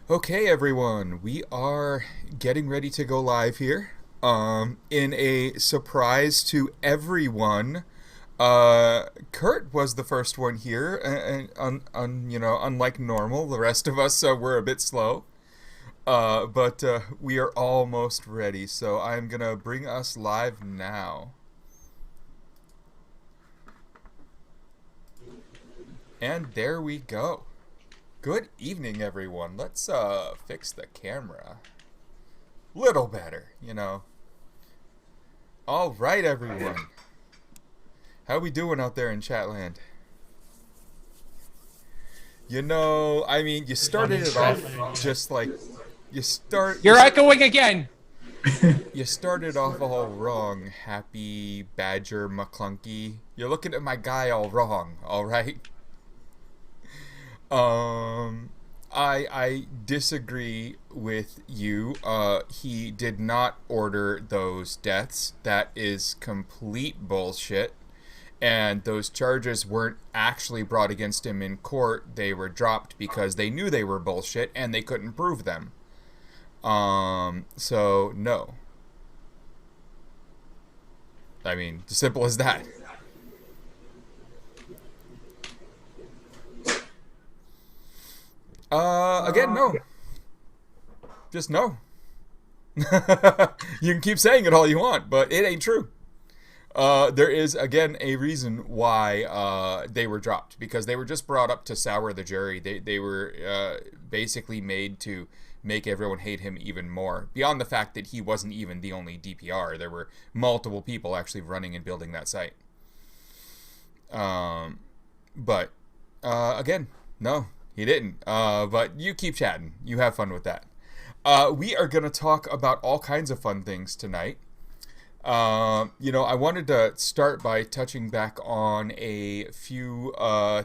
Okay, everyone, we are getting ready to go live here. In a surprise to everyone, Kurt was the first one here, and unlike normal, the rest of us we're a bit slow. But we are almost ready, so I'm gonna bring us live now. And there we go. Good evening, everyone. Let's fix the camera. Little better. All right, everyone. How we doing out there in Chatland? You started it off just like You're echoing again. You started off all wrong, Happy Badger McClunky. You're looking at my guy all wrong. All right. I disagree with you. He did not order those deaths. That is complete bullshit. And those charges weren't actually brought against him in court. They were dropped because they knew they were bullshit and they couldn't prove them. So no. I mean, simple as that. Again, no. Just no. You can keep saying it all you want, but it ain't true. There is, again, a reason why they were dropped. Because they were just brought up to sour the jury. They were basically made to make everyone hate him even more. Beyond the fact that he wasn't even the only DPR. There were multiple people actually running and building that site. But, again, no. He didn't. But you keep chatting. You have fun with that. We are going to talk about all kinds of fun things tonight. I wanted to start by touching back on a few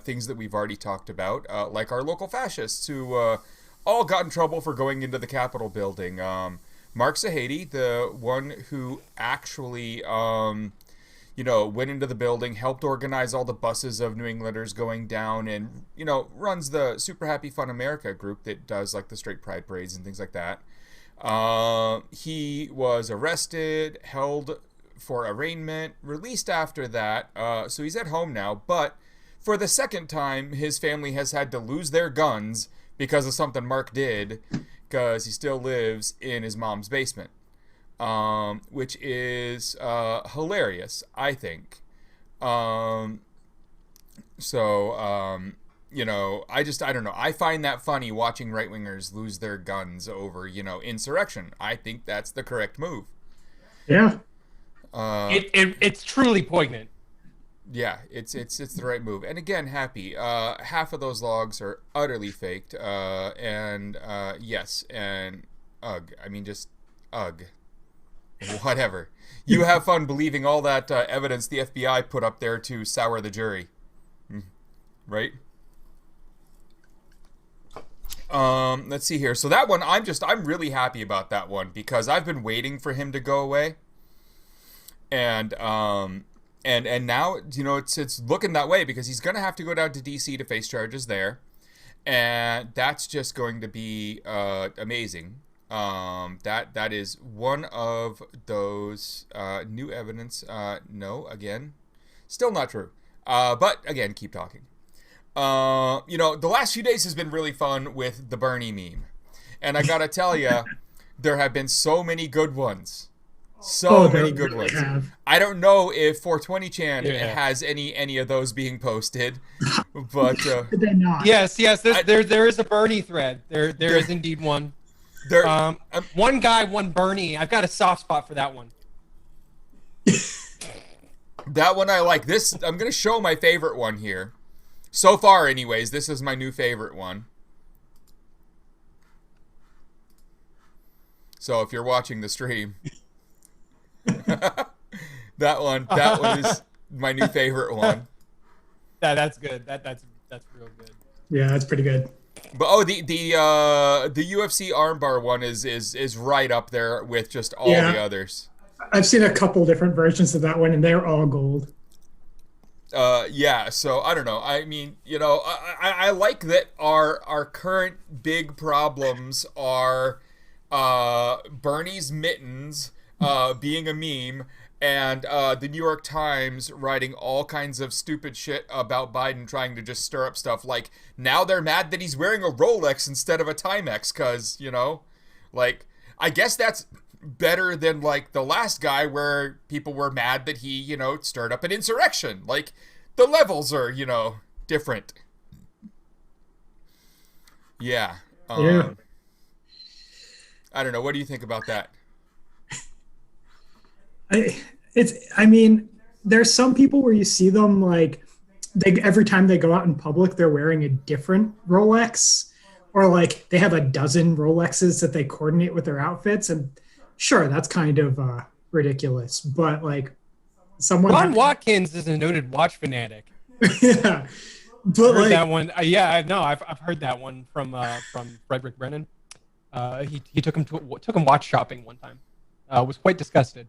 things that we've already talked about, like our local fascists who all got in trouble for going into the Capitol building. Mark Sahady, the one who actually went into the building, helped organize all the buses of New Englanders going down, and, runs the Super Happy Fun America group that does, like, the straight pride parades and things like that. He was arrested, held for arraignment, released after that, so he's at home now, but for the second time, his family has had to lose their guns because of something Mark did, because he still lives in his mom's basement. Which is hilarious, I think. I don't know. I find that funny watching right-wingers lose their guns over, insurrection. I think that's the correct move. Yeah. It's truly poignant. Yeah, it's the right move. And again, Happy, half of those logs are utterly faked. Yes, and ugh. I mean, just ugh. Whatever. You have fun believing all that evidence the FBI put up there to sour the jury. Right? Let's see here. So that one, I'm really happy about that one because I've been waiting for him to go away. And now, it's looking that way because he's going to have to go down to DC to face charges there. And that's just going to be amazing. That is one of those new evidence. No, again, still not true. But again, keep talking. The last few days has been really fun with the Bernie meme, and I gotta tell you, there have been so many good ones. So many good ones. I don't know if 420chan has any of those being posted, but Did they not? Yes. There is a Bernie thread. There is indeed one. One guy, one Bernie. I've got a soft spot for that one. That one I like. This, I'm going to show my favorite one here. So far, anyways, this is my new favorite one. So if you're watching the stream, that one is my new favorite one. That's good. That's real good. Yeah, that's pretty good. But the UFC armbar one is right up there with just all the others. I've seen a couple different versions of that one, and they're all gold. Yeah, so I don't know. I mean, I like that our current big problems are Bernie's mittens being a meme, and the New York Times writing all kinds of stupid shit about Biden trying to just stir up stuff. Like, now they're mad that he's wearing a Rolex instead of a Timex because, like, I guess that's better than like the last guy where people were mad that he, stirred up an insurrection. Like, the levels are, different. Yeah. Yeah. I don't know. What do you think about that? I mean, there's some people where you see them like every time they go out in public, they're wearing a different Rolex, or like they have a dozen Rolexes that they coordinate with their outfits. And sure, that's kind of ridiculous, but like someone. Ron Watkins is a noted watch fanatic. Yeah, but I've heard like that one. Yeah, no, I've heard that one from Frederick Brennan. He took him watch shopping one time. Was quite disgusted.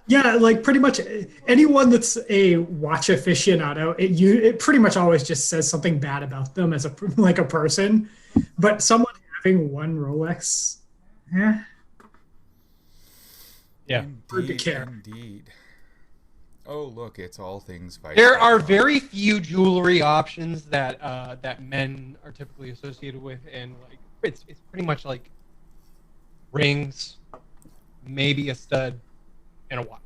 yeah, like pretty much anyone that's a watch aficionado, it pretty much always just says something bad about them as a person. But someone having one Rolex, yeah, hard to care. Indeed. Oh, look, it's all things vice. There are very few jewelry options that men are typically associated with, and like it's pretty much like rings, maybe a stud, and a watch.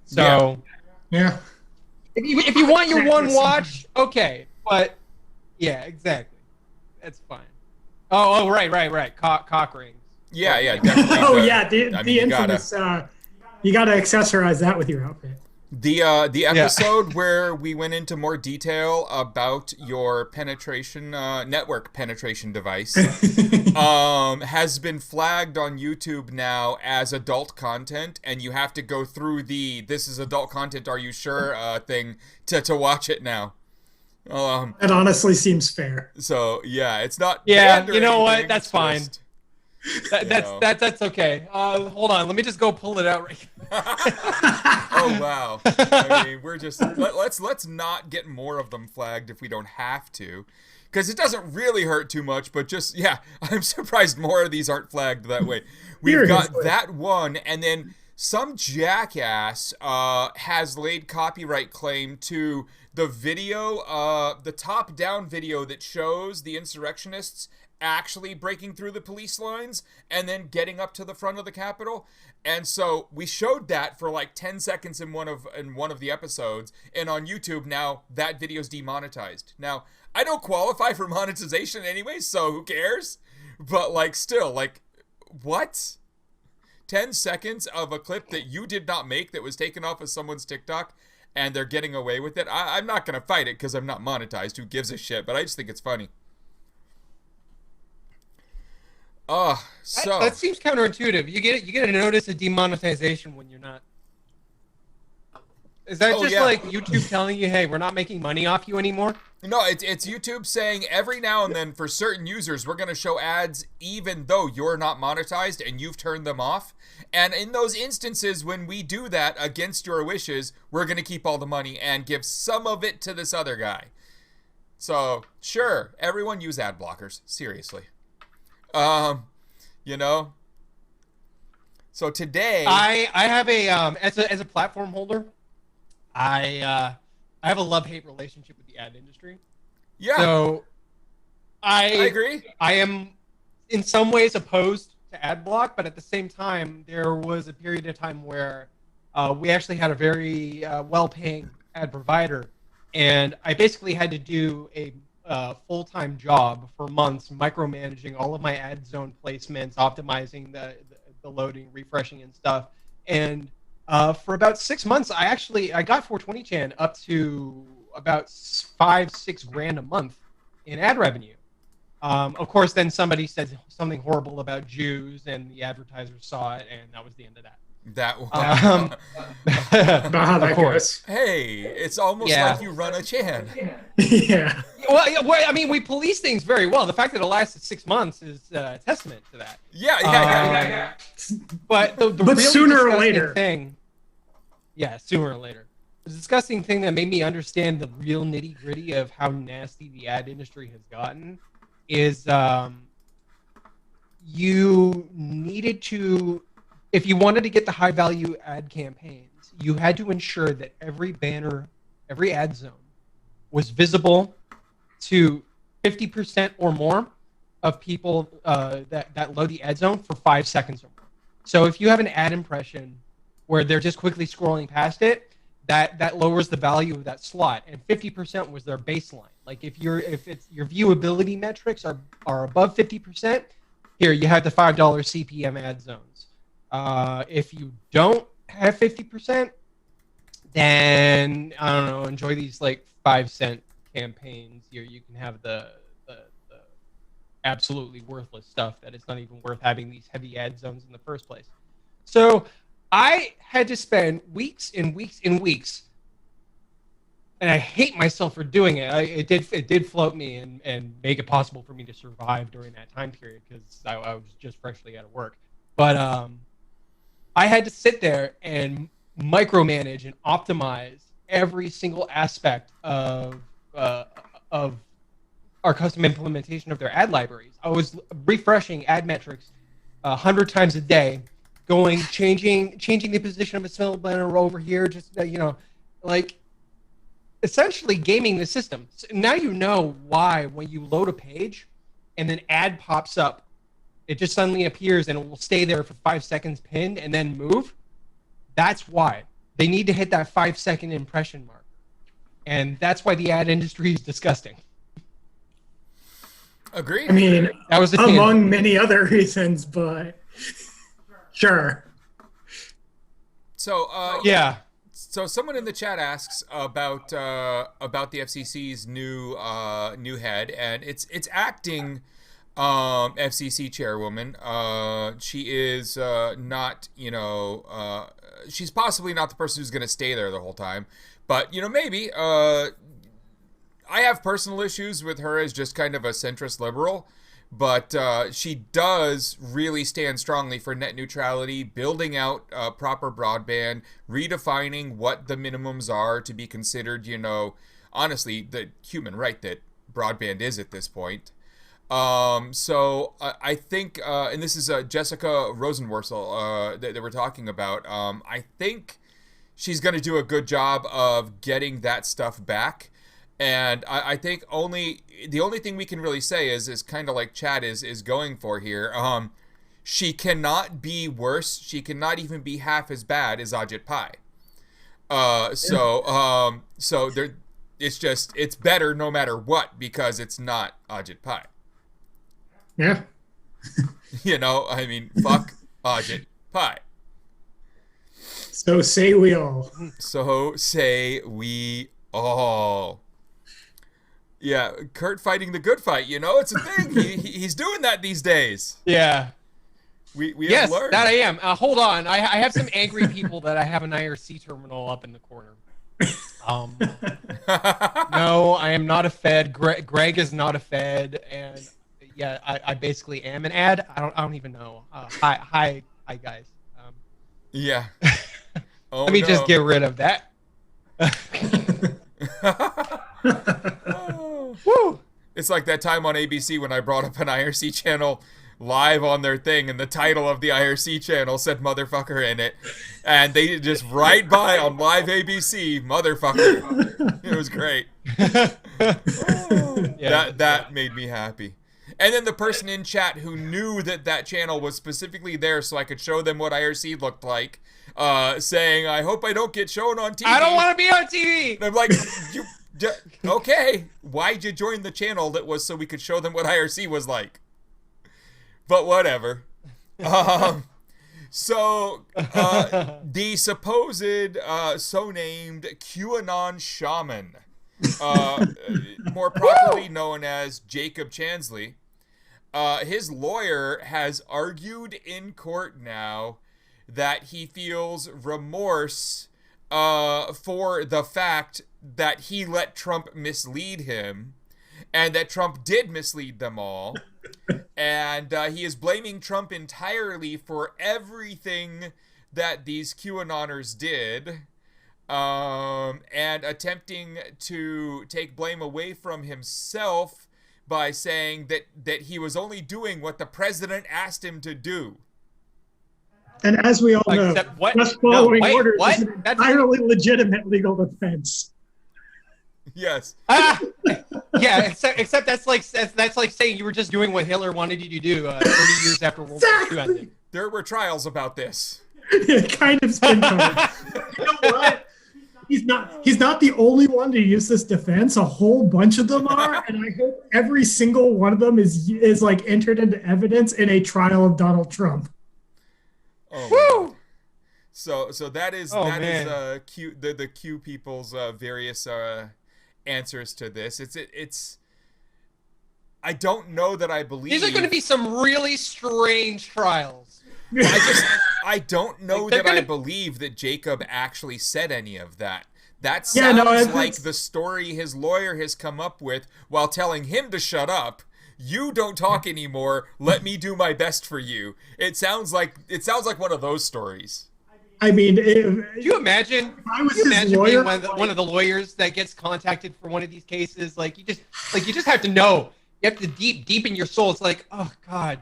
So Yeah. if you want your one watch, okay, but yeah, exactly, that's fine. Oh, right. Cock rings. Yeah, definitely. Oh yeah, the infamous. You gotta accessorize that with your outfit. The episode where we went into more detail about your network penetration device has been flagged on YouTube now as adult content, and you have to go through the "this is adult content, are you sure" thing to watch it now. That honestly seems fair. So yeah, it's not. Yeah, you know what? That's fine. Just, That's okay. Hold on, let me just go pull it out right. Oh wow! I mean, we're just let's not get more of them flagged if we don't have to, because it doesn't really hurt too much. But just I'm surprised more of these aren't flagged that way. We've got that one, and then some jackass has laid copyright claim to the video, the top-down video that shows the insurrectionists actually breaking through the police lines and then getting up to the front of the Capitol. And so we showed that for like 10 seconds in one of the episodes, and on YouTube now that video's demonetized. Now, I don't qualify for monetization anyway, so who cares? But like still, like, what? 10 seconds of a clip that you did not make that was taken off of someone's TikTok, and they're getting away with it? I'm not going to fight it because I'm not monetized. Who gives a shit? But I just think it's funny. So that seems counterintuitive. You get a notice of demonetization when you're not. Is that like YouTube telling you, hey, we're not making money off you anymore? No, it's YouTube saying every now and then for certain users, we're going to show ads even though you're not monetized and you've turned them off. And in those instances, when we do that against your wishes, we're going to keep all the money and give some of it to this other guy. So, sure, everyone use ad blockers. Seriously. So today I have a as a platform holder, I have a love-hate relationship with the ad industry. Yeah. So I agree. I am in some ways opposed to ad block, but at the same time, there was a period of time where we actually had a very well-paying ad provider, and I basically had to do a full-time job for months, micromanaging all of my ad zone placements, optimizing the loading, refreshing, and stuff. And for about 6 months, I got 420 Chan up to about $5-6 grand a month in ad revenue. Of course, then somebody said something horrible about Jews, and the advertisers saw it, and that was the end of that. Of course. Hey, it's almost like you run a Chan. Yeah. Well, I mean, we police things very well. The fact that it lasted 6 months is a testament to that. Yeah. But the But really sooner or disgusting later. thing, sooner or later. disgusting thing that made me understand the real nitty gritty of how nasty the ad industry has gotten is you needed to, if you wanted to get the high value ad campaigns, you had to ensure that every banner, every ad zone was visible to 50% or more of people that load the ad zone for 5 seconds or more. So if you have an ad impression where they're just quickly scrolling past it, that lowers the value of that slot, and 50% was their baseline. Like if it's your viewability metrics are above 50%, here you have the $5 CPM ad zones. If you don't have 50%, then I don't know, enjoy these like 5 cent campaigns. You can have the absolutely worthless stuff that it's not even worth having these heavy ad zones in the first place. So I had to spend weeks and weeks and weeks, and I hate myself for doing it. It did float me and make it possible for me to survive during that time period because I was just freshly out of work. But I had to sit there and micromanage and optimize every single aspect of our custom implementation of their ad libraries. I was refreshing ad metrics 100 times a day, changing the position of a smell banner over here, just like essentially gaming the system. So now you know why when you load a page and an ad pops up, it just suddenly appears and it will stay there for 5 seconds pinned and then move. That's why they need to hit that 5-second impression mark, and that's why the ad industry is disgusting. Agree. I mean, that was among many other reasons, but sure. So yeah. So someone in the chat asks about the FCC's new head, and it's acting FCC chairwoman. She is not, she's possibly not the person who's going to stay there the whole time, but maybe. I have personal issues with her as just kind of a centrist liberal, but she does really stand strongly for net neutrality, building out proper broadband, redefining what the minimums are to be considered, honestly, the human right that broadband is at this point. So I think, and this is Jessica Rosenworcel that we're talking about. I think she's going to do a good job of getting that stuff back. And I think the only thing we can really say is kind of like Chad is going for here. She cannot be worse. She cannot even be half as bad as Ajit Pai. So there, it's better no matter what because it's not Ajit Pai. Yeah. I mean, fuck Ajit Pai. So say we all. So say we all. Yeah, Kurt fighting the good fight. It's a thing. He's doing that these days. Yeah. We yes, have learned. That I am. Hold on. I have some angry people that I have an IRC terminal up in the corner. No, I am not a Fed. Greg is not a Fed, and yeah, I basically am an ad. I don't even know. Hi, guys. Yeah. Let me just get rid of that. Woo! It's like that time on ABC when I brought up an IRC channel live on their thing, and the title of the IRC channel said "motherfucker" in it, and they just right by on live ABC, "motherfucker." It was great. That made me happy. And then the person in chat who knew that channel was specifically there so I could show them what IRC looked like, saying, "I hope I don't get shown on TV." I don't want to be on TV. And I'm like, okay, why'd you join the channel that was so we could show them what IRC was like? But whatever. So the supposed so-named QAnon shaman, more properly known as Jacob Chansley, his lawyer has argued in court now that he feels remorse for the fact that he let Trump mislead him, and that Trump did mislead them all. And he is blaming Trump entirely for everything that these QAnoners did. and attempting to take blame away from himself by saying that he was only doing what the president asked him to do. And as we all know, just following orders is an entirely legitimate legal defense. Yes. Yeah, except that's like saying you were just doing what Hitler wanted you to do 30 years after World War II ended. There were trials about this. Kind of spin covered. You know what? He's not the only one to use this defense. A whole bunch of them are, and I hope every single one of them is like entered into evidence in a trial of Donald Trump. Oh, woo! So that is Q the Q people's various answers to this. It's I don't know that I believe these are going to be some really strange trials. I don't know that I believe that Jacob actually said any of that. That sounds like the story his lawyer has come up with while telling him to shut up. You don't talk anymore. Let me do my best for you. It sounds like one of those stories. I mean, do you imagine? If I was his lawyer, being one of the lawyers that gets contacted for one of these cases, you just have to know. You have to deep in your soul. It's like, oh God,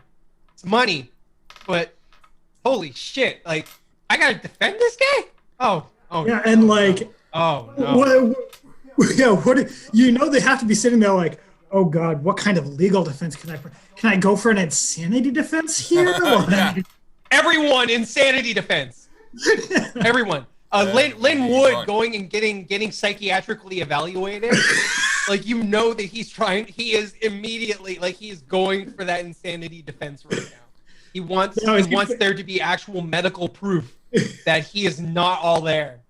it's money, but holy shit! I gotta defend this guy. Oh yeah, and oh no. What they have to be sitting there like, oh God, what kind of legal defense can I go for an insanity defense here? Yeah. Everyone insanity defense. Everyone. Lynn Wood going and getting psychiatrically evaluated. That he is immediately he is going for that insanity defense right now. He wants there to be actual medical proof that he is not all there.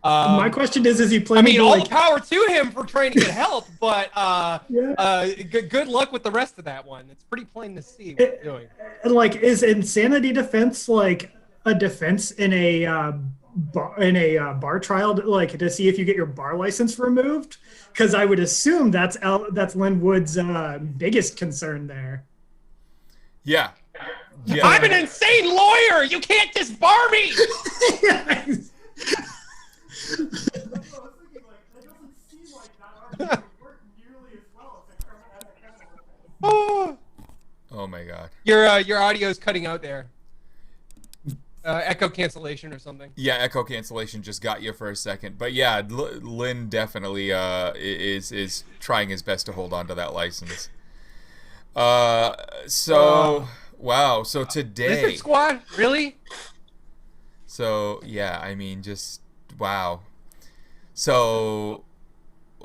My question is he planning all the power to him for trying to get help, but good luck with the rest of that one. It's pretty plain to see what he's doing. And is insanity defense a defense in a bar trial to see if you get your bar license removed? Because I would assume that's Lynn Wood's biggest concern there. Yeah. I'm an insane lawyer. You can't disbar me. Oh my God. Your audio is cutting out there. Echo cancellation or something. Yeah, echo cancellation just got you for a second. But yeah, Lynn definitely is trying his best to hold on to that license. Wow. So today. Lizard Squad? Really? So yeah, I mean, just wow. So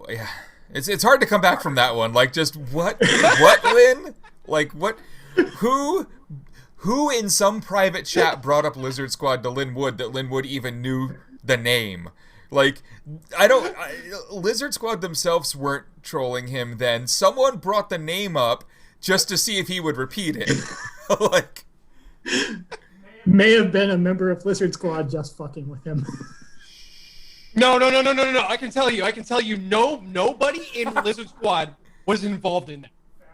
yeah, it's hard to come back from that one. Just what Lynn? What? Who in some private chat brought up Lizard Squad to Lynn Wood that Lynn Wood even knew the name? Lizard Squad themselves weren't trolling him then. Someone brought the name up just to see if he would repeat it. May have been a member of Lizard Squad just fucking with him. No. I can tell you, nobody in Lizard Squad was involved in that.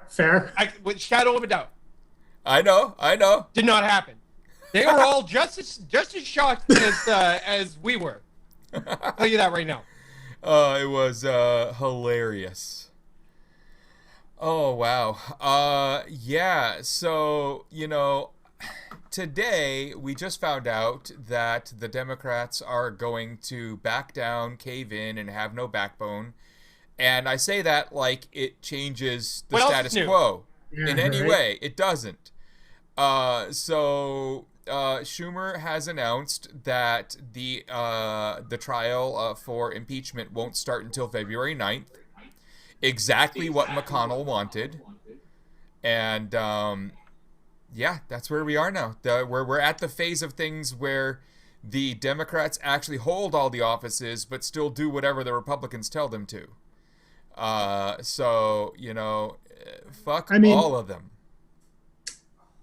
Fair. With shadow of a doubt. I know. Did not happen. They were all just as shocked as we were. I'll tell you that right now. It was hilarious. Oh wow. Yeah. So today we just found out that the Democrats are going to back down, cave in, and have no backbone. And I say that like it changes the status quo in any way. It doesn't. So Schumer has announced that the trial for impeachment won't start until February 9th. Exactly what McConnell wanted. And yeah, that's where we are now. We're at the phase of things where the Democrats actually hold all the offices but still do whatever the Republicans tell them to. So, fuck all of them.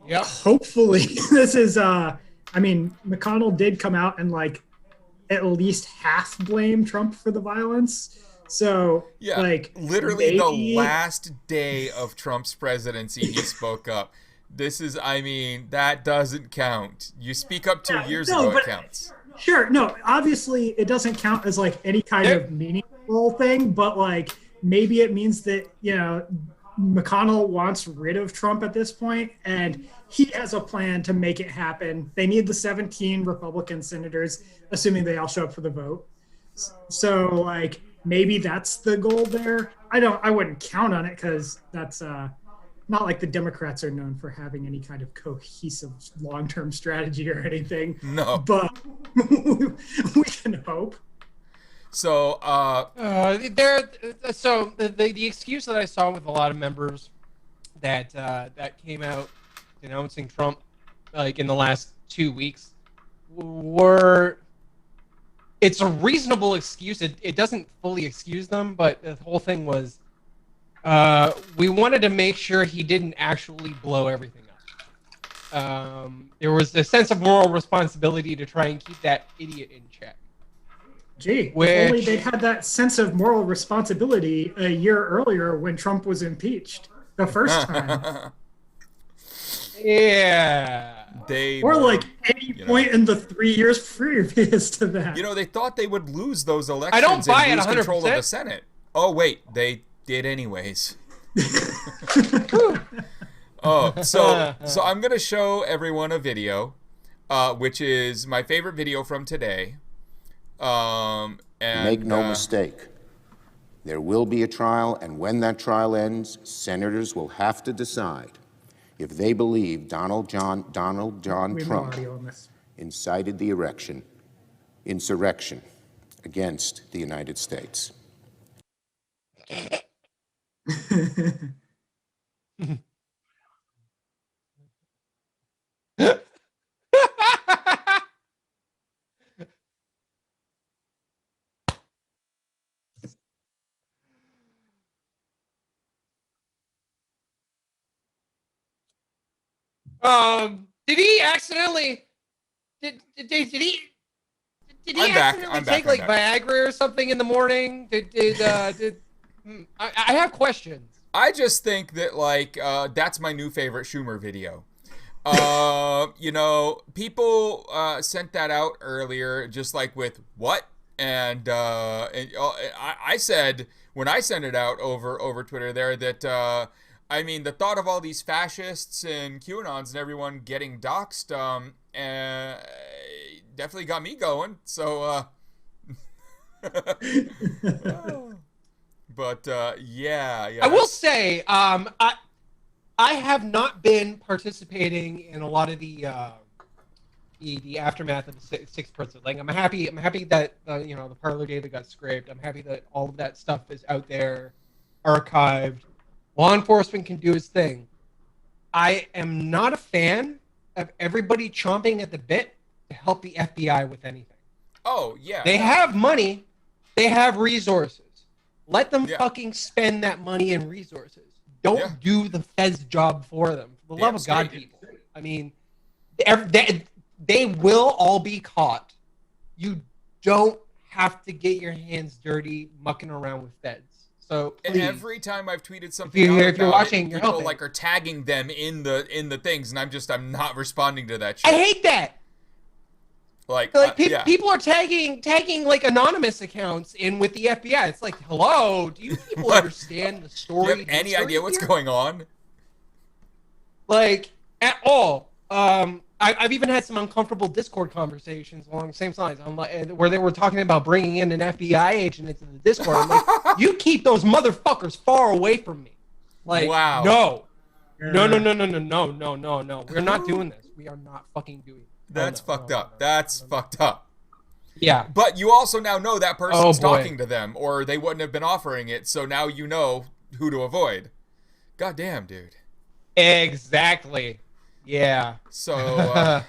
Yeah. Hopefully this is McConnell did come out and at least half blame Trump for the violence. So yeah, literally the last day of Trump's presidency he spoke up. This is that doesn't count. You speak up 2 years ago, it counts. Sure. No, obviously it doesn't count as like any kind of meaningful thing, but like maybe it means that, McConnell wants rid of Trump at this point and he has a plan to make it happen. They need the 17 Republican senators, assuming they all show up for the vote. So like maybe that's the goal there. I wouldn't count on it because that's not like the Democrats are known for having any kind of cohesive long-term strategy or anything. No. But we can hope. So, the excuse that I saw with a lot of members that came out denouncing Trump like in the last 2 weeks were, it's a reasonable excuse. It doesn't fully excuse them, but the whole thing was we wanted to make sure he didn't actually blow everything up. There was a sense of moral responsibility to try and keep that idiot in check. Gee, if only they had that sense of moral responsibility a year earlier when Trump was impeached the first time. Yeah. Or like any point in the 3 years previous to that. They thought they would lose those elections I don't buy and it lose 100%. control of the Senate. Oh, wait, they did anyways. So I'm going to show everyone a video, which is my favorite video from today. And Make no mistake, there will be a trial, and when that trial ends, senators will have to decide if they believe Donald John Trump incited the insurrection against the United States. Did he accidentally? Did he accidentally take like Viagra or something in the morning? I have questions. I just think that that's my new favorite Schumer video. People sent that out earlier, just like with what, and I said when I sent it out over Twitter there that the thought of all these fascists and QAnons and everyone getting doxxed definitely got me going. So, but yeah. I will say, I have not been participating in a lot of the aftermath of the sixth person. Like, I'm happy that the Parler data got scraped. I'm happy that all of that stuff is out there, archived. Law enforcement can do its thing. I am not a fan of everybody chomping at the bit to help the FBI with anything. Oh, yeah. They have money. They have resources. Let them fucking spend that money and resources. Don't do the Fed's job for them. For the love of God, people. I mean, they will all be caught. You don't have to get your hands dirty mucking around with Feds. So please, every time I've tweeted something, if you're watching, people helping. are tagging them in the things, and I'm not responding to that shit. I hate that. People are tagging like anonymous accounts in with the FBI. It's like, hello, do you people understand the story? Do you have any idea what's going on? Like, at all. I've even had some uncomfortable Discord conversations along the same lines. I'm like, where they were talking about bringing in an FBI agent into the Discord. I'm like, you keep those motherfuckers far away from me. Like, wow. No. We're not doing this. We are not fucking doing it. That's fucked up. That's fucked up. Yeah. But you also now know that person's talking to them, or they wouldn't have been offering it, so now you know who to avoid. Goddamn, dude. Exactly. Yeah. So,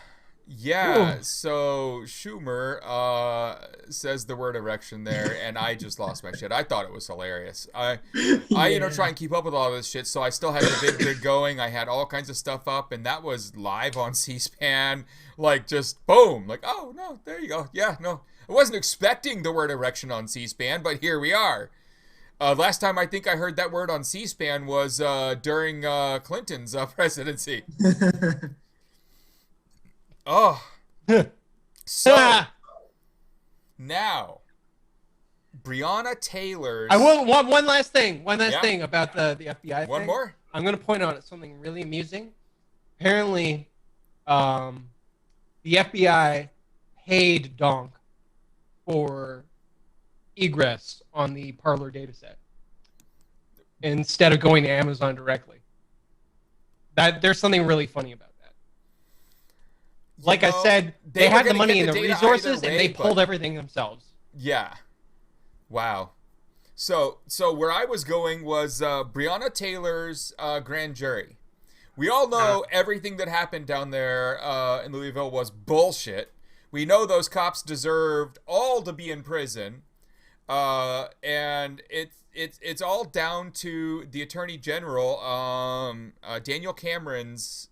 so Schumer says the word erection there, and I just lost my shit. I thought it was hilarious. I try and keep up with all this shit, so I still had the VidGrid going. I had all kinds of stuff up, and that was live on C-SPAN. Like, just boom. Like, oh, no, there you go. Yeah, no. I wasn't expecting the word erection on C-SPAN, but here we are. Last time I think I heard that word on C-SPAN was during Clinton's presidency. Oh. So, Now, Breonna Taylor's... I will one last thing. One last thing about the FBI thing. One more? I'm going to point out something really amusing. Apparently, the FBI paid Donk for egress on the Parler dataset instead of going to Amazon directly. There's something really funny about that. Like I said, they had the money and the resources, and they pulled everything themselves. Yeah. Wow. So where I was going was Breonna Taylor's grand jury. We all know everything that happened down there in Louisville was bullshit. We know those cops deserved all to be in prison. And it's all down to the Attorney General, Daniel Cameron's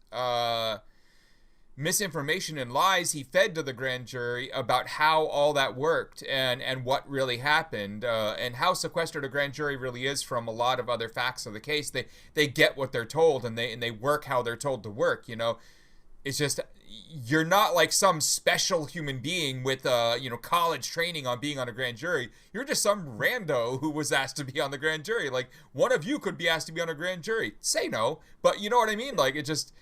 misinformation and lies he fed to the grand jury about how all that worked and what really happened, and how sequestered a grand jury really is from a lot of other facts of the case. They get what they're told, and they work how they're told to work. It's just, you're not like some special human being with college training on being on a grand jury. You're just some rando who was asked to be on the grand jury. Like, one of you could be asked to be on a grand jury. Say no, but you know what I mean? Like, it just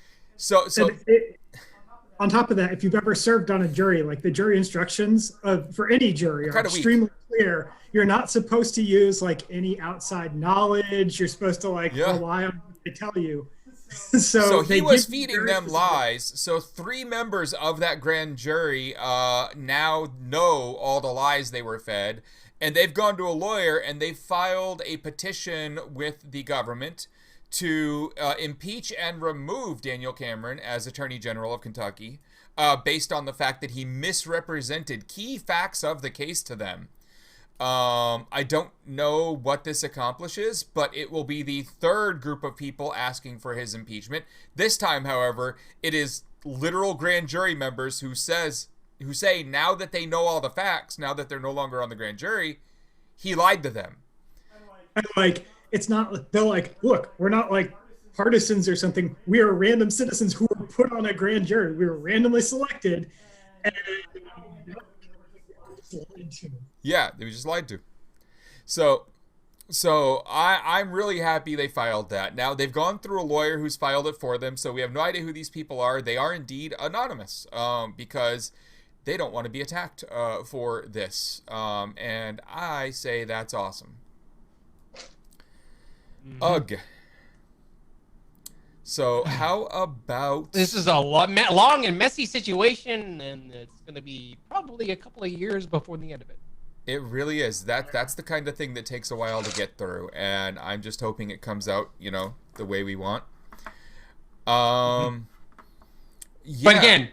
on top of that, if you've ever served on a jury, like the jury instructions for any jury are extremely clear. You're not supposed to use like any outside knowledge. You're supposed to rely on what they tell you. So he was feeding them lies. So 3 members of that grand jury now know all the lies they were fed. And they've gone to a lawyer and they've filed a petition with the government to impeach and remove Daniel Cameron as Attorney General of Kentucky based on the fact that he misrepresented key facts of the case to them. I don't know what this accomplishes, but it will be the 3rd group of people asking for his impeachment. This time, however, it is literal grand jury members who say now that they know all the facts, now that they're no longer on the grand jury, he lied to them. It's not, they're like, look, we're not like partisans or something. We are random citizens who were put on a grand jury. We were randomly selected. And yeah, they were just lied to. So I'm really happy they filed that. Now, they've gone through a lawyer who's filed it for them, so we have no idea who these people are. They are indeed anonymous because they don't want to be attacked for this. And I say that's awesome. Ugh. So how about... This is a long and messy situation, and it's going to be probably a couple of years before the end of it. It really is. That's the kind of thing that takes a while to get through, and I'm just hoping it comes out, the way we want. Yeah. But again,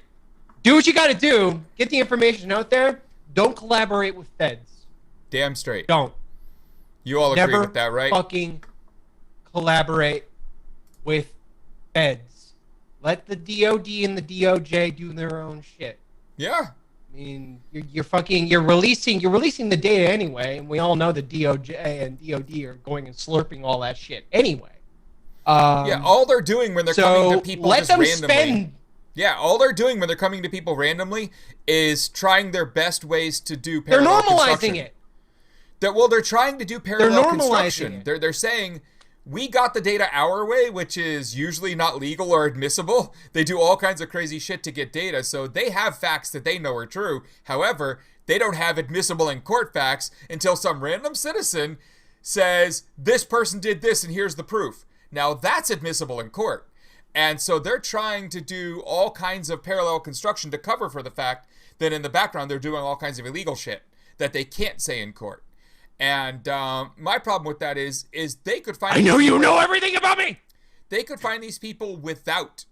do what you got to do. Get the information out there. Don't collaborate with feds. Damn straight. Don't. You all agree with that, right? Fucking collaborate with feds. Let the DOD and the DOJ do their own shit. Yeah. I mean, you're releasing the data anyway, and we all know the DOJ and DOD are going and slurping all that shit anyway. All they're doing when they're coming to people just randomly. Yeah, all they're doing when they're coming to people randomly is trying their best ways to do parallel construction. They're normalizing it. They're trying to do parallel construction. They're saying, we got the data our way, which is usually not legal or admissible. They do all kinds of crazy shit to get data, so they have facts that they know are true. However, they don't have admissible in court facts until some random citizen says, this person did this and here's the proof. Now that's admissible in court. And so they're trying to do all kinds of parallel construction to cover for the fact that in the background they're doing all kinds of illegal shit that they can't say in court. And my problem with that is they could find... I know you know everything about me! They could find these people without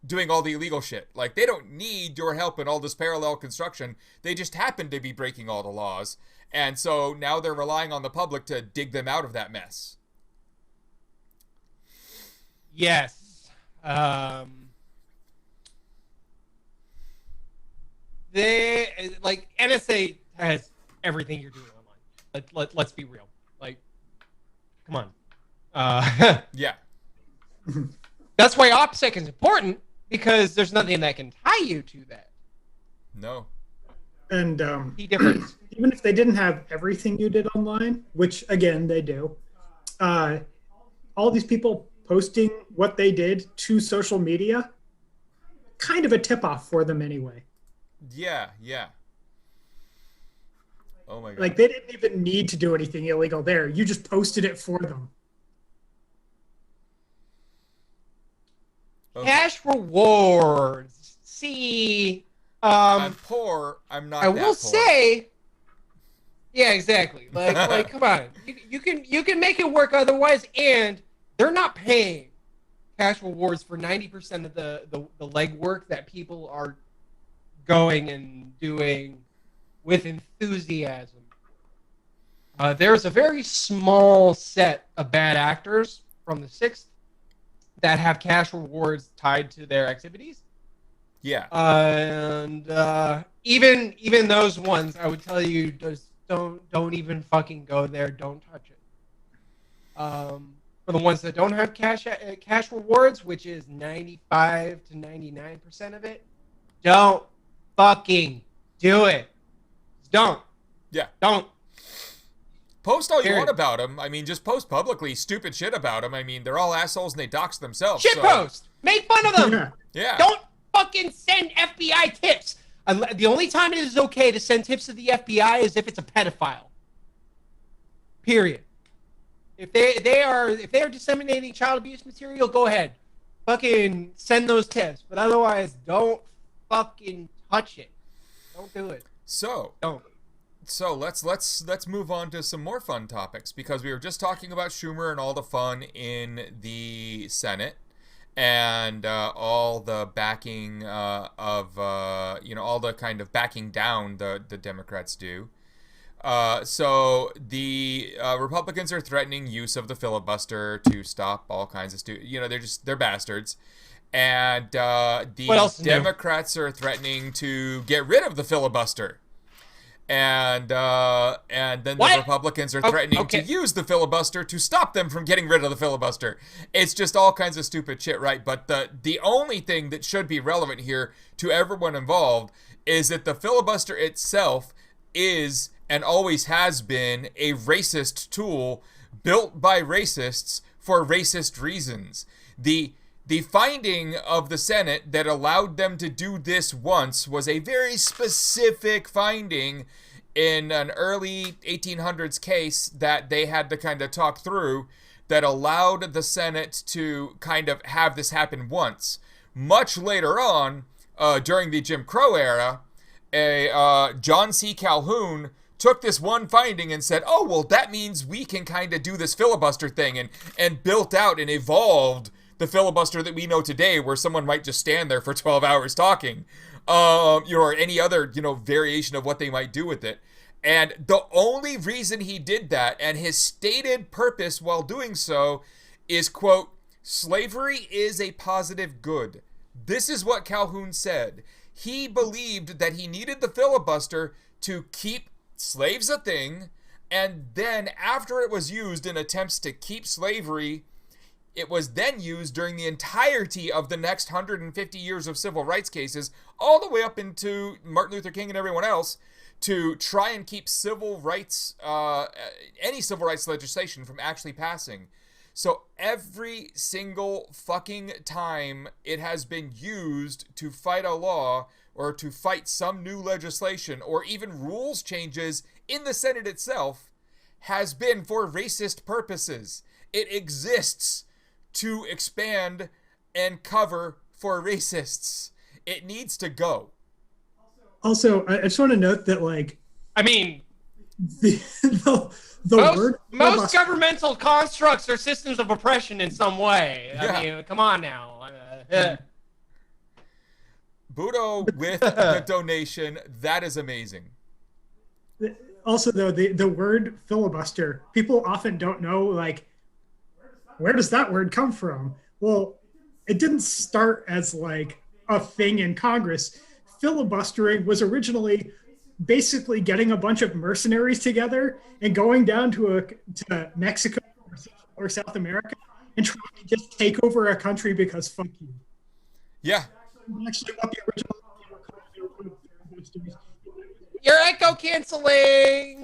doing all the illegal shit. Like, they don't need your help in all this parallel construction. They just happen to be breaking all the laws. And so now they're relying on the public to dig them out of that mess. Yes. NSA has everything you're doing online. Let's be real. Like, come on. Yeah. That's why OPSEC is important, because there's nothing that can tie you to that. No. And Key difference. even if they didn't have everything you did online, which again they do, all these people posting what they did to social media, kind of a tip off for them anyway. Yeah. Oh my god. Like they didn't even need to do anything illegal there. You just posted it for them. Okay. Cash rewards. See, I'm poor. I'm not. I that will poor. say, yeah, exactly. Like, come on, you can make it work otherwise, and they're not paying cash rewards for 90% of the legwork that people are going and doing with enthusiasm. There's a very small set of bad actors from the 6th that have cash rewards tied to their activities. Yeah. And even those ones, I would tell you, just don't even fucking go there. Don't touch it. For the ones that don't have cash rewards, which is 95 to 99% of it, don't fucking do it. Don't. Yeah. Don't. Post all you Period. want about them. I mean, just post publicly stupid shit about them. I mean, they're all assholes and they dox themselves. Shit so. post. Make fun of them. Yeah. Yeah. Don't fucking send FBI tips. The only time it is okay to send tips to the FBI is if it's a pedophile. Period. If they are disseminating child abuse material, go ahead. Fucking send those tips. But otherwise, don't fucking touch it. Don't do it. So let's move on to some more fun topics, because we were just talking about Schumer and all the fun in the Senate and all the backing of all the kind of backing down the Democrats do. So the Republicans are threatening use of the filibuster to stop all kinds of they're bastards. And the Democrats are threatening to get rid of the filibuster. And then the Republicans are threatening to use the filibuster to stop them from getting rid of the filibuster. It's just all kinds of stupid shit, right? But the only thing that should be relevant here to everyone involved is that the filibuster itself is and always has been a racist tool built by racists for racist reasons. The finding of the Senate that allowed them to do this once was a very specific finding in an early 1800s case that they had to kind of talk through that allowed the Senate to kind of have this happen once. Much later on, during the Jim Crow era, John C. Calhoun took this one finding and said, oh, well, that means we can kind of do this filibuster thing, and built out and evolved the filibuster that we know today, where someone might just stand there for 12 hours talking, or any other, variation of what they might do with it. And the only reason he did that, and his stated purpose while doing so, is, quote, slavery is a positive good. This is what Calhoun said. He believed that he needed the filibuster to keep slaves a thing, and then after it was used in attempts to keep slavery, it was then used during the entirety of the next 150 years of civil rights cases, all the way up into Martin Luther King and everyone else, to try and keep civil rights, any civil rights legislation from actually passing. So every single fucking time it has been used to fight a law or to fight some new legislation or even rules changes in the Senate itself has been for racist purposes. It exists to expand and cover for racists. It needs to go. Also, I just want to note that, most governmental constructs are systems of oppression in some way. Yeah. I mean, come on now. Budo with the donation. That is amazing. Also, though, the word filibuster, people often don't know, where does that word come from? Well, it didn't start as a thing in Congress. Filibustering was originally basically getting a bunch of mercenaries together and going down to Mexico or South America and trying to just take over a country because fuck you. Yeah. Actually, what the original filibusters You're echo canceling.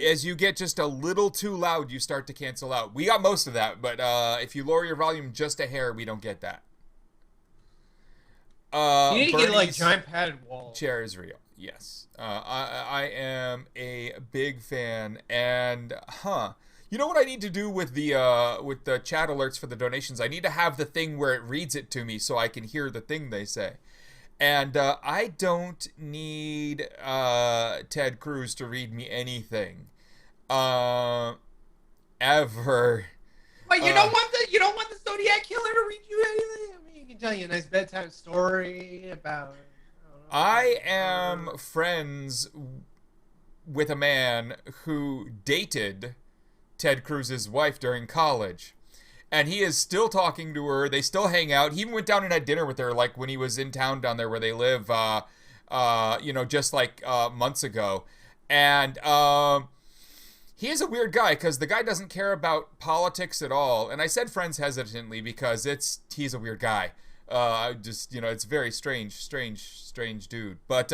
As you get just a little too loud, you start to cancel out. We got most of that, but if you lower your volume just a hair, we don't get that. You need to get like Bernie's giant padded walls. chair is real. Yes. I am a big fan. And, you know what I need to do with the chat alerts for the donations? I need to have the thing where it reads it to me so I can hear the thing they say. And I don't need Ted Cruz to read me anything. Ever. Wait, you don't want the Zodiac Killer to read you anything? I mean, he can tell you a nice bedtime story about. I am friends with a man who dated Ted Cruz's wife during college. And he is still talking to her. They still hang out. He even went down and had dinner with her, like when he was in town down there where they live, just like months ago. And he is a weird guy because the guy doesn't care about politics at all. And I said friends hesitantly because he's a weird guy. It's a very strange dude. But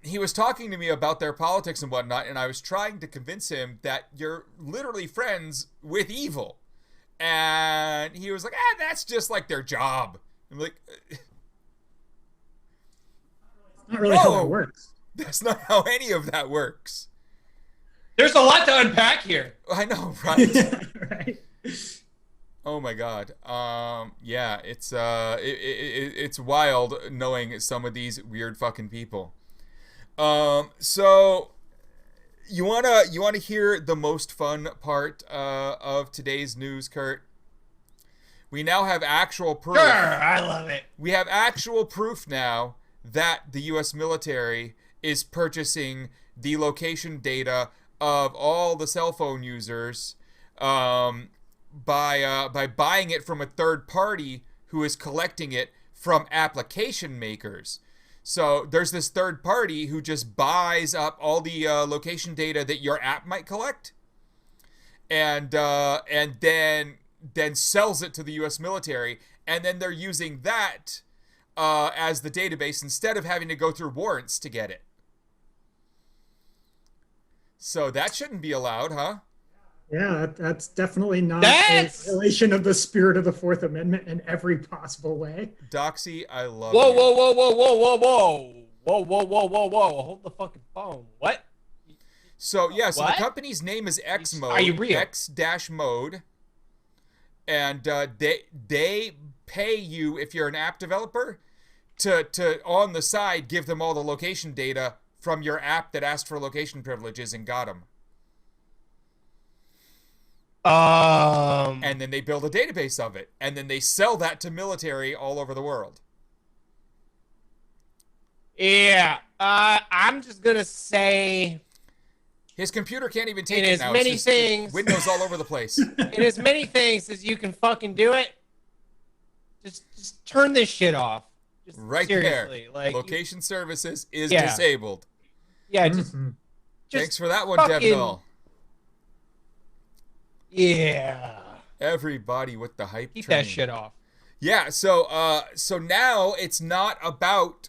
he was talking to me about their politics and whatnot, and I was trying to convince him that you're literally friends with evil. And he was like, that's just like their job. I'm like, not really how that works. That's not how any of that works. There's a lot to unpack here. I know, right? Yeah, right. Oh my God. It's wild knowing some of these weird fucking people. So you wanna hear the most fun part of today's news, Kurt? We now have actual proof. Sure, I love it. We have actual proof now that the U.S. military is purchasing the location data of all the cell phone users by buying it from a third party who is collecting it from application makers. So there's this third party who just buys up all the location data that your app might collect, and then sells it to the U.S. military, and then they're using that as the database instead of having to go through warrants to get it. So that shouldn't be allowed, huh? Yeah, that's definitely not a violation of the spirit of the Fourth Amendment in every possible way. Doxy, I love Whoa, you. whoa, whoa, whoa, whoa, whoa, whoa. Whoa, whoa, whoa, whoa, whoa. Hold the fucking phone. What? So, yeah, so What? the company's name is X Mode. Are you real? X-Mode. And they pay you, if you're an app developer, to on the side give them all the location data from your app that asked for location privileges and got them. And then they build a database of it, and then they sell that to military all over the world. Yeah, I'm just gonna say, His computer can't even take in it as now. many It's just things, Windows all over the place. in as many things as you can fucking do it, just turn this shit off. Just Right seriously, there. like Location services is Yeah. disabled. yeah, just Thanks for that one, fucking- Devnall. Yeah, Everybody with the hype keep train. that shit off. Yeah, so now it's not about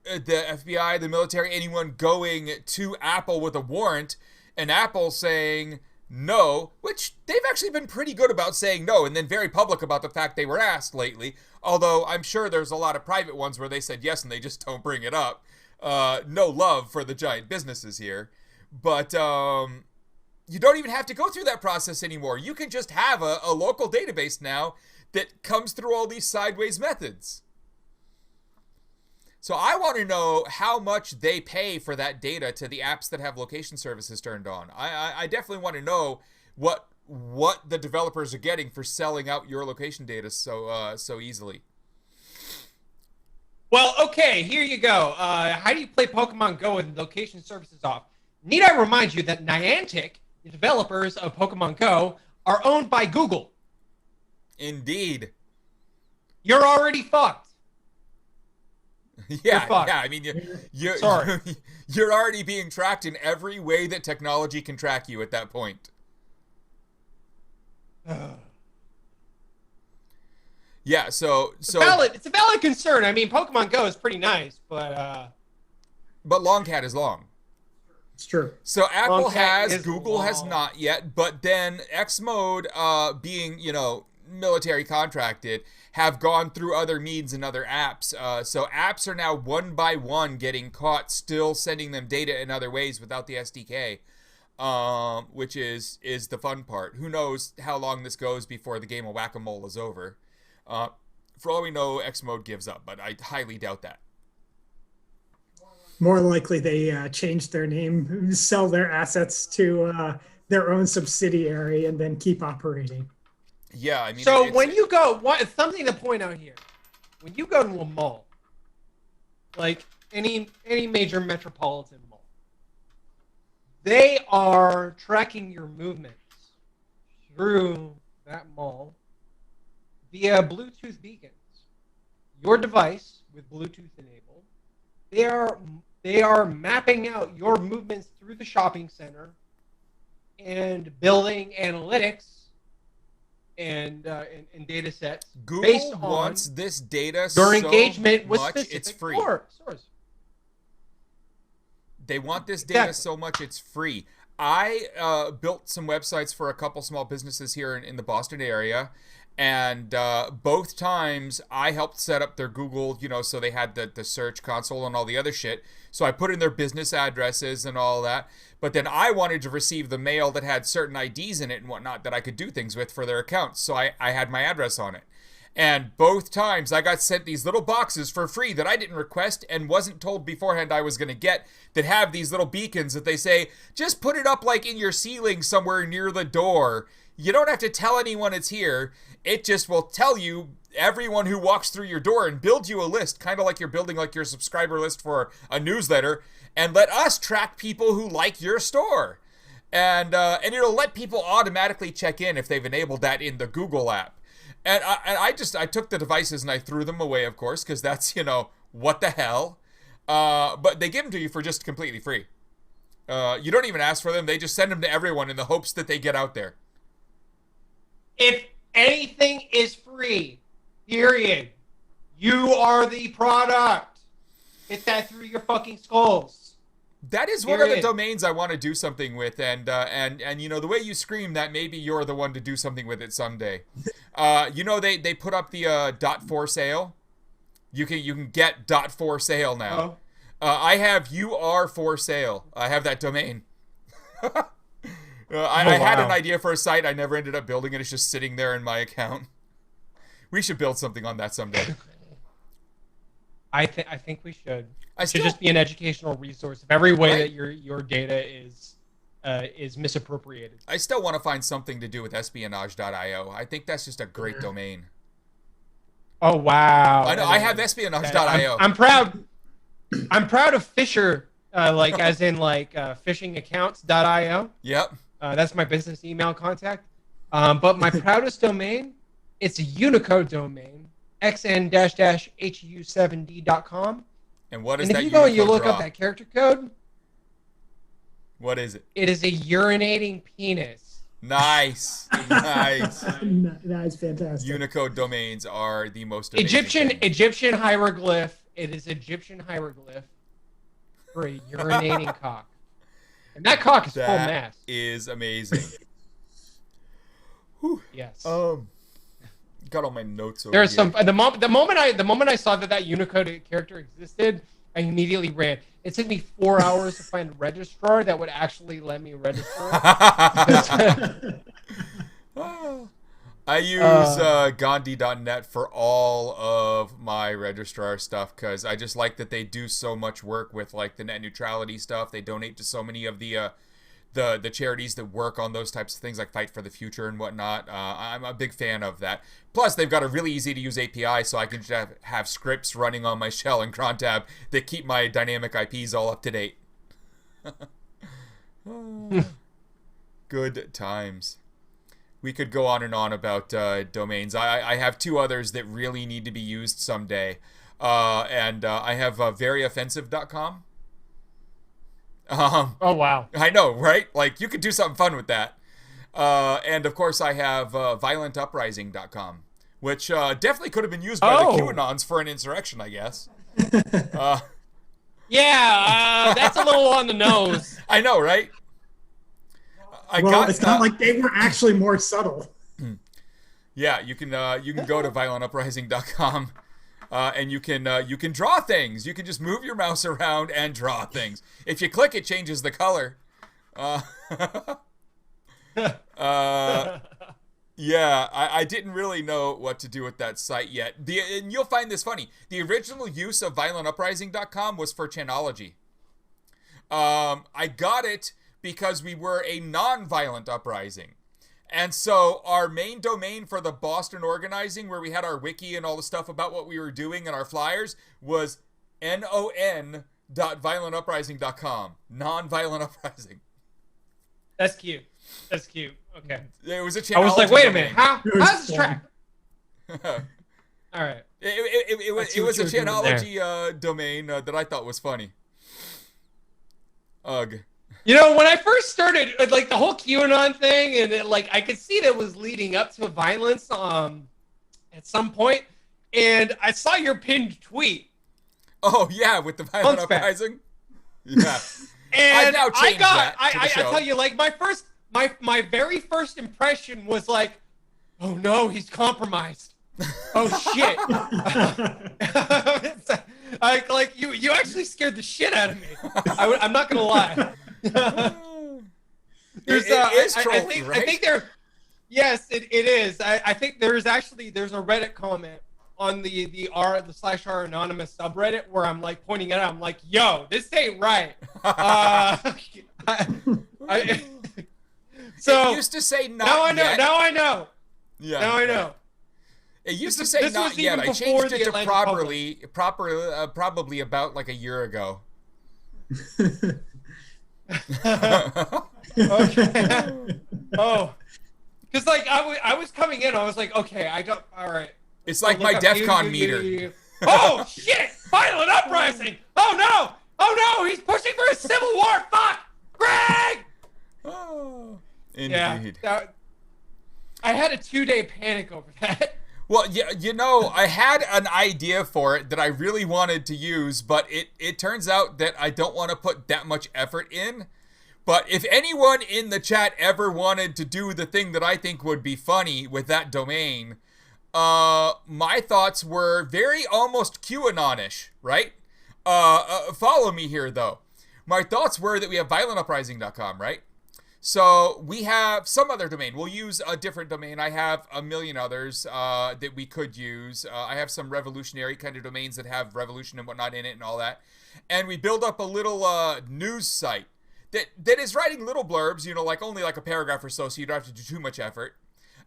the FBI, the military, anyone going to Apple with a warrant, and Apple saying no, which they've actually been pretty good about saying no, and then very public about the fact they were asked lately, although I'm sure there's a lot of private ones where they said yes and they just don't bring it up. No love for the giant businesses here. But you don't even have to go through that process anymore. You can just have a local database now that comes through all these sideways methods. So I want to know how much they pay for that data to the apps that have location services turned on. I definitely want to know what the developers are getting for selling out your location data so easily. Well, okay, here you go. How do you play Pokemon Go with location services off? Need I remind you that Niantic, the developers of Pokemon Go, are owned by Google. Indeed. You're already fucked. Yeah, fucked. I mean, Sorry. you're already being tracked in every way that technology can track you at that point. Yeah, so It's a valid concern. I mean, Pokemon Go is pretty nice, but But long cat is long. It's true. So Apple Long cat has, is Google has long. not yet, but then Xmode, being, military contracted, have gone through other means and other apps. So apps are now one by one getting caught still sending them data in other ways without the SDK, which is the fun part. Who knows how long this goes before the game of whack-a-mole is over. For all we know, Xmode gives up, but I highly doubt that. More likely they change their name, sell their assets to their own subsidiary, and then keep operating. Yeah, I mean. So when you go, something to point out here, when you go to a mall, like any major metropolitan mall, they are tracking your movements through that mall via Bluetooth beacons. Your device with Bluetooth enabled, they are mapping out your movements through the shopping center and building analytics and data sets based Google on wants this data your so engagement with much specific it's free. Source. They want this data Exactly. so much it's free. I built some websites for a couple small businesses here in the Boston area, and both times I helped set up their Google, so they had the search console and all the other shit. So I put in their business addresses and all that. But then I wanted to receive the mail that had certain IDs in it and whatnot that I could do things with for their accounts. So I had my address on it. And both times I got sent these little boxes for free that I didn't request and wasn't told beforehand I was going to get, that have these little beacons that they say, just put it up like in your ceiling somewhere near the door. You don't have to tell anyone it's here. It just will tell you everyone who walks through your door and build you a list, kind of like you're building like your subscriber list for a newsletter, and let us track people who like your store. And it'll let people automatically check in if they've enabled that in the Google app. And I took the devices and I threw them away, of course, because that's, what the hell. But they give them to you for just completely free. You don't even ask for them. They just send them to everyone in the hopes that they get out there. If anything is free, period, you are the product. Hit that through your fucking skulls. That is one of the domains I want to do something with, and the way you scream that, maybe you're the one to do something with it someday. They put up the .for sale. You can get .for sale now. Oh. I have you are for sale. I have that domain. I had an idea for a site. I never ended up building it. It's just sitting there in my account. We should build something on that someday. I think we should. It should just be an educational resource of every way that your data is misappropriated. I still want to find something to do with espionage.io. I think that's just a great domain. Oh wow! I know. I have espionage.io. I'm proud. I'm proud of Fisher, as in phishingaccounts.io. Yep. That's my business email contact. But my proudest domain, it's a Unicode domain, xn-hu7d.com. And what is and that? If you go and you Unicode look drop? up that character code, What is it? it is a urinating penis. Nice. Nice. That is fantastic. Unicode domains are the most amazing Egyptian hieroglyph. It is Egyptian hieroglyph for a urinating cock. And that cock is full mass. That is amazing. Whew. Yes. Got all my notes over There's here. some the moment I saw that Unicode character existed, I immediately ran. It took me 4 hours to find a registrar that would actually let me register. I use Gandhi.net for all of my registrar stuff because I just like that they do so much work with like the net neutrality stuff. They donate to so many of the charities that work on those types of things like Fight for the Future and whatnot. I'm a big fan of that. Plus, they've got a really easy to use API, so I can just have scripts running on my shell and cron tab that keep my dynamic IPs all up to date. Good times. We could go on and on about domains. I have two others that really need to be used someday. And I have veryoffensive.com. Oh, wow. I know, right? Like, you could do something fun with that. And, of course, I have violentuprising.com, which definitely could have been used by the QAnons for an insurrection, I guess. Yeah, that's a little on the nose. I know, right? It's not like they were actually more subtle. Yeah, you can go to violentuprising.com. And you can draw things. You can just move your mouse around and draw things. If you click, it changes the color. Yeah, I didn't really know what to do with that site yet. And you'll find this funny. The original use of violentuprising.com was for Chanology. I got it because we were a non-violent uprising. And so our main domain for the Boston organizing, where we had our wiki and all the stuff about what we were doing and our flyers, was non.violentuprising.com. Non-violent uprising. That's cute. That's cute. Okay. It was a Chanology. I was like, wait a minute. domain. How's this track? All right. It was a Chanology domain that I thought was funny. Ugh. You know, when I first started, like the whole QAnon thing, and I could see that it was leading up to violence at some point, and I saw your pinned tweet. Oh yeah, with the violent uprising. Yeah. And I tell you, like my very first impression was like, oh no, he's compromised. Oh shit. You actually scared the shit out of me. I'm not gonna lie. It is trolling, right? I think there. Yes, it is. I think there's a Reddit comment on the /r anonymous subreddit where I'm like pointing it out. I'm like, yo, this ain't right. So it used to say not now I know. yet. Now I know. Yeah. Now I know. It used to say not yet. I changed it to probably about like a year ago. Okay. Oh, because like I was coming in, I was like, okay, all right. It's like my DEFCON meter. Oh shit! Violent uprising! Oh no! Oh no! He's pushing for a civil war! Fuck! Greg! Oh, indeed. Yeah, I had a 2-day panic over that. Well, yeah, I had an idea for it that I really wanted to use, but it turns out that I don't want to put that much effort in. But if anyone in the chat ever wanted to do the thing that I think would be funny with that domain, my thoughts were very almost QAnon-ish, right? Follow me here, though. My thoughts were that we have violentuprising.com, right? So we have some other domain. We'll use a different domain. I have a million others that we could use. I have some revolutionary kind of domains that have revolution and whatnot in it and all that. And we build up a little news site that is writing little blurbs, like only like a paragraph or so you don't have to do too much effort,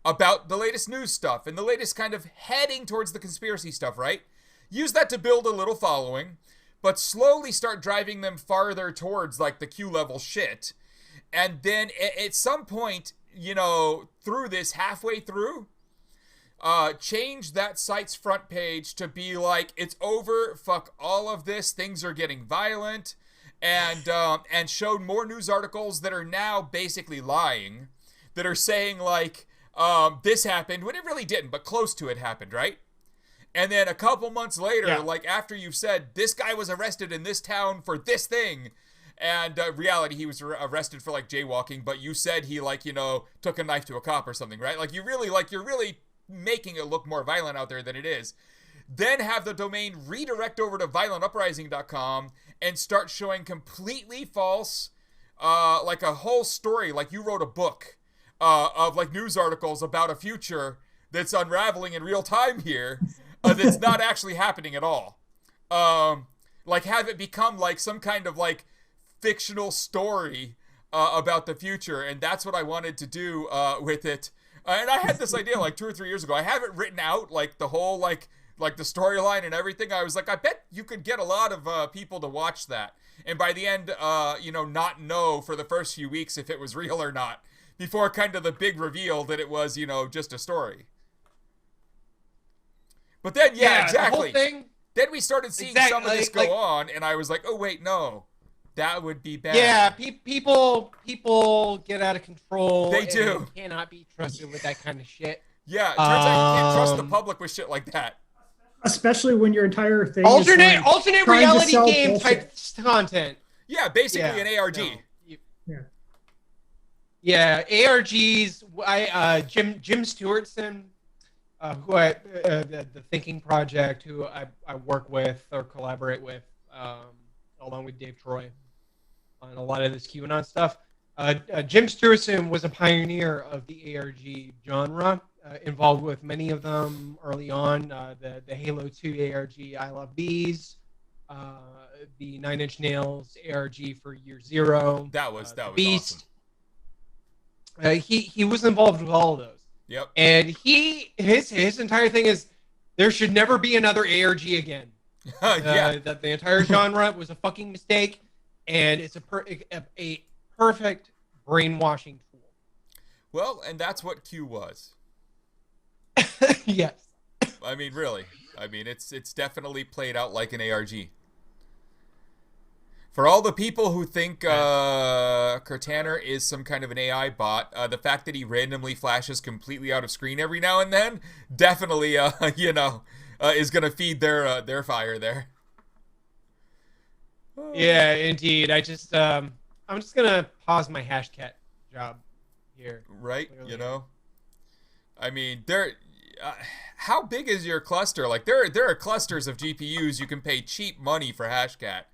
about the latest news stuff and the latest kind of heading towards the conspiracy stuff, right? Use that to build a little following, but slowly start driving them farther towards like the Q level shit. And then at some point, through this, halfway through, change that site's front page to be like, it's over, fuck all of this, things are getting violent, and showed more news articles that are now basically lying, that are saying like, this happened, when it really didn't, but close to it happened, right? And then a couple months later, like after you've said, this guy was arrested in this town for this thing, and reality, he was arrested for like jaywalking, but you said he took a knife to a cop or something, right? Like you're really making it look more violent out there than it is. Then have the domain redirect over to violentuprising.com and start showing completely false, like a whole story, like you wrote a book of like news articles about a future that's unraveling in real time here, that's not actually happening at all. Like have it become like some kind of like fictional story about the future, and that's what I wanted to do with it. And I had this idea like 2 or 3 years ago. I have it written out, like the whole like the storyline and everything. I was like, I bet you could get a lot of people to watch that, and by the end, not know for the first few weeks if it was real or not, before kind of the big reveal that it was, just a story. But then, exactly. The whole thing, then we started seeing some of this go on, and I was like, oh wait, no. That would be bad. Yeah, people get out of control. They do. You cannot be trusted with that kind of shit. Yeah, it turns out you can't trust the public with shit like that. especially when your entire thing alternate is like trying to reality sell game bullshit. type content. Yeah, basically an ARG. No. Yeah. Yeah, ARGs. Jim Stewartson, the Thinking Project, who I work with or collaborate with, along with Dave Troy, on a lot of this QAnon stuff. Jim Stewartson was a pioneer of the ARG genre, involved with many of them early on. The Halo 2 ARG, I Love Bees, the Nine Inch Nails ARG for Year Zero. That was Beast. awesome. He was involved with all of those. Yep. And his entire thing is there should never be another ARG again. Yeah. That the entire genre was a fucking mistake, and it's a perfect brainwashing tool. Well, and that's what Q was. Yes. I mean, really. I mean, it's definitely played out like an ARG. For all the people who think Kirtaner is some kind of an AI bot, the fact that he randomly flashes completely out of screen every now and then definitely, is going to feed their fire there. Yeah, indeed. I'm just gonna pause my hashcat job here. Right? Clearly. You know? I mean, how big is your cluster? Like, there are clusters of GPUs you can pay cheap money for hashcat.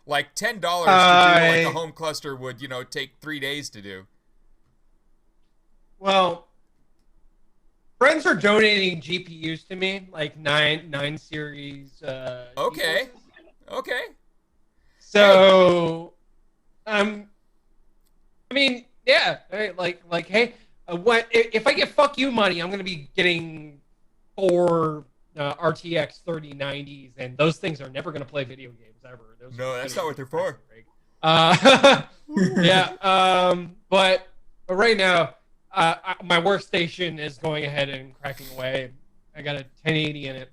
Like $10 to do like a home cluster would, take 3 days to do. Well, friends are donating GPUs to me, like nine series. Okay. GPUs. Okay. So, I mean, yeah, like, hey, what if I get fuck you money? I'm gonna be getting 4 RTX 3090s, and those things are never gonna play video games ever. No, that's not what they're for. Yeah. But right now, my workstation is going ahead and cracking away. I got a 1080 in it.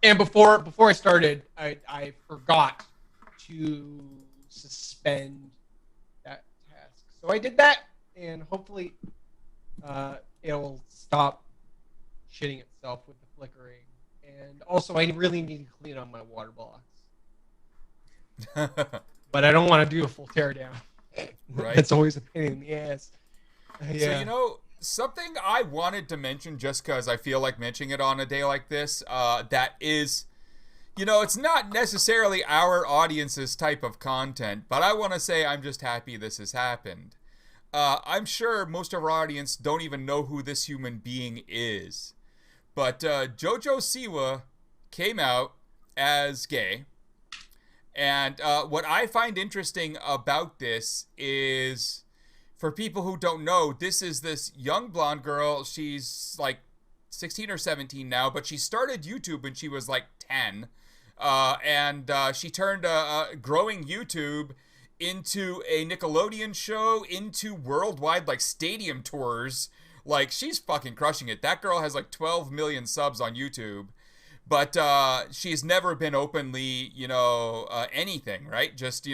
And before I started, I forgot to suspend that task. So I did that, and hopefully it'll stop shitting itself with the flickering. And also, I really need to clean up my water blocks. But I don't want to do a full teardown. Right. It's always a pain in the ass. Yeah. So, something I wanted to mention just because I feel like mentioning it on a day like this, that is, it's not necessarily our audience's type of content, but I want to say I'm just happy this has happened. I'm sure most of our audience don't even know who this human being is. But Jojo Siwa came out as gay. And what I find interesting about this is, for people who don't know, this is this young blonde girl. She's like 16 or 17 now, but she started YouTube when she was like 10. And she turned growing YouTube into a Nickelodeon show, into worldwide like stadium tours. Like, she's fucking crushing it. That girl has like 12 million subs on YouTube. But she's never been openly, anything, right? Just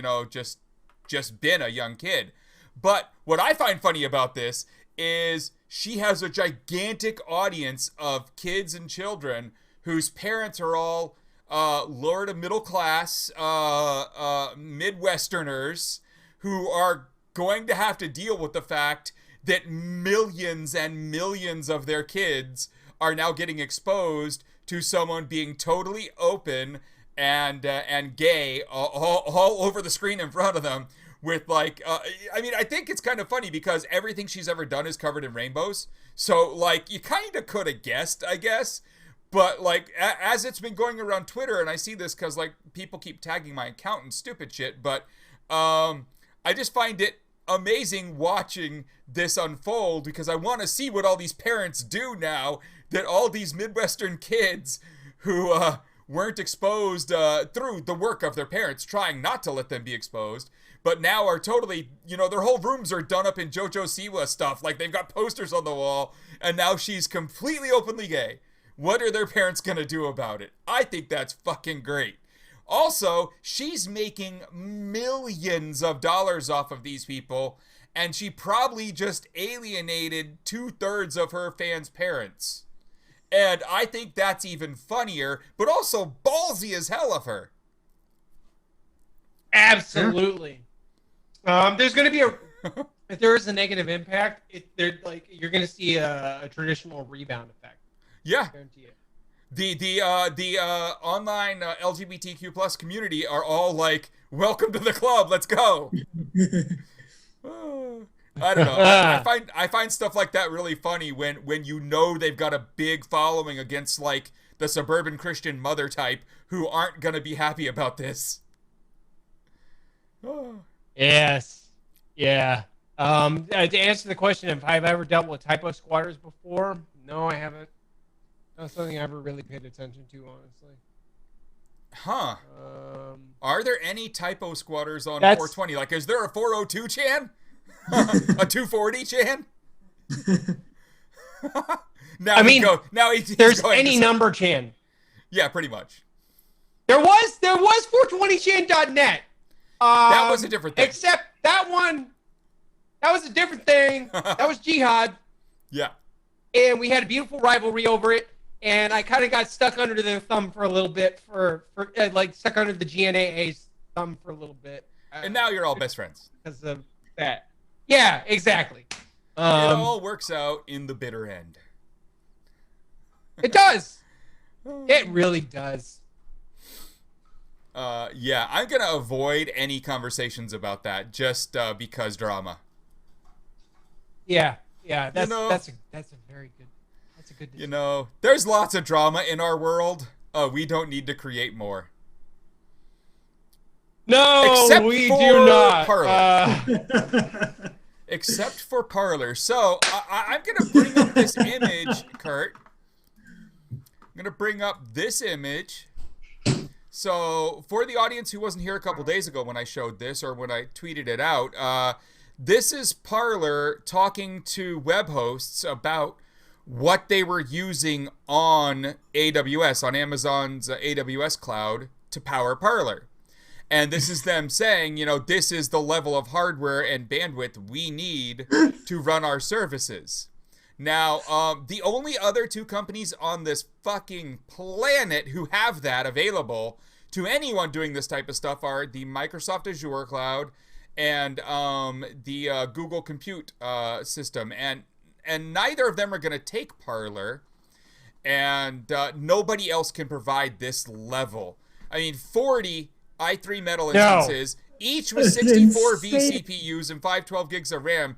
been a young kid. But what I find funny about this is she has a gigantic audience of kids and children whose parents are all lower to middle class Midwesterners who are going to have to deal with the fact that millions and millions of their kids are now getting exposed to someone being totally open and gay all over the screen in front of them with like, I think it's kind of funny because everything she's ever done is covered in rainbows. So like, you kind of could have guessed, I guess. But like, as it's been going around Twitter, and I see this because like people keep tagging my account and stupid shit, but I just find it amazing watching this unfold because I want to see what all these parents do now that all these Midwestern kids who weren't exposed through the work of their parents trying not to let them be exposed, but now are totally, their whole rooms are done up in JoJo Siwa stuff. Like, they've got posters on the wall, and now she's completely openly gay. What are their parents going to do about it? I think that's fucking great. Also, she's making millions of dollars off of these people, and she probably just alienated 2/3 of her fans' parents. And I think that's even funnier, but also ballsy as hell of her. Absolutely. There's going to be if there is a negative impact, you're going to see a traditional rebound effect. Yeah. I guarantee it. The online LGBTQ plus community are all like, welcome to the club, let's go. I don't know. I find stuff like that really funny when you know they've got a big following against like the suburban Christian mother type who aren't gonna be happy about this. Yes. Yeah. To answer the question, if I've ever dealt with typo squatters before, no, I haven't. Not something I ever really paid attention to, honestly. Huh. Are there any typo squatters on That's- 420? Like, is there a 402 chan? A 240 chan? Now I mean, he's there's going any to number chan. Yeah, pretty much. There was 420chan.net. That was a different thing. Except that was a different thing. That was jihad. Yeah. And we had a beautiful rivalry over it. And I kind of got stuck under their thumb for a little bit, stuck under the GNAA's thumb for a little bit. And now you're all best friends. Because of that. Yeah, exactly. It all works out in the bitter end. It does. It really does. Yeah, I'm going to avoid any conversations about that just because drama. Yeah, that's a very good. That's a good decision. You know, there's lots of drama in our world. We don't need to create more. No, Except we for do not. Parler. Except for Parler. So I'm going to bring up this image, Kurt. I'm going to bring up this image. So for the audience who wasn't here a couple days ago when I showed this or when I tweeted it out, this is Parler talking to web hosts about what they were using on AWS, on Amazon's AWS cloud to power Parler. And this is them saying, you know, this is the level of hardware and bandwidth we need to run our services. Now, the only other two companies on this fucking planet who have that available to anyone doing this type of stuff are the Microsoft Azure cloud and the Google Compute system. And neither of them are going to take Parler. And nobody else can provide this level. I mean, 40 i3 Metal instances, each with 64 vCPUs and 512 gigs of RAM.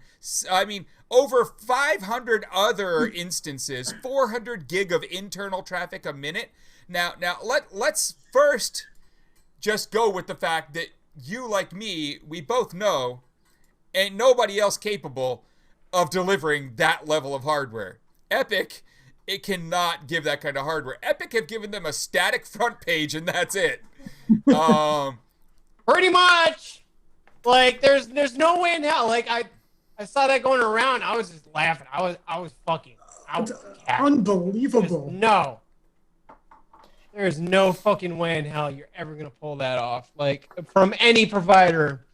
I mean, over 500 other instances, 400 gig of internal traffic a minute. Now let's first just go with the fact that you, like me, we both know ain't nobody else capable of delivering that level of hardware. Epic, it cannot give that kind of hardware. Epic have given them a static front page and that's it. Pretty much. Like there's no way in hell. Like I saw that going around. I was just laughing. I was fucking. Unbelievable. There's no fucking way in hell you're ever gonna pull that off. Like from any provider,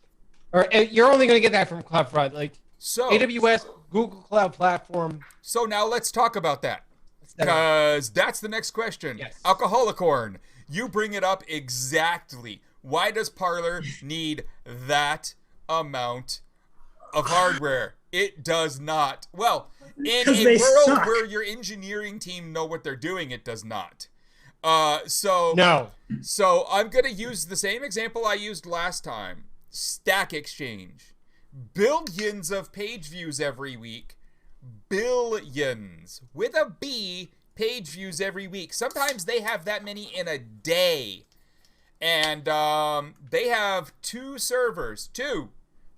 or you're only gonna get that from cloud provider. Like So AWS, Google Cloud Platform. So now let's talk about that. Because that's the next question. Yes. Alcoholicorn, you bring it up exactly. Why does Parler need that amount of hardware? It does not. Well, in a world where your engineering team know what they're doing, it does not. No. So I'm going to use the same example I used last time. Stack Exchange. Billions of page views every week. Billions. With a B, page views every week. Sometimes they have that many in a day. And they have two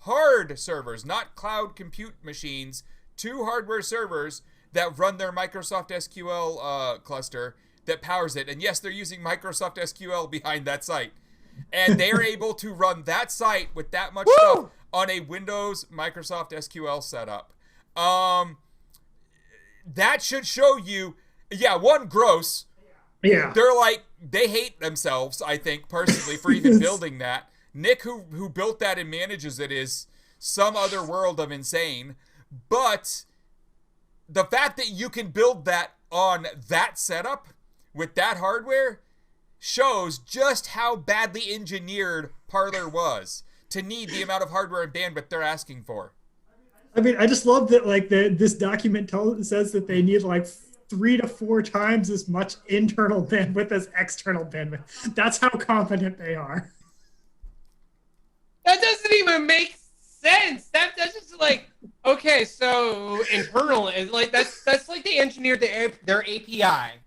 hard servers, not cloud compute machines, two hardware servers that run their Microsoft SQL cluster that powers it. And yes, they're using Microsoft SQL behind that site. And they're able to run that site with that much stuff on a Windows Microsoft SQL setup. That should show you, one, gross. Yeah. They're like, they hate themselves, I think, personally, for even building that. Nick, who built that and manages it, is some other world of insane. But the fact that you can build that on that setup with that hardware shows just how badly engineered Parler was to need the amount of hardware and bandwidth they're asking for. I mean, I just love that like this document says that they need like 3 to 4 times as much internal bandwidth as external bandwidth. That's how confident they are. That doesn't even make sense. That's just like, okay, so internal is like that's like they engineered their API,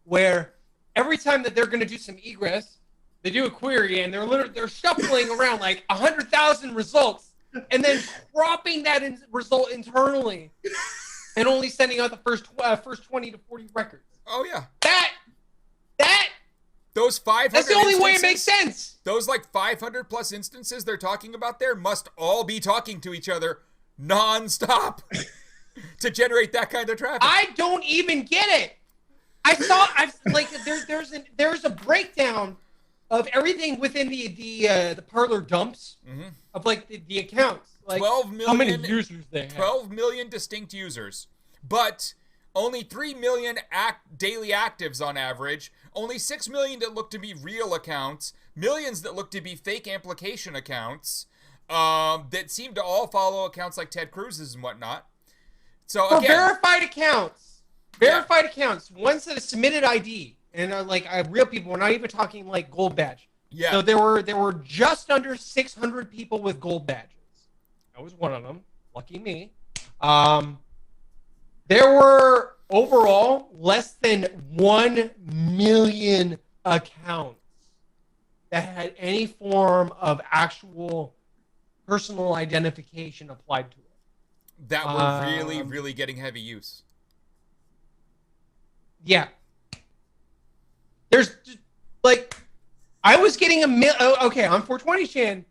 where every time that they're going to do some egress, they do a query and they're shuffling around like 100,000 results and then cropping that result internally and only sending out the first 20 to 40 records. Oh yeah. Those 500 That's the only way it makes sense. Those like 500 plus instances they're talking about there must all be talking to each other non-stop to generate that kind of traffic. I don't even get it. There's a breakdown of everything within the Parler dumps of like the accounts. Like 12 million, how many users they have. 12 million distinct users, but only 3 million daily actives on average. Only 6 million that look to be real accounts, millions that look to be fake amplification accounts, that seem to all follow accounts like Ted Cruz's and whatnot. So again, verified accounts, ones that have submitted ID and are like real people. We're not even talking like gold badge. Yeah. So there were just under 600 people with gold badges. I was one of them. Lucky me. There were overall less than 1 million accounts that had any form of actual personal identification applied to it. That were really, really getting heavy use. Yeah. There's like, I was getting on 420chan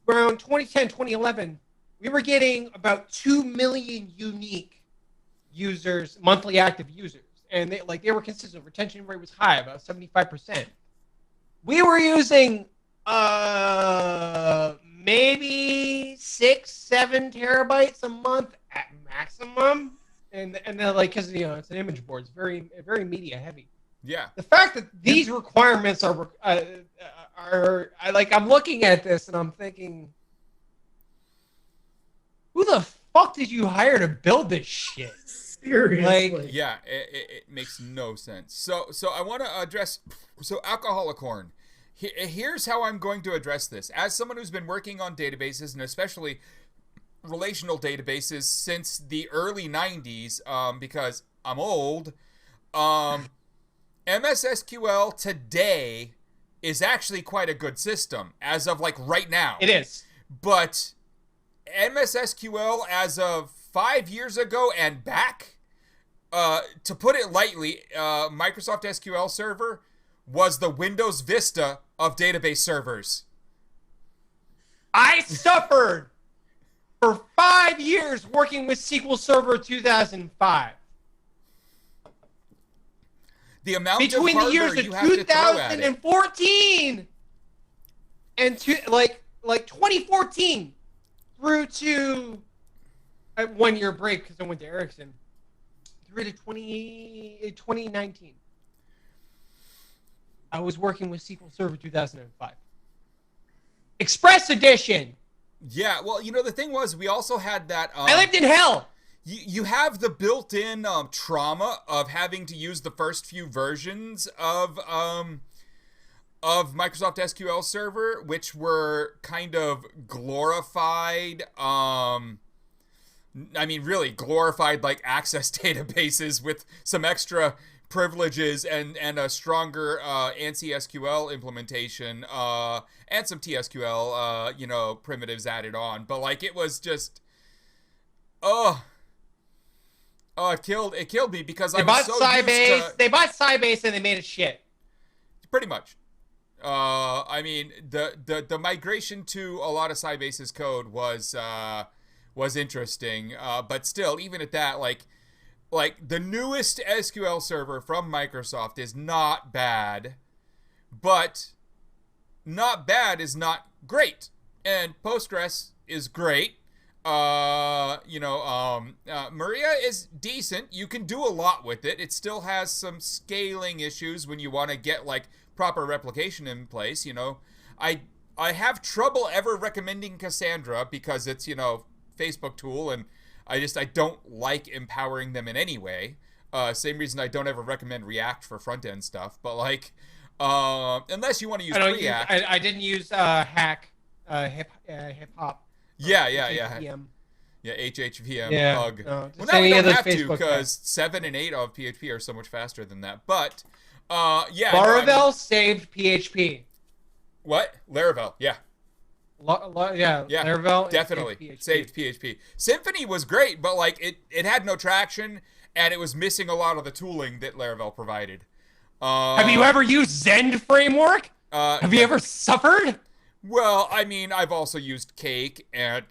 around 2010, 2011. We were getting about 2 million unique users, monthly active users, and they were consistent. Retention rate was high, about 75%. We were using maybe 6-7 terabytes a month at maximum, and then like because it's an image board, it's very media heavy. Yeah. The fact that these requirements are like, I'm looking at this and I'm thinking, who the fuck did you hire to build this shit? Seriously. Yeah, it makes no sense. So I want to address alcoholic corn. Here's how I'm going to address this. As someone who's been working on databases and especially relational databases since the early 90s, because I'm old, MS SQL today is actually quite a good system as of like right now. It is. But MS SQL as of 5 years ago and back, to put it lightly, Microsoft SQL Server was the Windows Vista of database servers. I suffered for 5 years working with SQL Server 2005. The amount between of the years of 2014 and 2014 through to a 1 year break because I went to Ericsson through to 2019. I was working with SQL Server 2005. Express Edition. Yeah, well, the thing was, we also had that... I lived in hell. You have the built-in trauma of having to use the first few versions of Microsoft SQL Server, which were kind of glorified... really glorified like access databases with some extra privileges and a stronger ANSI SQL implementation and some TSQL primitives added on. But like it was just it killed me because I was so used to... They bought Sybase and they made it shit. Pretty much. The migration to a lot of Sybase's code was interesting, but still, even at that, like the newest SQL server from Microsoft is not bad, but not bad is not great, and Postgres is great. Maria is decent. You can do a lot with it. It still has some scaling issues when you want to get like proper replication in place. I have trouble ever recommending Cassandra because it's Facebook tool, and I don't like empowering them in any way. Same reason I don't ever recommend React for front end stuff. But like, unless you want to use React, I didn't use hack hip hop. Yeah. HHVM. Yeah, HHVM, yeah, hug. No, well, now we don't have to because 7 and 8 of PHP are so much faster than that. But, Laravel saved PHP. What? Laravel, yeah. Laravel definitely saved PHP. Symfony was great, but like it had no traction, and it was missing a lot of the tooling that Laravel provided. Have you ever used Zend framework? Have you ever suffered? Well, I mean, I've also used Cake and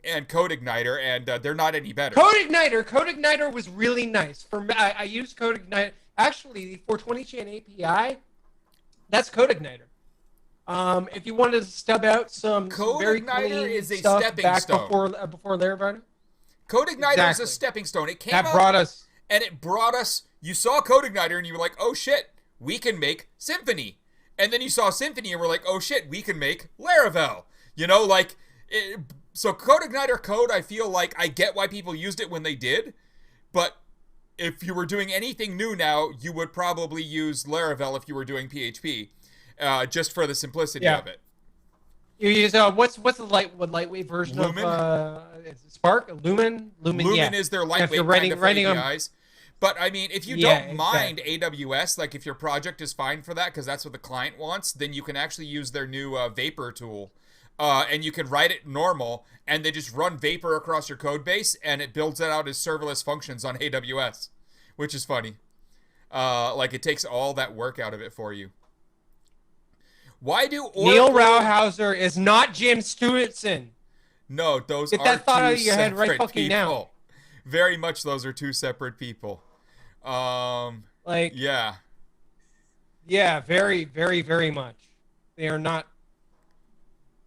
CodeIgniter, and they're not any better. CodeIgniter was really nice. For me, I used CodeIgniter. Actually, for 20chain API, that's CodeIgniter. If you wanted to stub out some very clean is a stuff stepping back stone. before Laravel, CodeIgniter is a stepping stone. It came that out, brought us, and it brought us. You saw CodeIgniter, and you were like, "Oh shit, we can make Symfony." And then you saw Symfony, and we're like, "Oh shit, we can make Laravel." So CodeIgniter code, I feel like I get why people used it when they did, but if you were doing anything new now, you would probably use Laravel if you were doing PHP, just for the simplicity of it. You use what's the lightweight version Lumen? of Spark? Lumen. Lumen is their lightweight kind of APIs. But I mean, if you don't mind AWS, like if your project is fine for that, because that's what the client wants, then you can actually use their new Vapor tool. And you can write it normal, and they just run Vapor across your code base, and it builds it out as serverless functions on AWS, which is funny. Like it takes all that work out of it for you. Why do Oracle... Neil Rauhauser is not Jim Stewartson. No, those Get are that thought two out of your head right separate fucking people. now. Very much, those are two separate people. Yeah, very, very, very much. They are not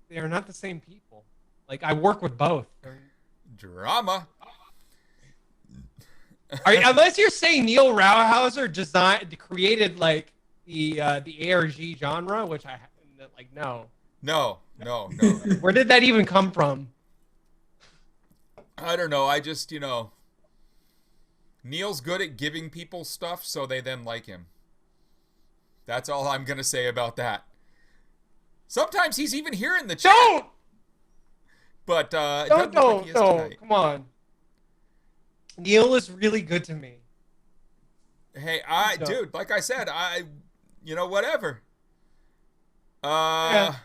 the same people. Like, I work with both. Drama. Unless you're saying Neil Rauhauser created like the ARG genre, which no. No. Where did that even come from? I don't know. I just, Neil's good at giving people stuff, so they then like him. That's all I'm gonna say about that. Sometimes he's even here in the chat. Don't! But Don't. Come on. Neil is really good to me. Hey, dude, like I said, whatever. Yeah.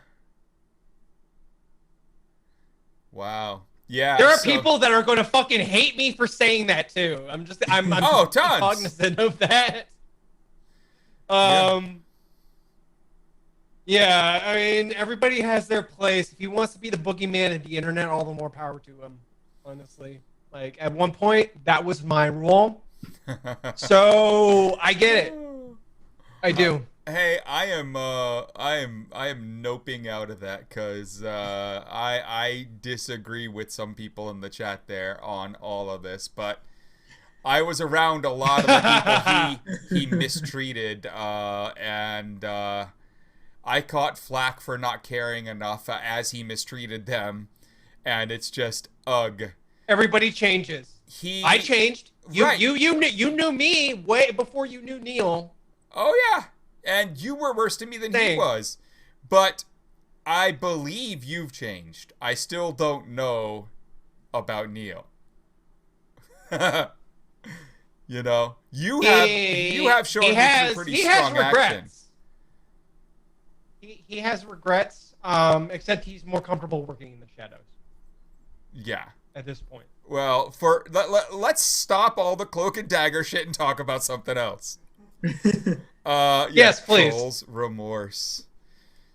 Wow. Yeah. There are people that are going to fucking hate me for saying that too. I'm tons. cognizant of that. Yeah, I mean, everybody has their place. If he wants to be the boogeyman of the internet, all the more power to him, honestly. Like, at one point, that was my role. So, I get it. I do. Hey, I am noping out of that because I disagree with some people in the chat there on all of this, but I was around a lot of the people he mistreated, and I caught flack for not caring enough as he mistreated them, and it's just ugh. Everybody changes. I changed. You knew me way before you knew Neil. Oh yeah, and you were worse to me than he was. But I believe you've changed. I still don't know about Neil. You have shown me some pretty strong action. He has regrets, except he's more comfortable working in the shadows. Yeah. At this point. Well, let's stop all the cloak and dagger shit and talk about something else. Yes, please. Trolls remorse.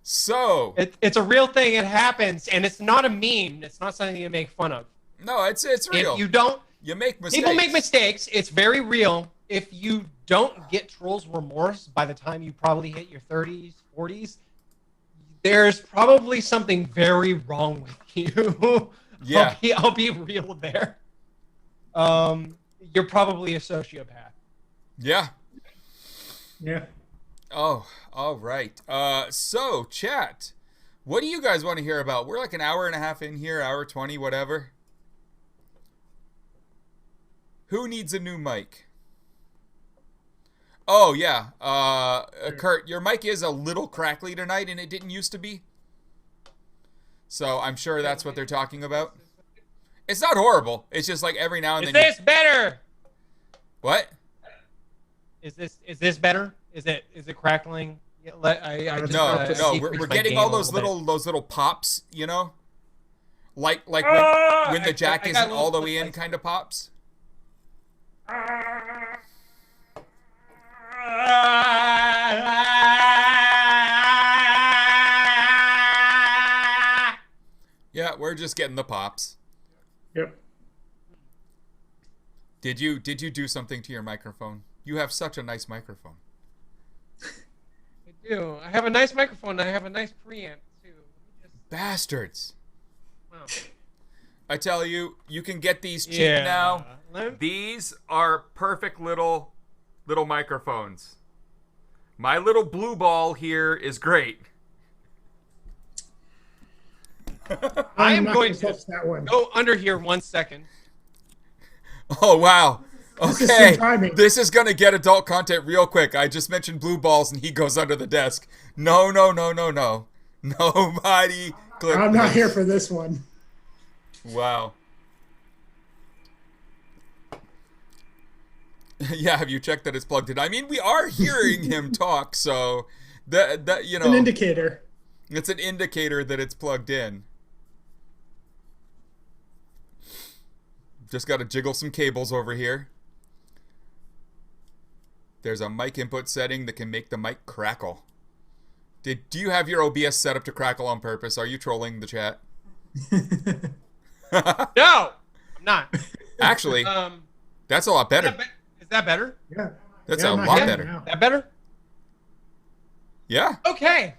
So it's a real thing. It happens, and it's not a meme. It's not something you make fun of. No, it's real. You make mistakes. People make mistakes. It's very real. If you don't get trolls remorse by the time you probably hit your 30s, 40s, there's probably something very wrong with you. Yeah. I'll be real there. You're probably a sociopath. Yeah. Yeah. Oh, all right. So chat, what do you guys want to hear about? We're like an hour and a half in here, hour 20, whatever. Who needs a new mic? Oh yeah, Kurt, your mic is a little crackly tonight, and it didn't used to be. So I'm sure that's what they're talking about. It's not horrible. It's just like every now and Is then. this better? What? Is this better? Is it crackling? Yeah, No. We're getting all those little pops, you know, like when the jack isn't all the way in, kind of pops. Yeah, we're just getting the pops. Yep. Did you do something to your microphone? You have such a nice microphone. I do. I have a nice microphone. And I have a nice preamp too. Bastards. Wow. I tell you, you can get these cheap now. These are perfect little microphones. My little blue ball here is great. I am going to that one. go under here 1 second. Oh, wow. Okay, timing. this is going to get adult content real quick. I just mentioned blue balls and he goes under the desk. No. Nobody click I'm not this. here for this one. Wow. Yeah, have you checked that it's plugged in? I mean, we are hearing him talk, so that you know, An indicator. It's an indicator that it's plugged in. Just got to jiggle some cables over here. There's a mic input setting that can make the mic crackle. Do you have your OBS set up to crackle on purpose? Are you trolling the chat? No, I'm not. Actually, that's a lot better. Is that better? Yeah. That's Yeah, a I'm not lot here better. now. That better? Yeah. Okay.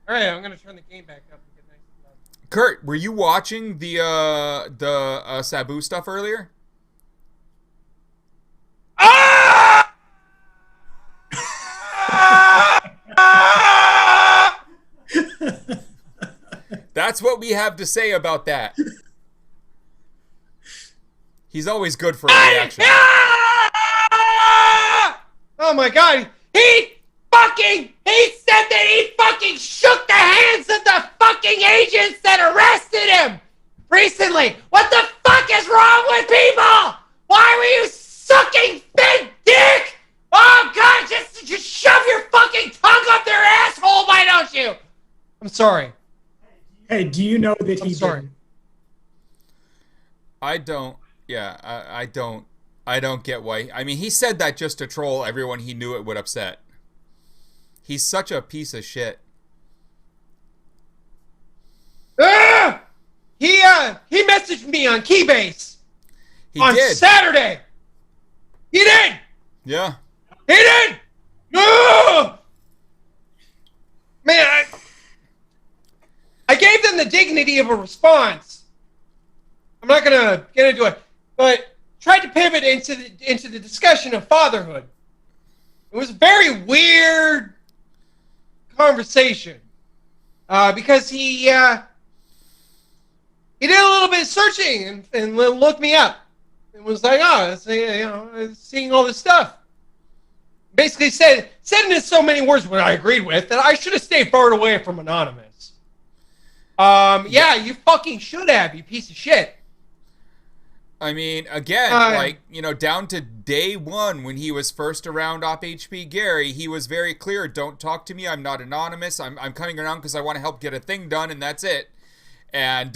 All right, I'm gonna turn the game back up and get nice and loud. Kurt, were you watching the Sabu stuff earlier? Ah! That's what we have to say about that. He's always good for a reaction. Oh my god, he said that he fucking shook the hands of the fucking agents that arrested him recently. What the fuck is wrong with people? Why were you sucking big dick? Oh god, just shove your fucking tongue up their asshole, why don't you? I'm sorry. Hey, do you know that I'm he sorry. didn't? I don't. Yeah, I don't. I don't get why. I mean, he said that just to troll everyone he knew it would upset. He's such a piece of shit. He messaged me on Keybase He on did. Saturday. He did. Yeah. He did. No. Man, I gave them the dignity of a response. I'm not gonna get into it, but tried to pivot into the discussion of fatherhood. It was a very weird conversation because he did a little bit of searching and looked me up and was like, oh, seeing all this stuff. Basically said in so many words what I agreed with that I should have stayed far away from Anonymous. Yeah, you fucking should have, you piece of shit. I mean, again, down to day one when he was first around Op HP Gary, he was very clear, don't talk to me, I'm not anonymous, I'm coming around because I want to help get a thing done, and that's it. And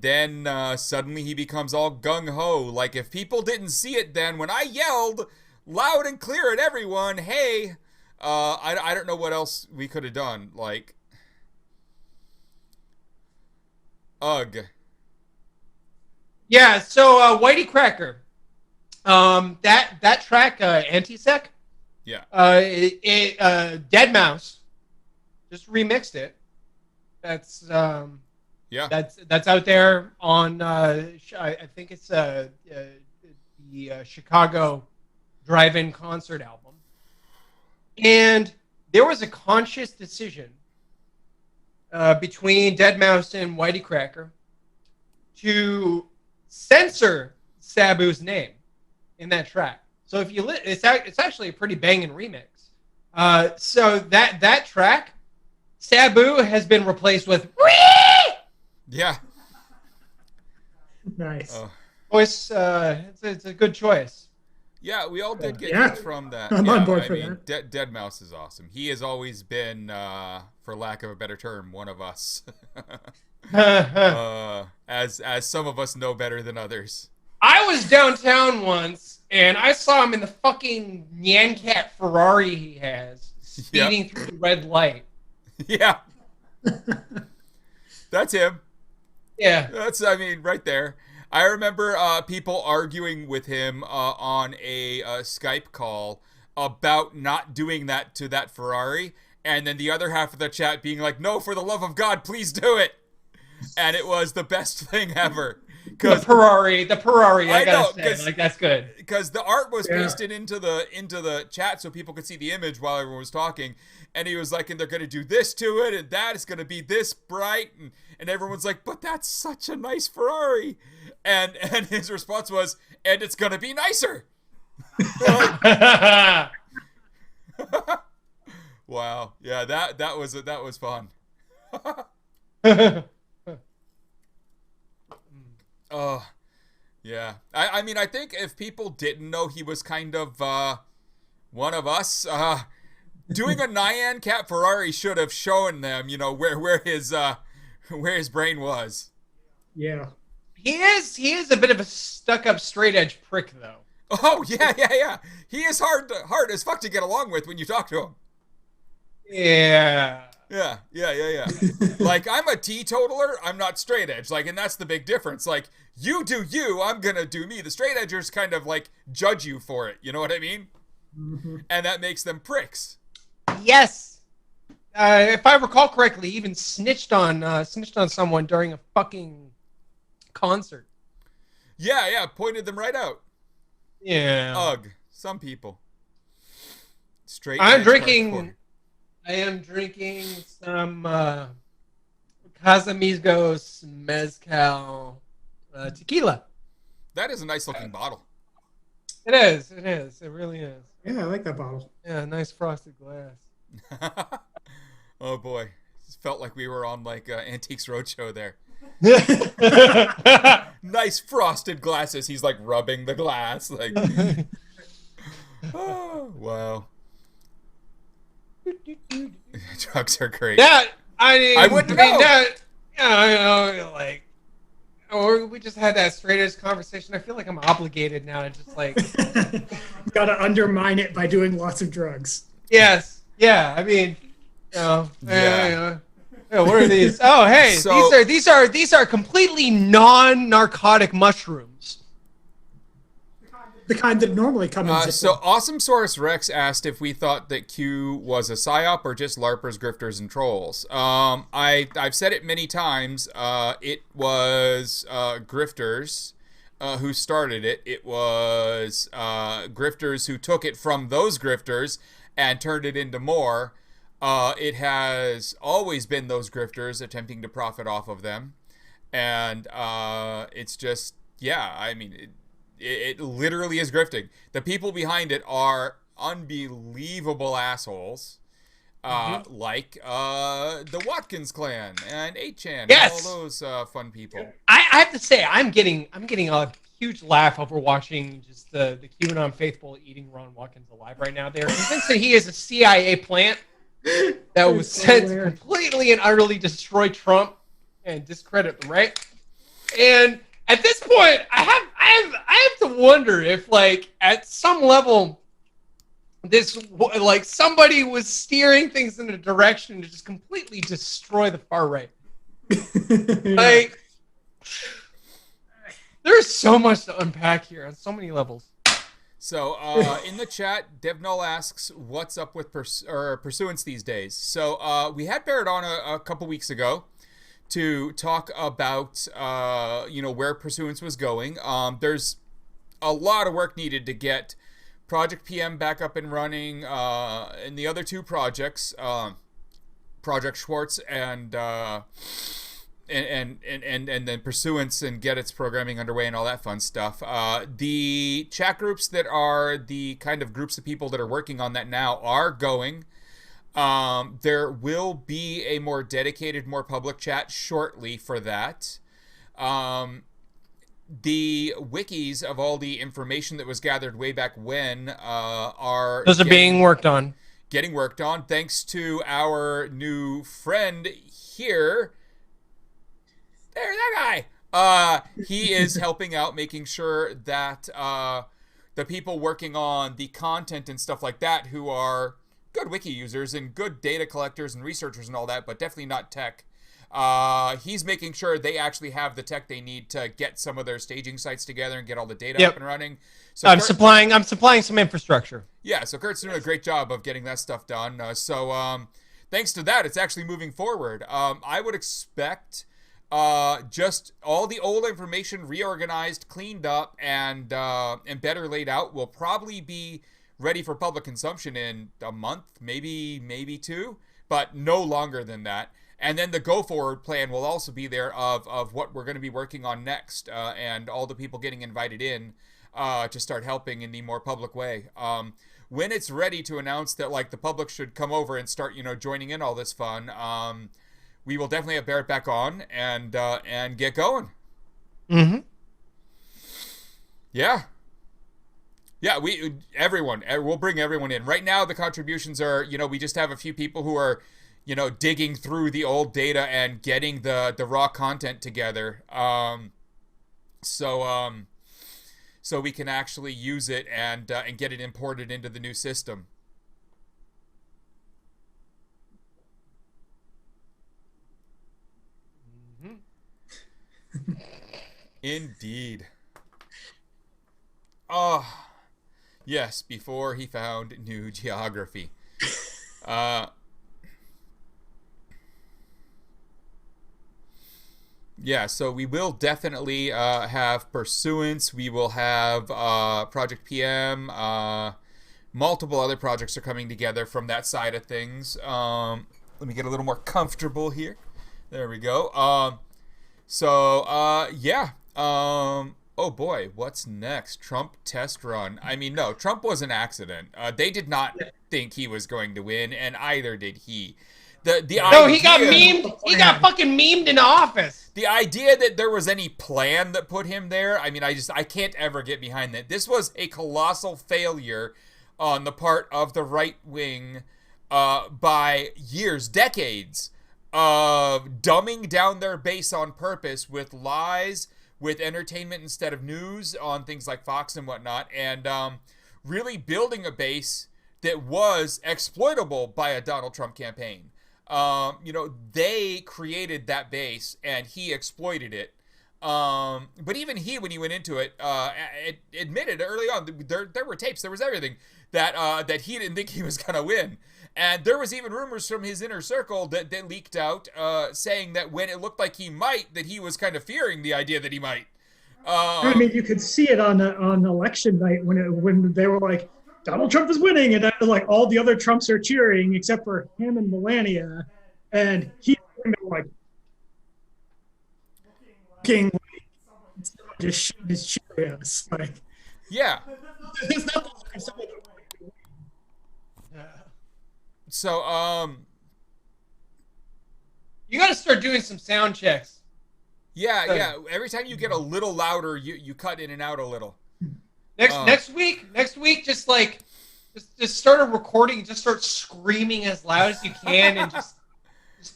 then suddenly he becomes all gung-ho, like if people didn't see it then, when I yelled loud and clear at everyone, hey, I don't know what else we could have done, like, ugh. Yeah, so Whitey Cracker, that track Anti-Sec, Yeah. Dead Mouse just remixed it, That's Yeah. that's out there on I think it's the Chicago Drive-In Concert album, and there was a conscious decision between Deadmau5 and Whitey Cracker to censor Sabu's name in that track. So if you it's actually a pretty banging remix. So that track, Sabu has been replaced with Yeah. Nice. voice. It's a good choice. Yeah, we all did get Yeah. hits from that. I'm yeah, on board I for mean, that. Deadmau5 is awesome. He has always been, for lack of a better term, one of us. As some of us know better than others. I was downtown once, and I saw him in the fucking Nyan Cat Ferrari he has, speeding through the red light. Yeah. That's him. Yeah. That's, I mean, right there. I remember people arguing with him on a Skype call about not doing that to that Ferrari, and then the other half of the chat being like, no, for the love of God, please do it. And it was the best thing ever. The Ferrari, I gotta say, like, that's good. Because the art was pasted into the chat so people could see the image while everyone was talking, and he was like, and they're gonna do this to it, and that is gonna be this bright, and everyone's like, but that's such a nice Ferrari, and his response was, and it's gonna be nicer. Wow, yeah, that was fun. Oh, yeah. I mean, I think if people didn't know he was kind of one of us, doing a Nyan Cat Ferrari should have shown them, you know, where his brain was. Yeah. He is a bit of a stuck-up, straight-edge prick, though. Oh yeah. He is hard as fuck to get along with when you talk to him. Yeah. Yeah. Like, I'm a teetotaler, I'm not straight edge. Like, and that's the big difference. Like, you do you, I'm gonna do me. The straight edgers kind of like judge you for it. You know what I mean? Mm-hmm. And that makes them pricks. Yes. If I recall correctly, even snitched on someone during a fucking concert. Yeah. Pointed them right out. Yeah. Ugh. Some people. Straight. I am drinking some Casamigos Mezcal tequila. That is a nice looking bottle. It is. It really is. Yeah, I like that bottle. Yeah, nice frosted glass. Oh boy. It felt like we were on like Antiques Roadshow there. Nice frosted glasses. He's like rubbing the glass. Like, oh, wow. Drugs are great. Yeah, I wouldn't know. I know, like, or we just had that straight edge conversation. I feel like I'm obligated now to just like gotta undermine it by doing lots of drugs. Yes, yeah. I mean, yeah. What are these? Oh, hey, So, these are completely non-narcotic mushrooms. The kind that normally come in. So Awesomesaurus Rex asked if we thought that Q was a psyop or just LARPers, grifters, and trolls. I've said it many times. It was grifters who started it. It was grifters who took it from those grifters and turned it into more. It has always been those grifters attempting to profit off of them. And it's just, yeah, I mean, it literally is grifting. The people behind it are unbelievable assholes. Like the Watkins clan and 8chan and all those fun people. I have to say, I'm getting a huge laugh over watching just the QAnon faithful eating Ron Watkins alive right now. They're convinced that he is a CIA plant that was sent to completely and utterly destroy Trump and discredit the right. And at this point, I have to wonder if, like, at some level, this, like, somebody was steering things in a direction to just completely destroy the far right. Like, there's so much to unpack here on so many levels. So in the chat, Devnull asks, "What's up with pursuance these days?" So we had Barrett on a couple weeks ago to talk about where pursuance was going. There's a lot of work needed to get Project PM back up and running, and the other two projects, Project Schwartz and then pursuance, and get its programming underway and all that fun stuff. The chat groups that are the kind of groups of people that are working on that now are going. There will be a more dedicated, more public chat shortly for that. The wikis of all the information that was gathered way back when those are being worked on. Getting worked on, thanks to our new friend here. There's that guy. He is helping out, making sure that the people working on the content and stuff like that, who are good wiki users and good data collectors and researchers and all that, but definitely not tech. He's making sure they actually have the tech they need to get some of their staging sites together and get all the data up and running. So I'm supplying some infrastructure. Yeah, so Kurt's doing a great job of getting that stuff done. Thanks to that, it's actually moving forward. I would expect just all the old information reorganized, cleaned up, and better laid out will probably be ready for public consumption in a month, maybe two, but no longer than that. And then the go-forward plan will also be there of what we're going to be working on next, and all the people getting invited in to start helping in the more public way. When it's ready to announce that, like, the public should come over and start, joining in all this fun, we will definitely have Barrett back on and get going. Mm-hmm. Yeah. Yeah, we'll bring everyone in. Right now, the contributions are, we just have a few people who are, digging through the old data and getting the raw content together, so we can actually use it and get it imported into the new system. Mm-hmm. Indeed. Oh, yes, before he found new geography. Yeah, so we will definitely have pursuance. We will have Project PM. Multiple other projects are coming together from that side of things. Let me get a little more comfortable here. There we go. Yeah. Oh boy, what's next? Trump test run. I mean, no, Trump was an accident. They did not think he was going to win, and either did he. He got memed. He got fucking memed in office. The idea that there was any plan that put him there, I mean, I can't ever get behind that. This was a colossal failure on the part of the right wing by years, decades of dumbing down their base on purpose with lies, with entertainment instead of news on things like Fox and whatnot, and really building a base that was exploitable by a Donald Trump campaign. They created that base and he exploited it. But even he, when he went into it, admitted early on, there were tapes, there was everything, that he didn't think he was going to win. And there was even rumors from his inner circle that leaked out, saying that when it looked like he might, that he was kind of fearing the idea that he might. I mean, you could see it on election night when they were like, Donald Trump is winning, and like all the other Trumps are cheering except for him and Melania, and he's like looking like just shooting his Cheerios. Like, yeah. It's not like someone So you got to start doing some sound checks. Yeah. Every time you get a little louder, you cut in and out a little. Next week, just start a recording. Just start screaming as loud as you can, and just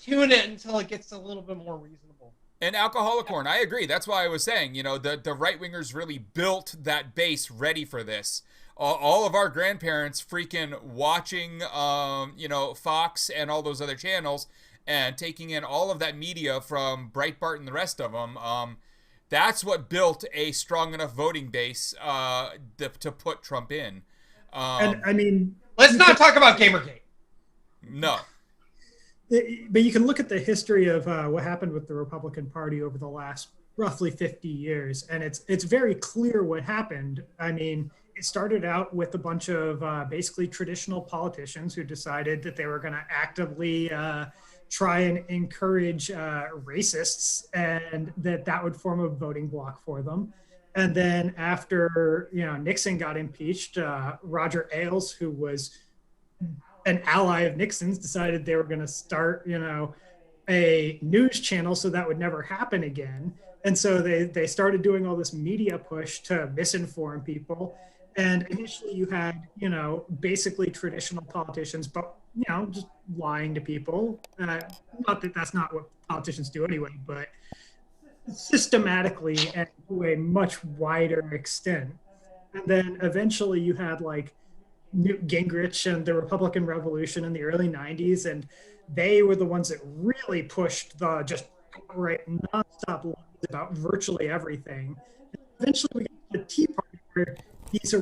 tune it until it gets a little bit more reasonable. And Alcoholic Horn, I agree. That's why I was saying, the right wingers really built that base ready for this. All of our grandparents freaking watching, Fox and all those other channels, and taking in all of that media from Breitbart and the rest of them. That's what built a strong enough voting base to put Trump in. And I mean, let's not talk about Gamergate. No. But you can look at the history of what happened with the Republican Party over the last roughly 50 years, and it's very clear what happened. I mean, it started out with a bunch of basically traditional politicians who decided that they were going to actively try and encourage racists, and that would form a voting bloc for them. And then after Nixon got impeached, Roger Ailes, who was an ally of Nixon's, decided they were going to start a news channel so that would never happen again. And so they started doing all this media push to misinform people. And initially you had, basically traditional politicians, but, just lying to people. Not that that's not what politicians do anyway, but systematically and to a much wider extent. And then eventually you had like Newt Gingrich and the Republican Revolution in the early 90s. And they were the ones that really pushed the just outright nonstop lies about virtually everything. And eventually we got the Tea Party, where these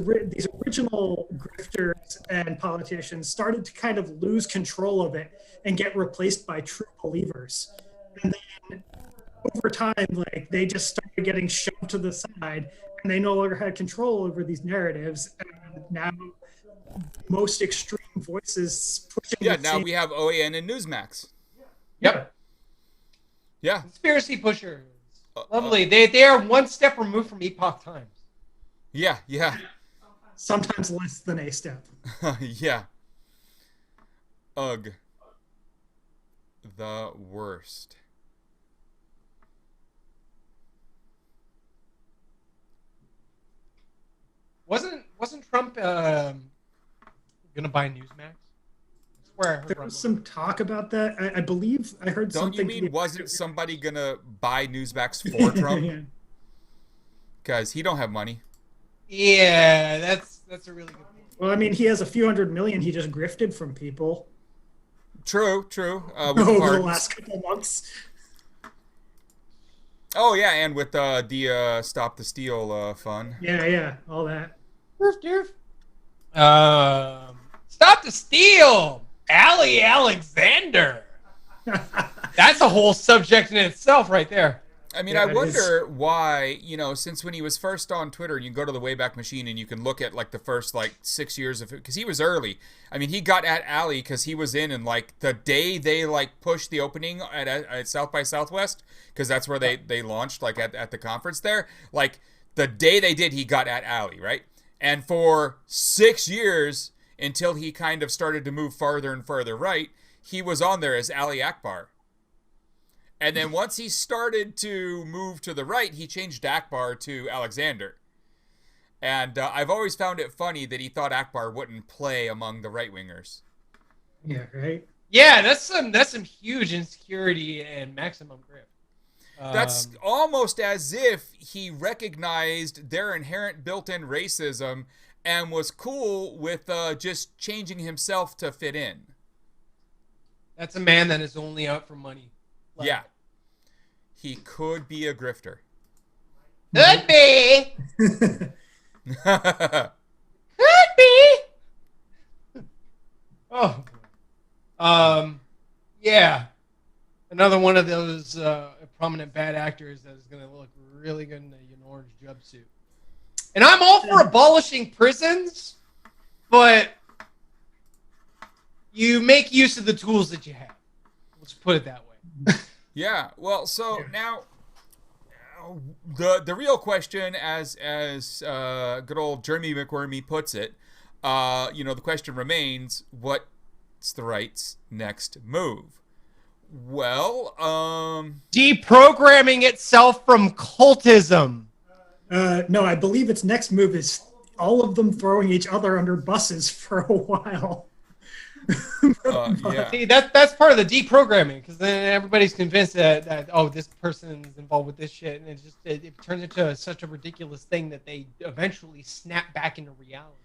original grifters and politicians started to kind of lose control of it and get replaced by true believers. And then over time, like, they just started getting shoved to the side, and they no longer had control over these narratives. And now most extreme voices pushing. Yeah, now we have OAN and Newsmax. Yep. Yeah. Conspiracy pushers. Lovely. They are one step removed from Epoch Times. Yeah, yeah. Sometimes less than a step. Yeah. Ugh. The worst. Wasn't Trump gonna buy Newsmax? I swear I heard there was some talk about that. I believe I heard Don't something. you mean wasn't somebody gonna buy Newsmax for Trump? Because he don't have money. Yeah, that's a really good point. Well, I mean, he has a few $100 million he just grifted from people. True. Over the last couple of months. Oh yeah, and with the Stop the Steal fund. Yeah, all that. Stop the Steal, Ali Alexander. That's a whole subject in itself, right there. I mean, Yeah, I wonder why, since when he was first on Twitter, you can go to the Wayback Machine and you can look at like the first 6 years of it, because he was early. I mean, he got at Ali because he was in, and like the day they pushed the opening at South by Southwest, because that's where they launched at the conference there. Like the day they did, he got at Ali, right? And for 6 years, until he kind of started to move farther and farther right, he was on there as Ali Akbar. And then once he started to move to the right, he changed Akbar to Alexander. And I've always found it funny that he thought Akbar wouldn't play among the right-wingers. Yeah, right? Yeah, that's some huge insecurity and maximum grip. That's almost as if he recognized their inherent built-in racism and was cool with just changing himself to fit in. That's a man that is only out for money. Yeah. He could be a grifter. Could be. Could be. Oh. Yeah. Another one of those prominent bad actors that is going to look really good in an orange jumpsuit. And I'm all for abolishing prisons, but you make use of the tools that you have. Let's put it that way. Yeah, well, so now the real question, as good old Jeremy McWormy puts it, the question remains: what's the right's next move? Well, deprogramming itself from cultism. No, I believe its next move is all of them throwing each other under buses for a while. Yeah. See, that's part of the deprogramming, because then everybody's convinced that this person is involved with this shit, and it turns into such a ridiculous thing that they eventually snap back into reality.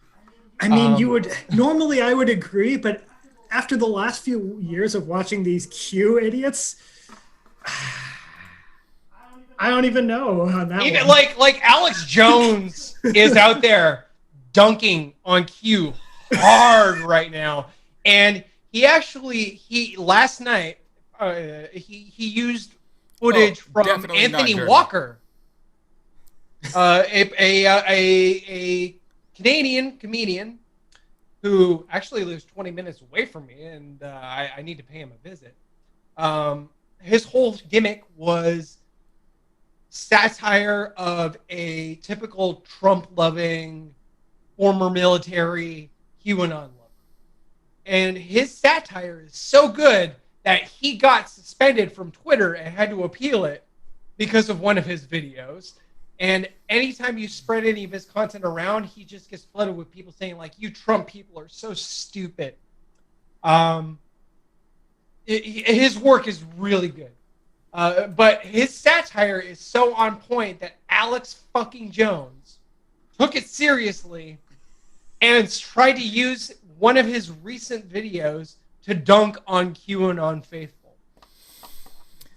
I mean, normally I would agree, but after the last few years of watching these Q idiots, I don't even know on that Even one. like Alex Jones is out there dunking on Q hard right now, and he last night he used footage from definitely not Anthony Jeremy. Walker, a Canadian comedian who actually lives 20 minutes away from me, and I need to pay him a visit. His whole gimmick was satire of a typical Trump-loving, former military QAnon lover. And his satire is so good that he got suspended from Twitter and had to appeal it because of one of his videos. And anytime you spread any of his content around, he just gets flooded with people saying, like, you Trump people are so stupid. His work is really good. But his satire is so on point that Alex fucking Jones took it seriously and tried to use one of his recent videos to dunk on QAnon faithful.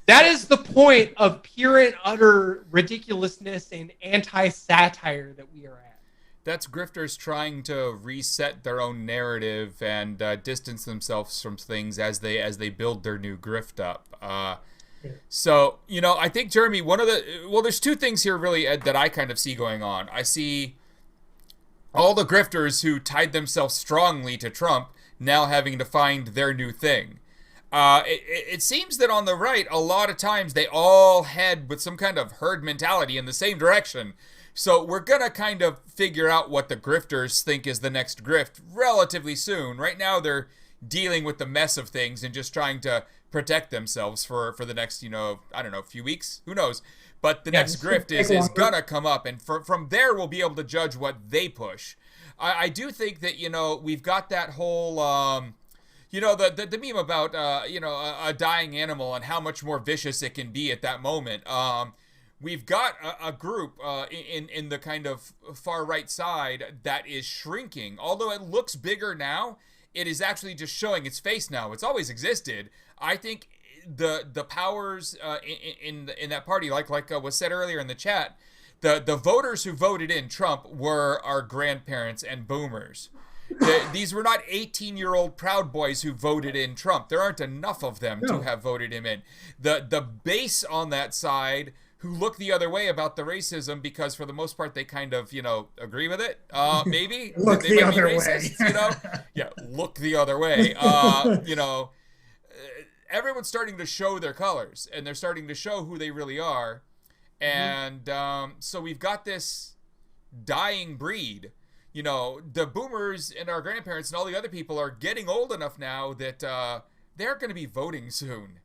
That is the point of pure and utter ridiculousness and anti-satire that we are at. That's grifters trying to reset their own narrative and distance themselves from things as they build their new grift up. So, I think, Jeremy, there's two things here really, Ed, that I kind of see going on. I see all the grifters who tied themselves strongly to Trump now having to find their new thing. It seems that on the right, a lot of times they all head with some kind of herd mentality in the same direction. So we're going to kind of figure out what the grifters think is the next grift relatively soon. Right now they're dealing with the mess of things and just trying to protect themselves for the next, I don't know, few weeks. Who knows? But the next grift is going to come up. And from there, we'll be able to judge what they push. I do think that, we've got that whole... the meme about, a dying animal and how much more vicious it can be at that moment. We've got a group in the kind of far right side that is shrinking. Although it looks bigger now, it is actually just showing its face now. It's always existed. I think the powers in that party, like was said earlier in the chat, the voters who voted in Trump were our grandparents and boomers. These were not 18-year-old Proud Boys who voted in Trump. There aren't enough of them to have voted him in. The base on that side who look the other way about the racism because for the most part they kind of, agree with it. Maybe. Look they the might other be racist, way. Yeah, look the other way. Everyone's starting to show their colors and they're starting to show who they really are. And so we've got this dying breed. The boomers and our grandparents and all the other people are getting old enough now that they're going to be voting soon.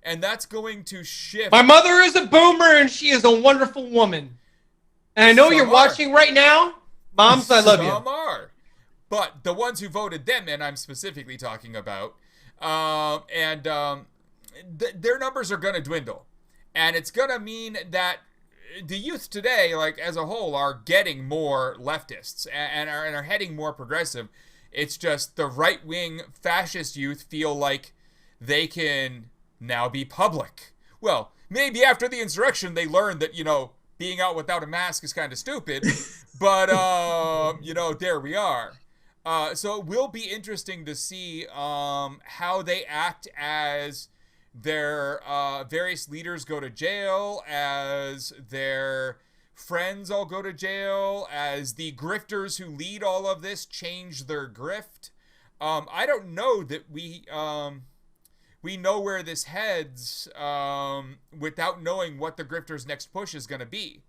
And that's going to shift. My mother is a boomer and she is a wonderful woman. And I know you're watching right now. Moms, I love you. Some are. But the ones who voted them, and I'm specifically talking about, their numbers are going to dwindle. And it's going to mean that the youth today, like as a whole, are getting more leftists and are heading more progressive. It's just the right-wing fascist youth feel like they can now be public. Well, maybe after the insurrection they learned that, being out without a mask is kind of stupid. But, there we are. So it will be interesting to see how they act as their various leaders go to jail, as their friends all go to jail, as the grifters who lead all of this change their grift. I don't know that we know where this heads without knowing what the grifters' next push is going to be.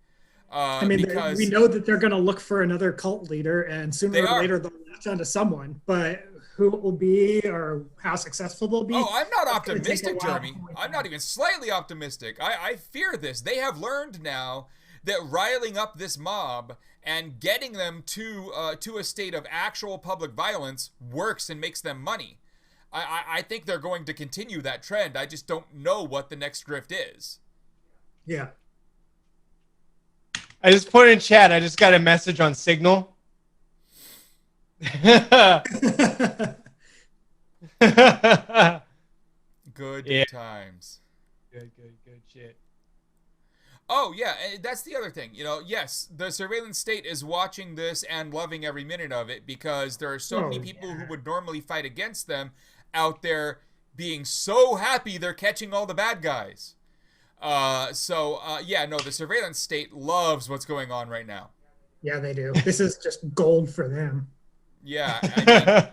Because we know that they're going to look for another cult leader, and sooner or later they'll latch onto someone. But who it will be or how successful they'll be. Oh, I'm not optimistic, Jeremy. I'm not even slightly optimistic. I fear this. They have learned now that riling up this mob and getting them to a state of actual public violence works and makes them money. I think they're going to continue that trend. I just don't know what the next grift is. Yeah. I just put in chat. I just got a message on Signal. Good times. Good shit. Oh yeah, that's the other thing. Yes, the surveillance state is watching this and loving every minute of it because there are so many people who would normally fight against them out there being so happy they're catching all the bad guys. Yeah, no, the surveillance state loves what's going on right now. Yeah, they do. This is just gold for them. Yeah, I mean,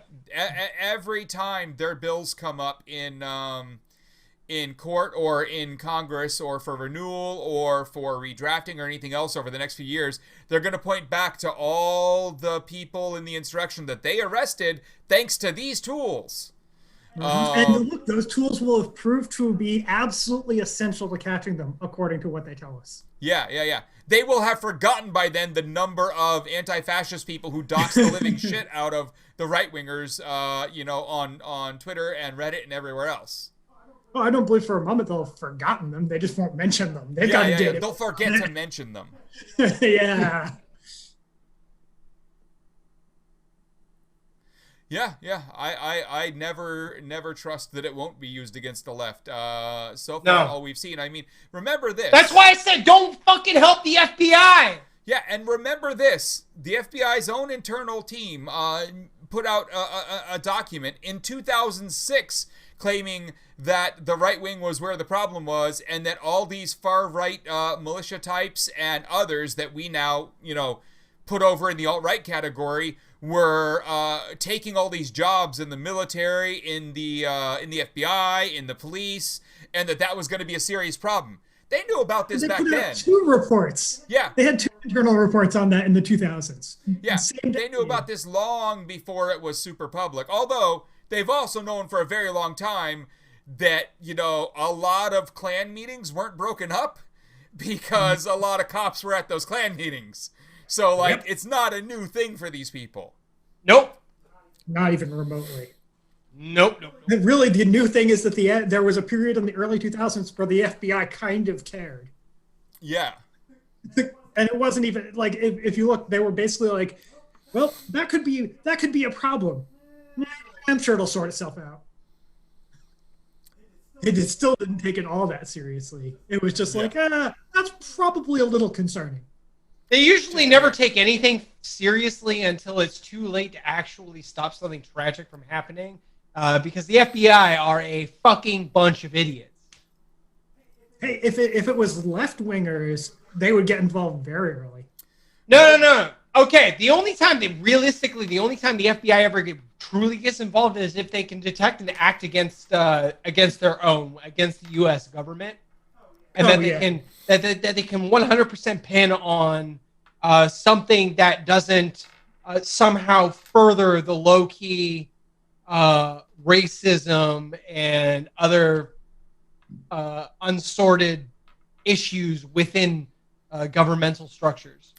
every time their bills come up in court or in Congress or for renewal or for redrafting or anything else over the next few years, they're going to point back to all the people in the insurrection that they arrested thanks to these tools. And look, those tools will have proved to be absolutely essential to catching them, according to what they tell us. Yeah. They will have forgotten by then the number of anti-fascist people who dox the living shit out of the right-wingers, on Twitter and Reddit and everywhere else. Oh, I don't believe for a moment they'll have forgotten them. They just won't mention them. They've got to get it. They'll forget to mention them. Yeah. Yeah. I never trust that it won't be used against the left. So far, all we've seen. I mean, remember this. That's why I said don't fucking help the FBI. Yeah, and remember this. The FBI's own internal team put out a document in 2006 claiming that the right wing was where the problem was and that all these far-right militia types and others that we now, put over in the alt-right category were taking all these jobs in the military, in the FBI, in the police, and that was going to be a serious problem. They knew about this back then. They put out 2 reports. Yeah. They had 2 internal reports on that in the 2000s. Yeah, they knew about this long before it was super public. Although, they've also known for a very long time that, a lot of Klan meetings weren't broken up because a lot of cops were at those Klan meetings. So, It's not a new thing for these people. Nope. Not even remotely. Nope. Really, the new thing is that there was a period in the early 2000s where the FBI kind of cared. Yeah. And it wasn't even, if you look, they were basically like, well, that could be a problem. I'm sure it'll sort itself out. It still didn't take it all that seriously. It was just that's probably a little concerning. They usually never take anything seriously until it's too late to actually stop something tragic from happening, because the FBI are a fucking bunch of idiots. Hey, if it was left-wingers, they would get involved very early. No. Okay, the only time the FBI ever truly gets involved is if they can detect and act against the U.S. government, and that they can 100% pin on something that doesn't somehow further the low-key racism and other unsorted issues within governmental structures.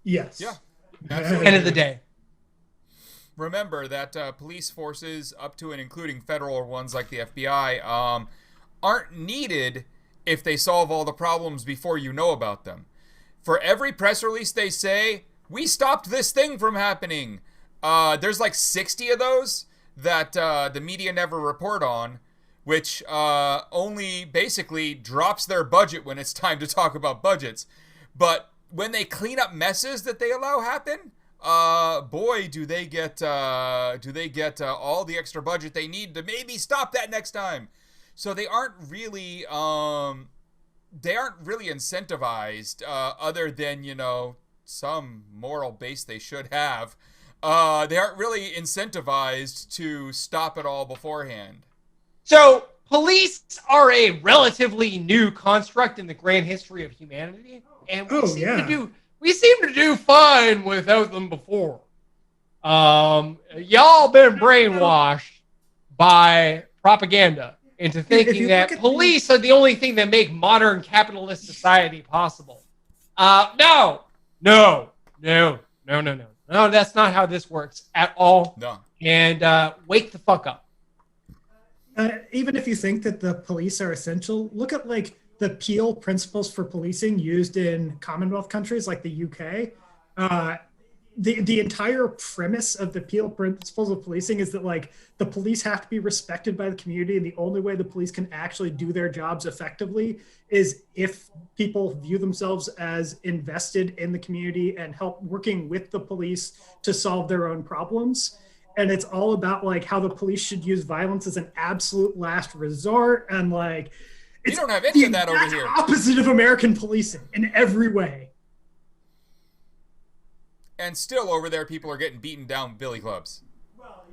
Yes. Yeah. End of the day. Remember that police forces, up to and including federal ones like the FBI, aren't needed if they solve all the problems before you know about them. For every press release they say, we stopped this thing from happening. There's 60 of those that the media never report on, which only basically drops their budget when it's time to talk about budgets. But when they clean up messes that they allow happen, boy, do they get all the extra budget they need to maybe stop that next time. So they aren't really incentivized, other than some moral base they should have. They aren't really incentivized to stop it all beforehand. So police are a relatively new construct in the grand history of humanity, and we seem to do fine without them before. Y'all been brainwashed by propaganda into thinking that police are the only thing that make modern capitalist society possible. No, that's not how this works at all. No. And wake the fuck up. Even if you think that the police are essential, look at the Peel principles for policing used in Commonwealth countries like the UK. the entire premise of the Peel principles of policing is that like the police have to be respected by the community, and the only way the police can actually do their jobs effectively is if people view themselves as invested in the community and help working with the police to solve their own problems. And it's all about like how the police should use violence as an absolute last resort, and like you don't have any of that over here. Opposite of American policing in every way. And still over there, people are getting beaten down with billy clubs.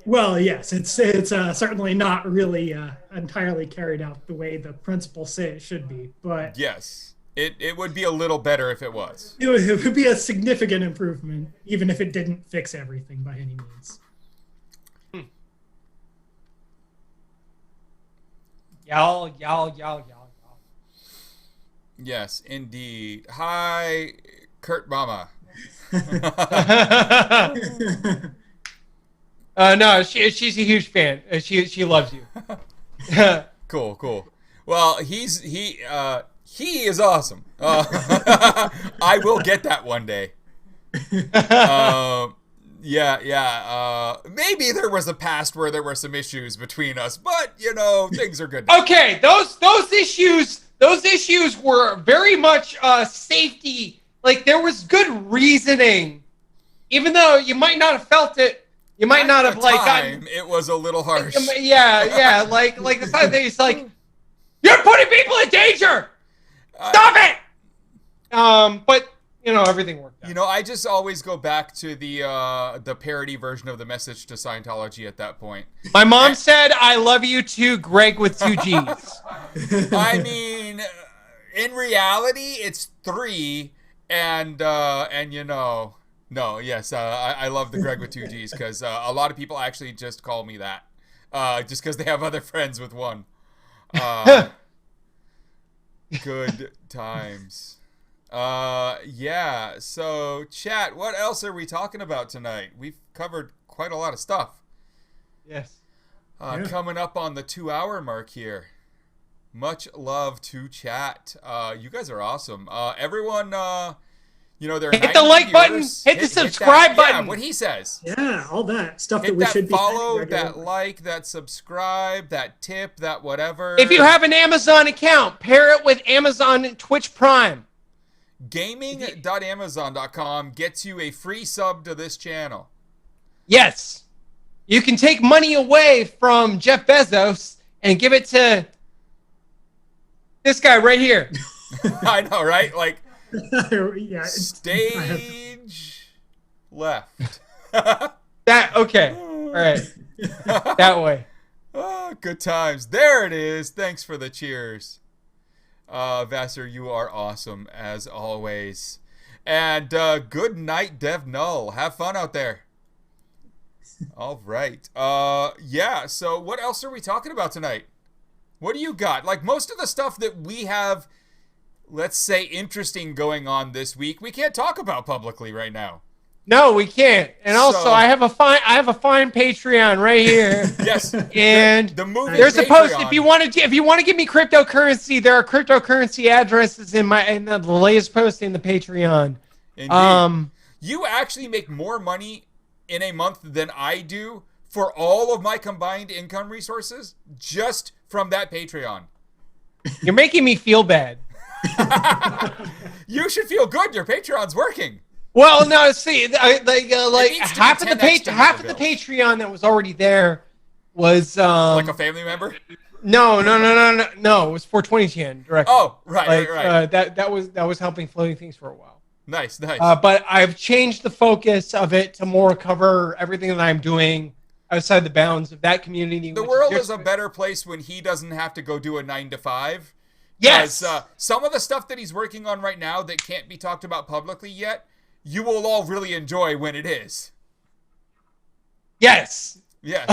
Well, yes, it's certainly not really entirely carried out the way the principles say it should be. But yes, it would be a little better if it was. It would be a significant improvement, even if it didn't fix everything by any means. Y'all. Yes, indeed. Hi, Kurt Mama. No, she's a huge fan. She loves you. Cool. Well, he is awesome. I will get that one day. Yeah. Maybe there was a past where there were some issues between us, but things are good now. Okay, those issues were very much safety. Like there was good reasoning, even though you might not have felt it. You might not have gotten. It was a little harsh. Yeah. Like the fact that he's like, you're putting people in danger. Stop it. But everything worked out. I just always go back to the parody version of the message to Scientology at that point. My mom said, "I love you too, Greg with 2 G's." I mean, in reality, it's 3, and no, yes, I love the Greg with 2 G's because a lot of people actually just call me that, just because they have other friends with 1. Good times. Yeah, so chat, what else are we talking about tonight? We've covered quite a lot of stuff. Yes. Coming up on the 2-hour mark here. Much love to chat. You guys are awesome. Everyone, there hit the like button, hit the subscribe button. Yeah, what he says. Yeah, all that stuff hit that we should be follow, that like, that subscribe, that tip, that whatever. If you have an Amazon account, pair it with Amazon and Twitch Prime. Gaming.amazon.com gets you a free sub to this channel. Yes. You can take money away from Jeff Bezos and give it to this guy right here. I know, right? Like, yeah, stage left. Okay. All right. That way. Oh, good times. There it is. Thanks for the cheers. Vassar, you are awesome as always. And good night, Dev Null. Have fun out there. All right. Yeah, so what else are we talking about tonight? What do you got? Like most of the stuff that we have, let's say, interesting going on this week, we can't talk about publicly right now. No, we can't. And also, I have a fine Patreon right here. Yes. And the movie there's Patreon. a post if you want to give me cryptocurrency. There are cryptocurrency addresses in the latest post in the Patreon. Indeed. You actually make more money in a month than I do for all of my combined income resources just from that Patreon. You're making me feel bad. You should feel good. Your Patreon's working. Well, no, see, half of the Patreon that was already there was like a family member. No. It was 420 Chan directly. Oh, right. That was helping floating things for a while. Nice. But I've changed the focus of it to more cover everything that I'm doing outside the bounds of that community. The world is a better place when he doesn't have to go do a 9 to 5. Yes. Some of the stuff that he's working on right now that can't be talked about publicly yet, you will all really enjoy when it is. Yes. Yeah.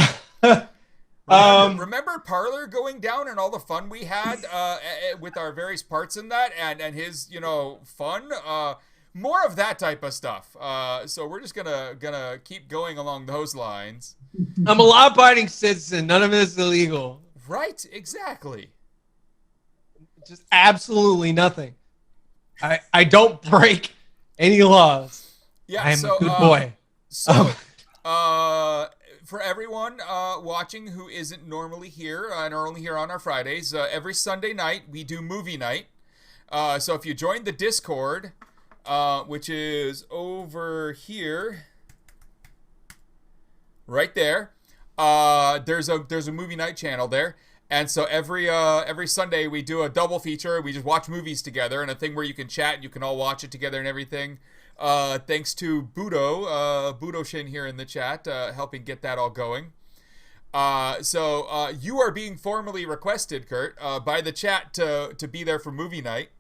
Remember Parler going down and all the fun we had with our various parts in that and his, fun? More of that type of stuff. So we're just gonna keep going along those lines. I'm a law-abiding citizen. None of it is illegal. Right, exactly. Just absolutely nothing. I don't break any laws. Yeah, I am a good boy. So, for everyone watching who isn't normally here and are only here on our Fridays, every Sunday night we do movie night. So if you join the Discord, which is over here, right there, there's a movie night channel there. And so every Sunday we do a double feature. We just watch movies together, and a thing where you can chat and you can all watch it together and everything. Thanks to Budo Shin here in the chat, helping get that all going. So you are being formally requested, Kurt, by the chat to be there for movie night.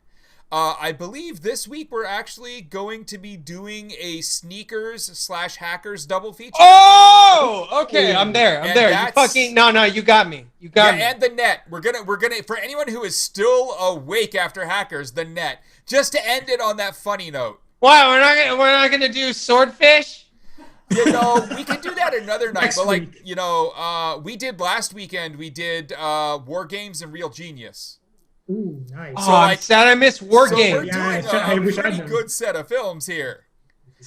I believe this week we're actually going to be doing a sneakers/hackers double feature. Oh, okay, I'm there. You fucking no, you got me. You got me. And the net. We're gonna for anyone who is still awake after hackers, the net. Just to end it on that funny note. Wow, we're not gonna do swordfish. You know, we can do that another night. But like, you know, we did last weekend. We did War Games and Real Genius. Ooh, nice. So I'm sad I missed War Games. We're doing a pretty good set of films here.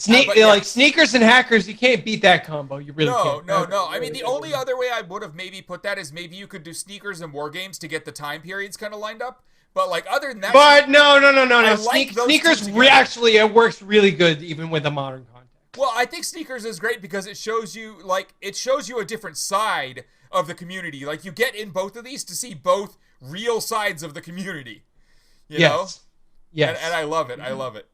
Like sneakers and hackers, you can't beat that combo. You really can't. No. I mean, the only other way I would have maybe put that is maybe you could do sneakers and War Games to get the time periods kind of lined up. But like other than that, but no. Like Sneakers actually it works really good even with a modern context. Well, I think sneakers is great because it shows you a different side of the community. Like you get in both of these to see both real sides of the community. You know? Yes. And I love it. I love it.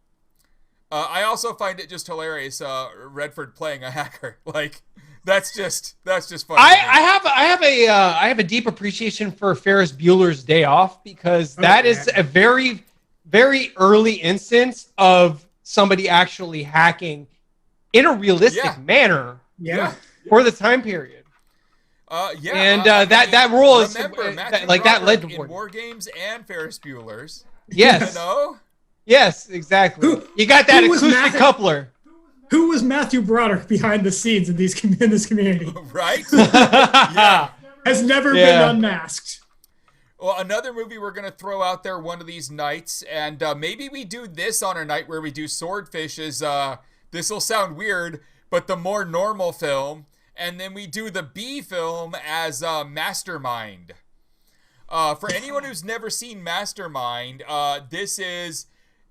I also find it just hilarious. Redford playing a hacker, like that's just funny. I have a deep appreciation for Ferris Bueller's Day Off because that is a very, very early instance of somebody actually hacking in a realistic manner. Yeah. For the time period. And that rule is like that led to War Games and Ferris Bueller's. Yes. You know? Yes, exactly. You got that acoustic coupler. Who was Matthew Broderick behind the scenes in this community? Right? Yeah. Has never been unmasked. Well, another movie we're going to throw out there one of these nights, and maybe we do this on a night where we do Swordfish, is this will sound weird, but the more normal film, and then we do the B film as Mastermind. For anyone who's never seen Mastermind, this is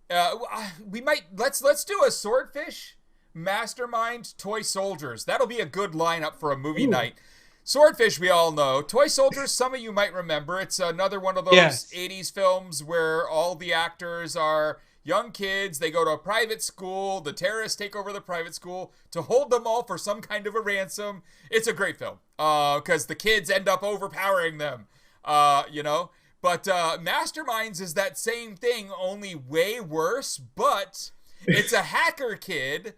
let's do a Swordfish, Mastermind, Toy Soldiers. That'll be a good lineup for a movie night. Swordfish, we all know. Toy Soldiers, some of you might remember. It's another one of those 80s films where all the actors are young kids. They go to a private school. The terrorists take over the private school to hold them all for some kind of a ransom. It's a great film because the kids end up overpowering them, you know. But Masterminds is that same thing, only way worse. But it's a hacker kid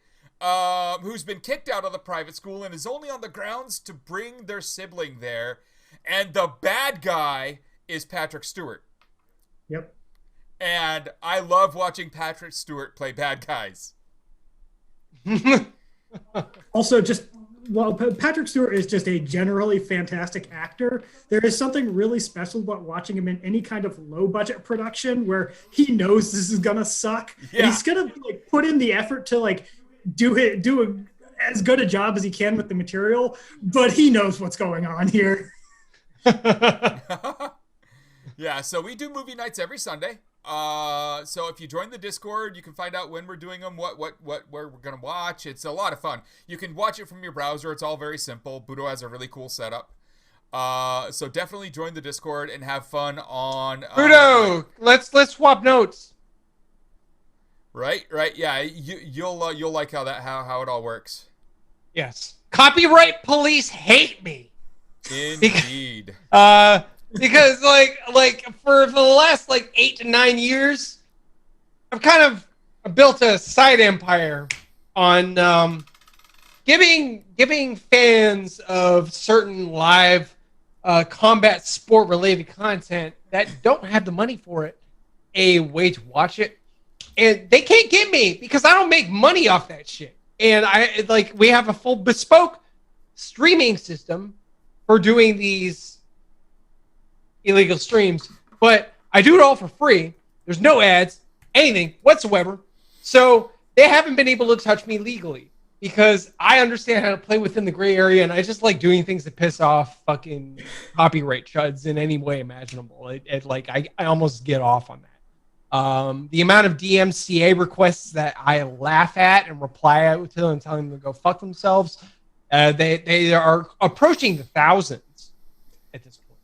who's been kicked out of the private school and is only on the grounds to bring their sibling there. And the bad guy is Patrick Stewart. Yep. And I love watching Patrick Stewart play bad guys. Also, Patrick Stewart is just a generally fantastic actor. There is something really special about watching him in any kind of low-budget production where he knows this is gonna suck. Yeah. And he's gonna put in the effort to do as good a job as he can with the material, but he knows what's going on here. Yeah, so we do movie nights every Sunday. So if you join the Discord, you can find out when we're doing them, where we're gonna watch. It's a lot of fun. You can watch it from your browser. It's all very simple. Budo has a really cool setup. So definitely join the Discord and have fun on. Budo, let's swap notes. Right. Yeah, you'll like how it all works. Yes. Copyright police hate me. Indeed. Because like for the last 8 to 9 years, I've kind of built a side empire on giving fans of certain live combat sport related content that don't have the money for it a way to watch it, and they can't get me because I don't make money off that shit. And we have a full bespoke streaming system for doing these illegal streams, but I do it all for free. There's no ads, anything whatsoever. So they haven't been able to touch me legally. because I understand how to play within the gray area, and I just like doing things that piss off fucking copyright chuds in any way imaginable. I almost get off on that. The amount of DMCA requests that I laugh at and reply out to and telling them to go fuck themselves, they are approaching the thousands at this point.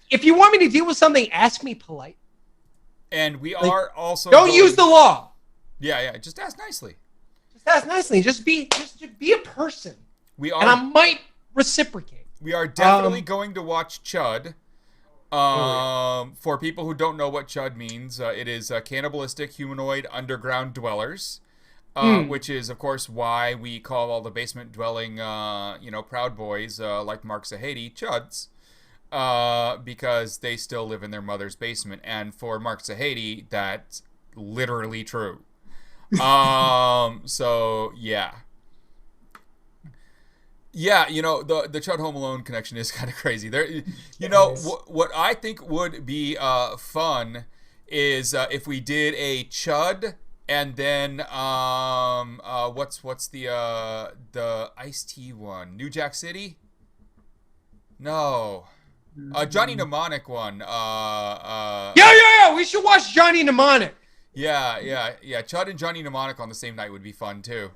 If you want me to deal with something, ask me polite. And we are also don't use the law. Yeah. Just ask nicely. Just ask nicely. Just be a person. We are, and I might reciprocate. We are definitely going to watch Chud. For people who don't know what Chud means, it is cannibalistic humanoid underground dwellers, which is, of course, why we call all the basement dwelling, Proud Boys like Mark Sahady Chuds, because they still live in their mother's basement. And for Mark Sahady, that's literally true. So yeah. Yeah, the Chud Home Alone connection is kind of crazy. There, what I think would be fun is if we did a Chud and then what's the Ice-T one? New Jack City? No, Johnny Mnemonic one. Yeah. We should watch Johnny Mnemonic. Yeah. Chud and Johnny Mnemonic on the same night would be fun too.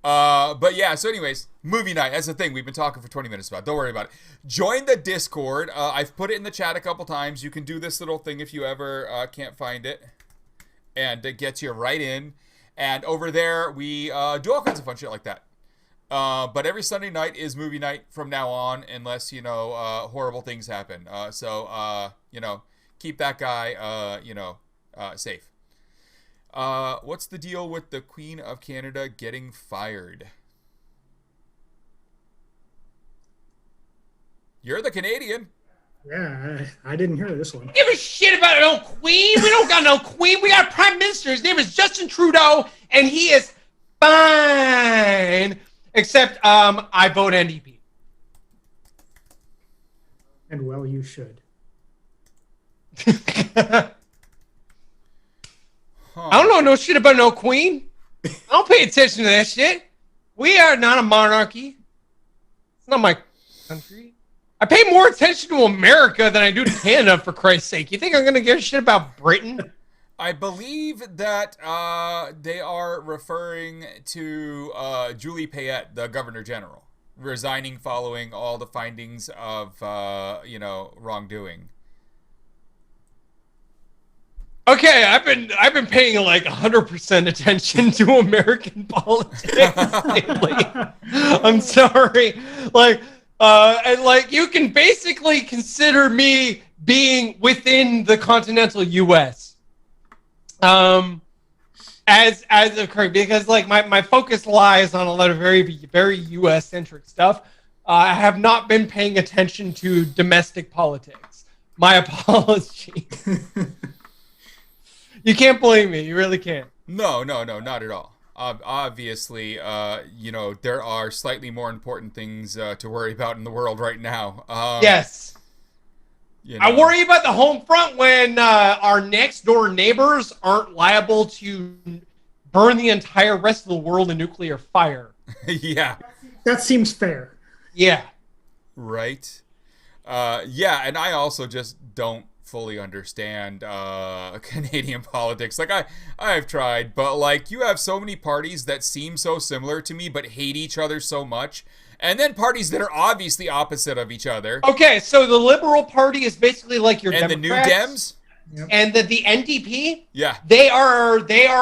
But yeah, so anyways, movie night. That's the thing we've been talking for 20 minutes about. Don't worry about it. Join the Discord. I've put it in the chat a couple times. You can do this little thing if you ever can't find it. And it gets you right in. And over there, we do all kinds of fun shit like that. But every Sunday night is movie night from now on, unless, horrible things happen. So keep that guy, safe. What's the deal with the Queen of Canada getting fired? You're the Canadian. Yeah, I didn't hear this one. Give a shit about no queen. We don't got no queen. We got a prime minister. His name is Justin Trudeau, and he is fine. Except, I vote NDP. And well, you should. I don't know no shit about no queen. I don't pay attention to that shit. We are not a monarchy. It's not my country. I pay more attention to America than I do to Canada, for Christ's sake. You think I'm going to give a shit about Britain? I believe that they are referring to Julie Payette, the Governor General, resigning following all the findings of, wrongdoing. Okay, I've been paying like 100% attention to American politics lately. I'm sorry, and you can basically consider me being within the continental U.S. As occurring, because my focus lies on a lot of very very U.S. centric stuff. I have not been paying attention to domestic politics. My apologies. You can't blame me. You really can't. No, not at all. Obviously, there are slightly more important things to worry about in the world right now. Yes. I worry about the home front when our next door neighbors aren't liable to burn the entire rest of the world in nuclear fire. Yeah. That seems fair. Yeah. Right. And I also just don't fully understand Canadian politics. I've tried, but you have so many parties that seem so similar to me but hate each other so much, and then parties that are obviously opposite of each other. Okay, so the Liberal Party is basically like your and Democrats, the New Dems, and the NDP. Yeah, they are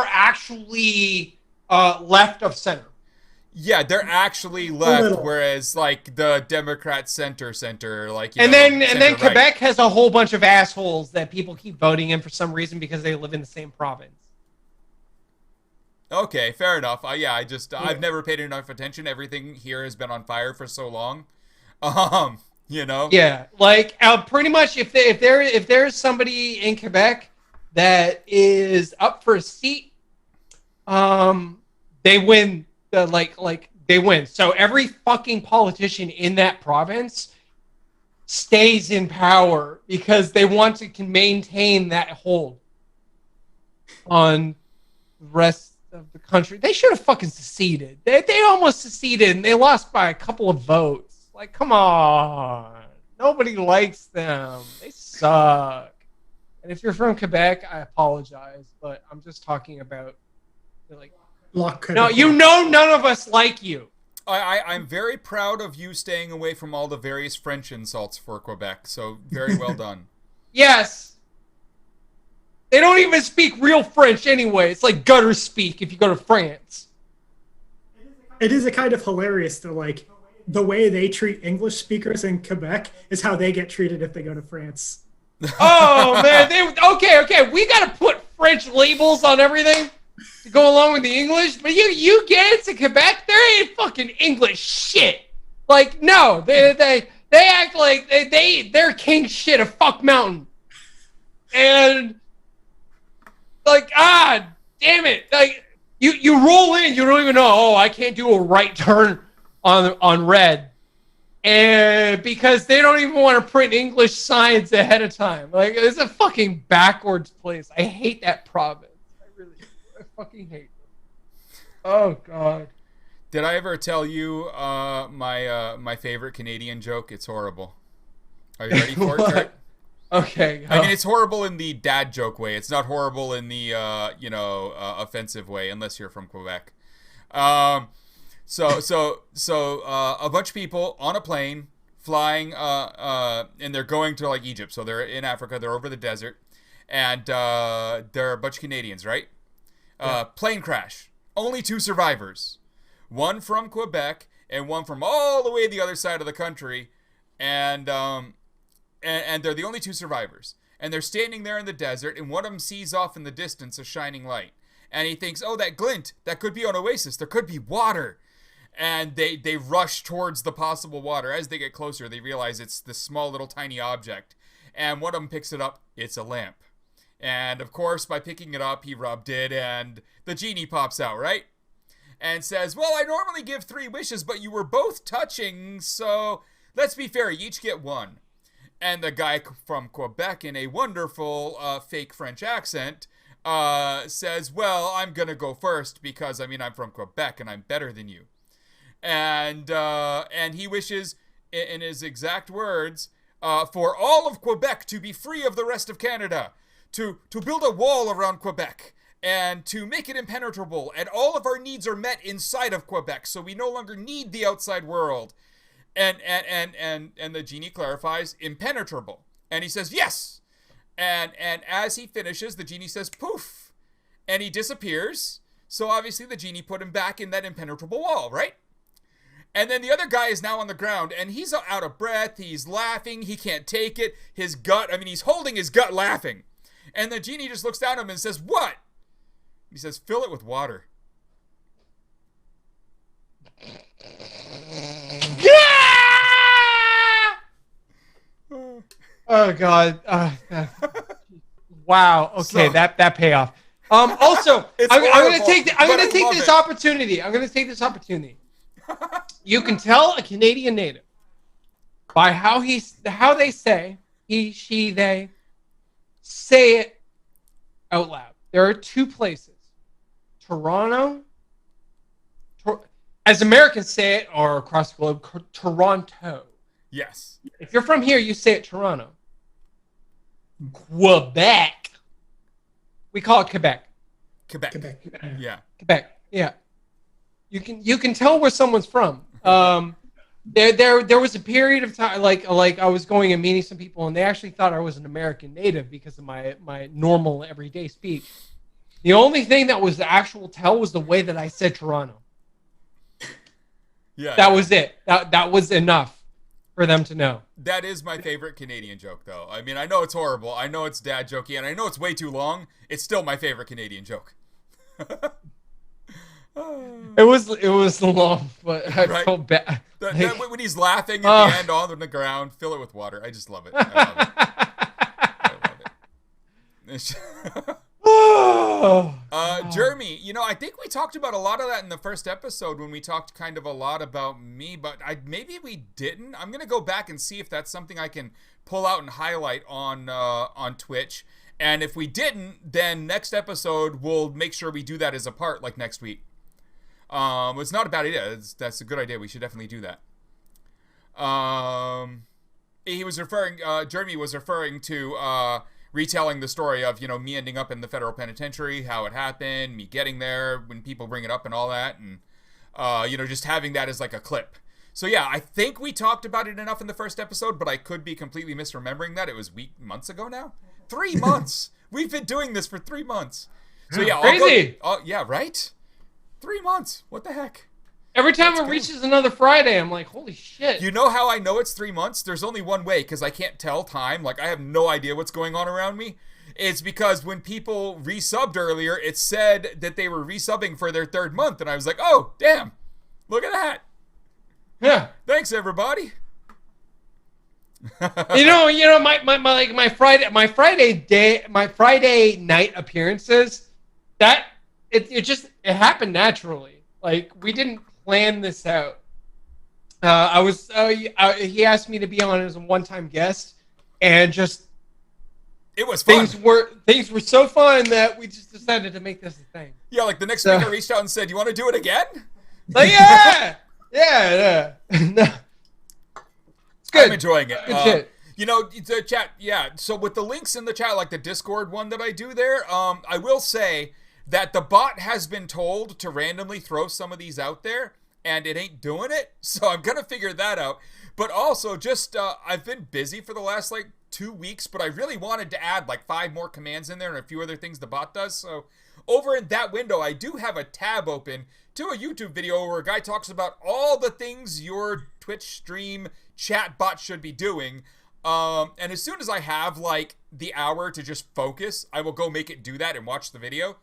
actually left of center. Yeah, they're actually left, whereas the Democrat center, and then Quebec has a whole bunch of assholes that people keep voting in for some reason because they live in the same province. Okay, fair enough. I've never paid enough attention. Everything here has been on fire for so long. Yeah, pretty much if there's somebody in Quebec that is up for a seat, they win. They win. So every fucking politician in that province stays in power because they want to maintain that hold on the rest the country. They should have fucking seceded. They almost seceded, and they lost by a couple of votes. Like, come on. Nobody likes them. They suck. And if you're from Quebec, I apologize, but I'm just talking about, like, no, you know none of us like you. I'm very proud of you staying away from all the various French insults for Quebec, so very well done. Yes. They don't even speak real French anyway. It's like gutter speak if you go to France. It is a kind of hilarious to, like, the way they treat English speakers in Quebec is how they get treated if they go to France. Oh, man. Okay. We got to put French labels on everything to go along with the English, but you get to Quebec, there ain't fucking English shit. Like, no, they act like they're king shit of fuck mountain, and like, damn it, like you roll in, you don't even know. Oh, I can't do a right turn on red, and because they don't even want to print English signs ahead of time. Like, it's a fucking backwards place. I hate that province. I fucking hate them. Oh, God. Did I ever tell you my favorite Canadian joke? It's horrible. Are you ready for it, Kurt? Okay. I mean, it's horrible in the dad joke way. It's not horrible in the offensive way, unless you're from Quebec. So a bunch of people on a plane flying, and they're going to, like, Egypt. So they're in Africa. They're over the desert, and they're a bunch of Canadians, right? Plane crash. Only 2 survivors. One from Quebec and one from all the way the other side of the country. And they're the only 2 survivors. And they're standing there in the desert, and one of them sees off in the distance a shining light. And he thinks, oh, that glint, that could be an oasis. There could be water. And they rush towards the possible water. As they get closer, they realize it's this small little tiny object. And one of them picks it up. It's a lamp. And, of course, by picking it up, he rubbed it, and the genie pops out, right? And says, well, I normally give 3 wishes, but you were both touching, so let's be fair, you each get 1. And the guy from Quebec, in a wonderful fake French accent, says, well, I'm going to go first, because, I mean, I'm from Quebec, and I'm better than you. And he wishes, in his exact words, for all of Quebec to be free of the rest of Canada. To build a wall around Quebec and to make it impenetrable, and all of our needs are met inside of Quebec, so we no longer need the outside world. And the genie clarifies, impenetrable. And he says, yes. And as he finishes, the genie says, poof, and he disappears. So obviously the genie put him back in that impenetrable wall, right? And then the other guy is now on the ground, and he's out of breath. He's laughing. He can't take it. He's holding his gut laughing. And the genie just looks down at him and says, what? He says, fill it with water. Yeah! Oh, God. Wow. Okay, so, that payoff. Also, I'm going to take this opportunity. I'm going to take this opportunity. You can tell a Canadian native by how they say, he, she, they, say it out loud. There are 2 places. Toronto, as Americans say it, or across the globe, Toronto. Yes. If you're from here, you say it Toronto. Quebec. We call it Quebec. Quebec. Yeah. Quebec. Yeah. You can tell where someone's from. There was a period of time, like I was going and meeting some people, and they actually thought I was an American native because of my normal everyday speech. The only thing that was the actual tell was the way that I said Toronto. Yeah. That was it. That was enough for them to know. That is my favorite Canadian joke, though. I mean, I know it's horrible. I know it's dad jokey, and I know it's way too long. It's still my favorite Canadian joke. It was long, but I felt bad. When he's laughing at the end on the ground, fill it with water. I just love it. I love it. Jeremy, I think we talked about a lot of that in the first episode when we talked kind of a lot about me, but maybe we didn't. I'm gonna go back and see if that's something I can pull out and highlight on Twitch. And if we didn't, then next episode we'll make sure we do that as a part, like next week. It's not a bad idea. That's a good idea. We should definitely do that. Jeremy was referring to retelling the story of, me ending up in the federal penitentiary, how it happened, me getting there, when people bring it up and all that, and, just having that as like a clip. So yeah, I think we talked about it enough in the first episode, but I could be completely misremembering that. It was months ago now? 3 months! We've been doing this for 3 months. So yeah, crazy! Yeah, right? 3 months. What the heck? Every time it reaches another Friday, I'm like, holy shit. You know how I know it's 3 months? There's only one way, because I can't tell time. Like, I have no idea what's going on around me. It's because when people resubbed earlier, it said that they were resubbing for their 3rd month, and I was like, oh, damn. Look at that. Yeah. Thanks, everybody. My Friday night appearances, that it happened naturally. Like, we didn't plan this out. He asked me to be on as a one-time guest, and it was fun. Things were so fun that we just decided to make this a thing. Yeah, like the next week I reached out and said, "You want to do it again?" Like, yeah. No. It's good. I'm enjoying it. Good shit. The chat, yeah. So with the links in the chat, like the Discord one that I do there, I will say that the bot has been told to randomly throw some of these out there, and it ain't doing it. So I'm gonna figure that out. But also, I've been busy for the last 2 weeks, but I really wanted to add 5 more commands in there and a few other things the bot does. So over in that window, I do have a tab open to a YouTube video where a guy talks about all the things your Twitch stream chat bot should be doing. And as soon as I have the hour to just focus, I will go make it do that and watch the video.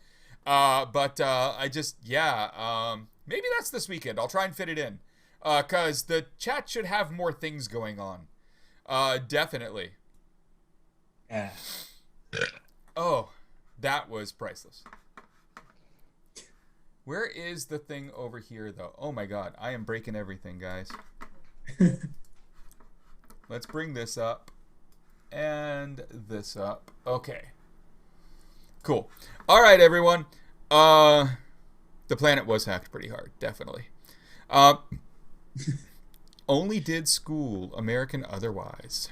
Maybe that's this weekend. I'll try and fit it in. 'Cause the chat should have more things going on. Definitely. Yeah. Oh, that was priceless. Where is the thing over here, though? Oh my god, I am breaking everything, guys. Let's bring this up. And this up. Okay. Cool. Alright, everyone. The planet was hacked pretty hard, definitely. Only did school, American otherwise.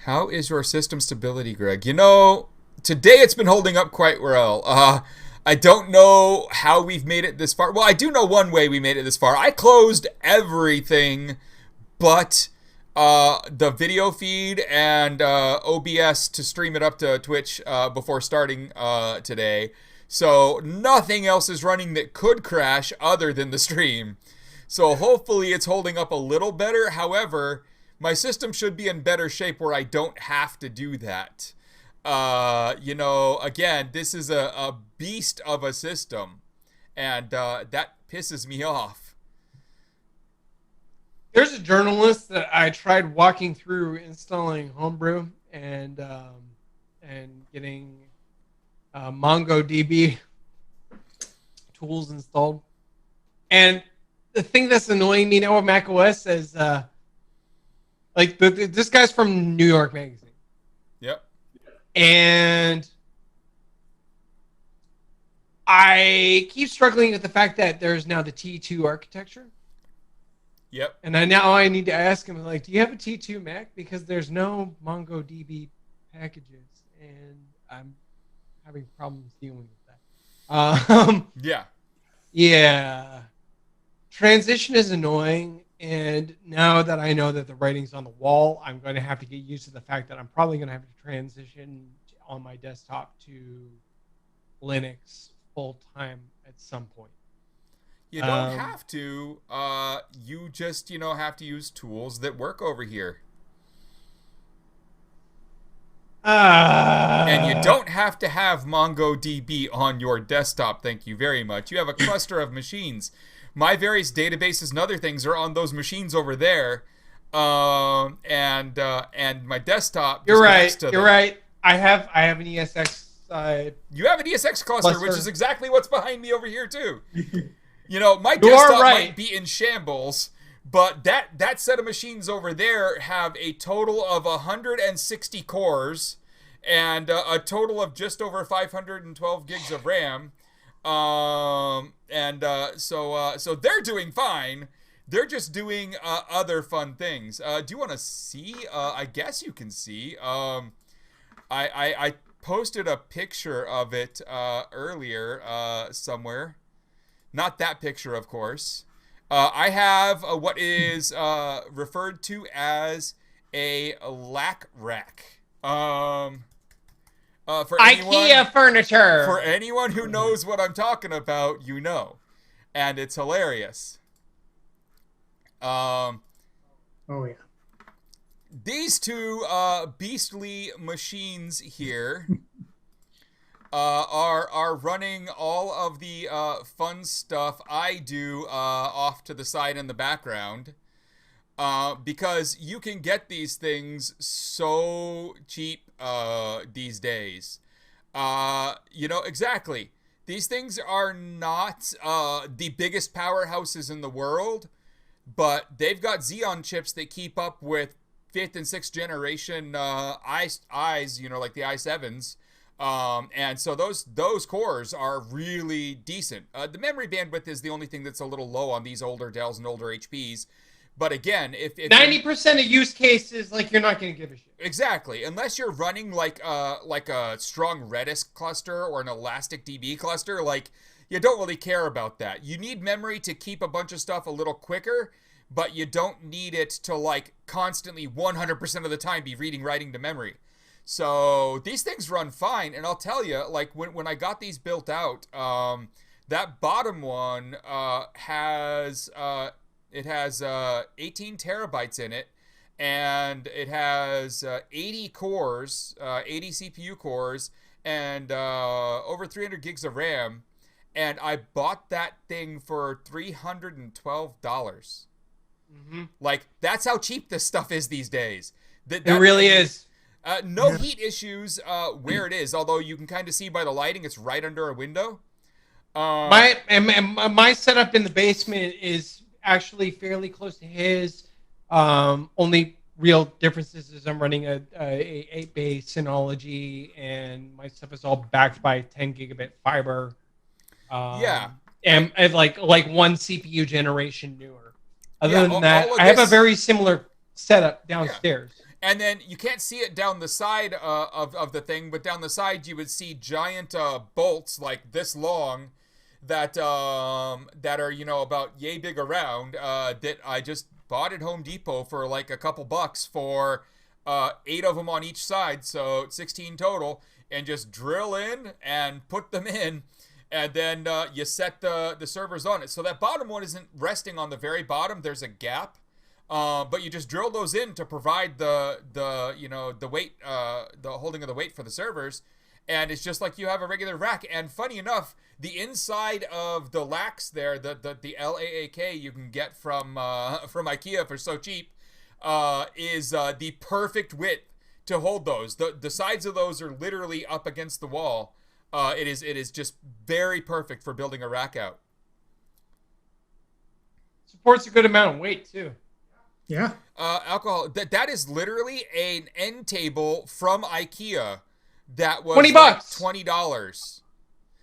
How is your system stability, Greg? Today it's been holding up quite well. I don't know how we've made it this far. Well, I do know one way we made it this far. I closed everything but the video feed and OBS to stream it up to Twitch before starting today. So nothing else is running that could crash other than the stream. So hopefully it's holding up a little better. However, my system should be in better shape where I don't have to do that. Again, this is a beast of a system, and that pisses me off. There's a journalist that I tried walking through installing Homebrew and getting MongoDB tools installed. And the thing that's annoying me now with macOS is this guy's from New York Magazine. Yep. And I keep struggling with the fact that there's now the T2 architecture. Yep. And I need to ask him, do you have a T2 Mac? Because there's no MongoDB packages, and I'm having problems dealing with that. Yeah. Yeah. Transition is annoying, and now that I know that the writing's on the wall, I'm going to have to get used to the fact that I'm probably going to have to transition on my desktop to Linux full-time at some point. You don't have to. You just, have to use tools that work over here. And you don't have to have MongoDB on your desktop, thank you very much. You have a cluster of machines. My various databases and other things are on those machines over there. And my desktop. You're right. You're right. I have an ESX. You have an ESX cluster, which is exactly what's behind me over here too. My desktop might be in shambles, But that set of machines over there have a total of 160 cores and a total of just over 512 gigs of RAM. So they're doing fine. They're just doing other fun things. Do you want to see? I guess you can see. I posted a picture of it earlier somewhere. Not that picture, of course. I have what is referred to as a lack rack. For IKEA furniture. For anyone who knows what I'm talking about, you know, and it's hilarious. Oh yeah. These two beastly machines here are running all of the fun stuff I do off to the side in the background, because you can get these things so cheap these days. Exactly. These things are not the biggest powerhouses in the world, but they've got Xeon chips that keep up with 5th and 6th generation I's, like the i7s. And so those cores are really decent. The memory bandwidth is the only thing that's a little low on these older Dells and older HPs. But again, if 90% of use cases, like, you're not going to give a shit. Exactly, unless you're running like a strong Redis cluster or an Elastic DB cluster, like, you don't really care about that. You need memory to keep a bunch of stuff a little quicker, but you don't need it to, like, constantly 100% of the time be reading, writing to memory. So these things run fine, and I'll tell you, like, when I got these built out, that bottom one has 18 terabytes in it, and it has 80 cores, 80 CPU cores, and over 300 gigs of RAM. And I bought that thing for $312. Mm-hmm. Like, that's how cheap this stuff is these days. It really is. No heat issues where it is, although you can kind of see by the lighting, it's right under a window. My setup in the basement is actually fairly close to his. Only real differences is I'm running a 8-bay Synology, and my stuff is all backed by 10 gigabit fiber. And like one CPU generation newer. Other than that, I have a very similar setup downstairs. Yeah. And then you can't see it down the side of the thing, but down the side you would see giant bolts like this long that are, about yay big around, that I just bought at Home Depot for like a couple bucks for 8 of them on each side, so 16 total, and just drill in and put them in, and then you set the servers on it. So that bottom one isn't resting on the very bottom. There's a gap. But you just drill those in to provide the weight, the holding of the weight for the servers, and it's just like you have a regular rack. And funny enough, the inside of the lacks there, the LAAK you can get from IKEA for so cheap, is the perfect width to hold those. The sides of those are literally up against the wall. It is just very perfect for building a rack out. Supports a good amount of weight too. Yeah. Alcohol. That is literally an end table from IKEA that was $20. Like $20.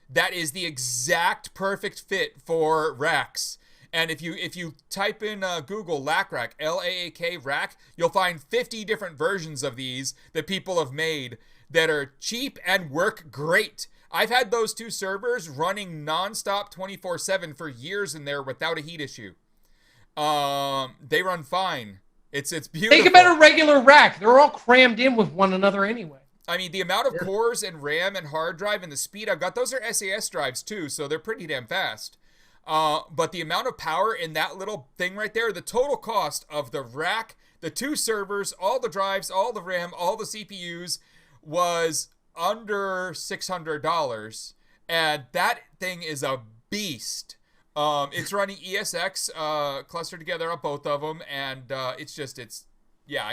That is the exact perfect fit for racks. And if you type in Google lack rack, LAAK rack, you'll find 50 different versions of these that people have made that are cheap and work great. I've had those two servers running nonstop 24/7 for years in there without a heat issue. They run fine. It's beautiful. Think about a regular rack. They're all crammed in with one another anyway. I mean, the amount of cores and RAM and hard drive and the speed I've got, those are SAS drives too, so they're pretty damn fast. But the amount of power in that little thing right there, the total cost of the rack, the two servers, all the drives, all the RAM, all the CPUs was under $600. And that thing is a beast. It's running ESX clustered together on both of them, and I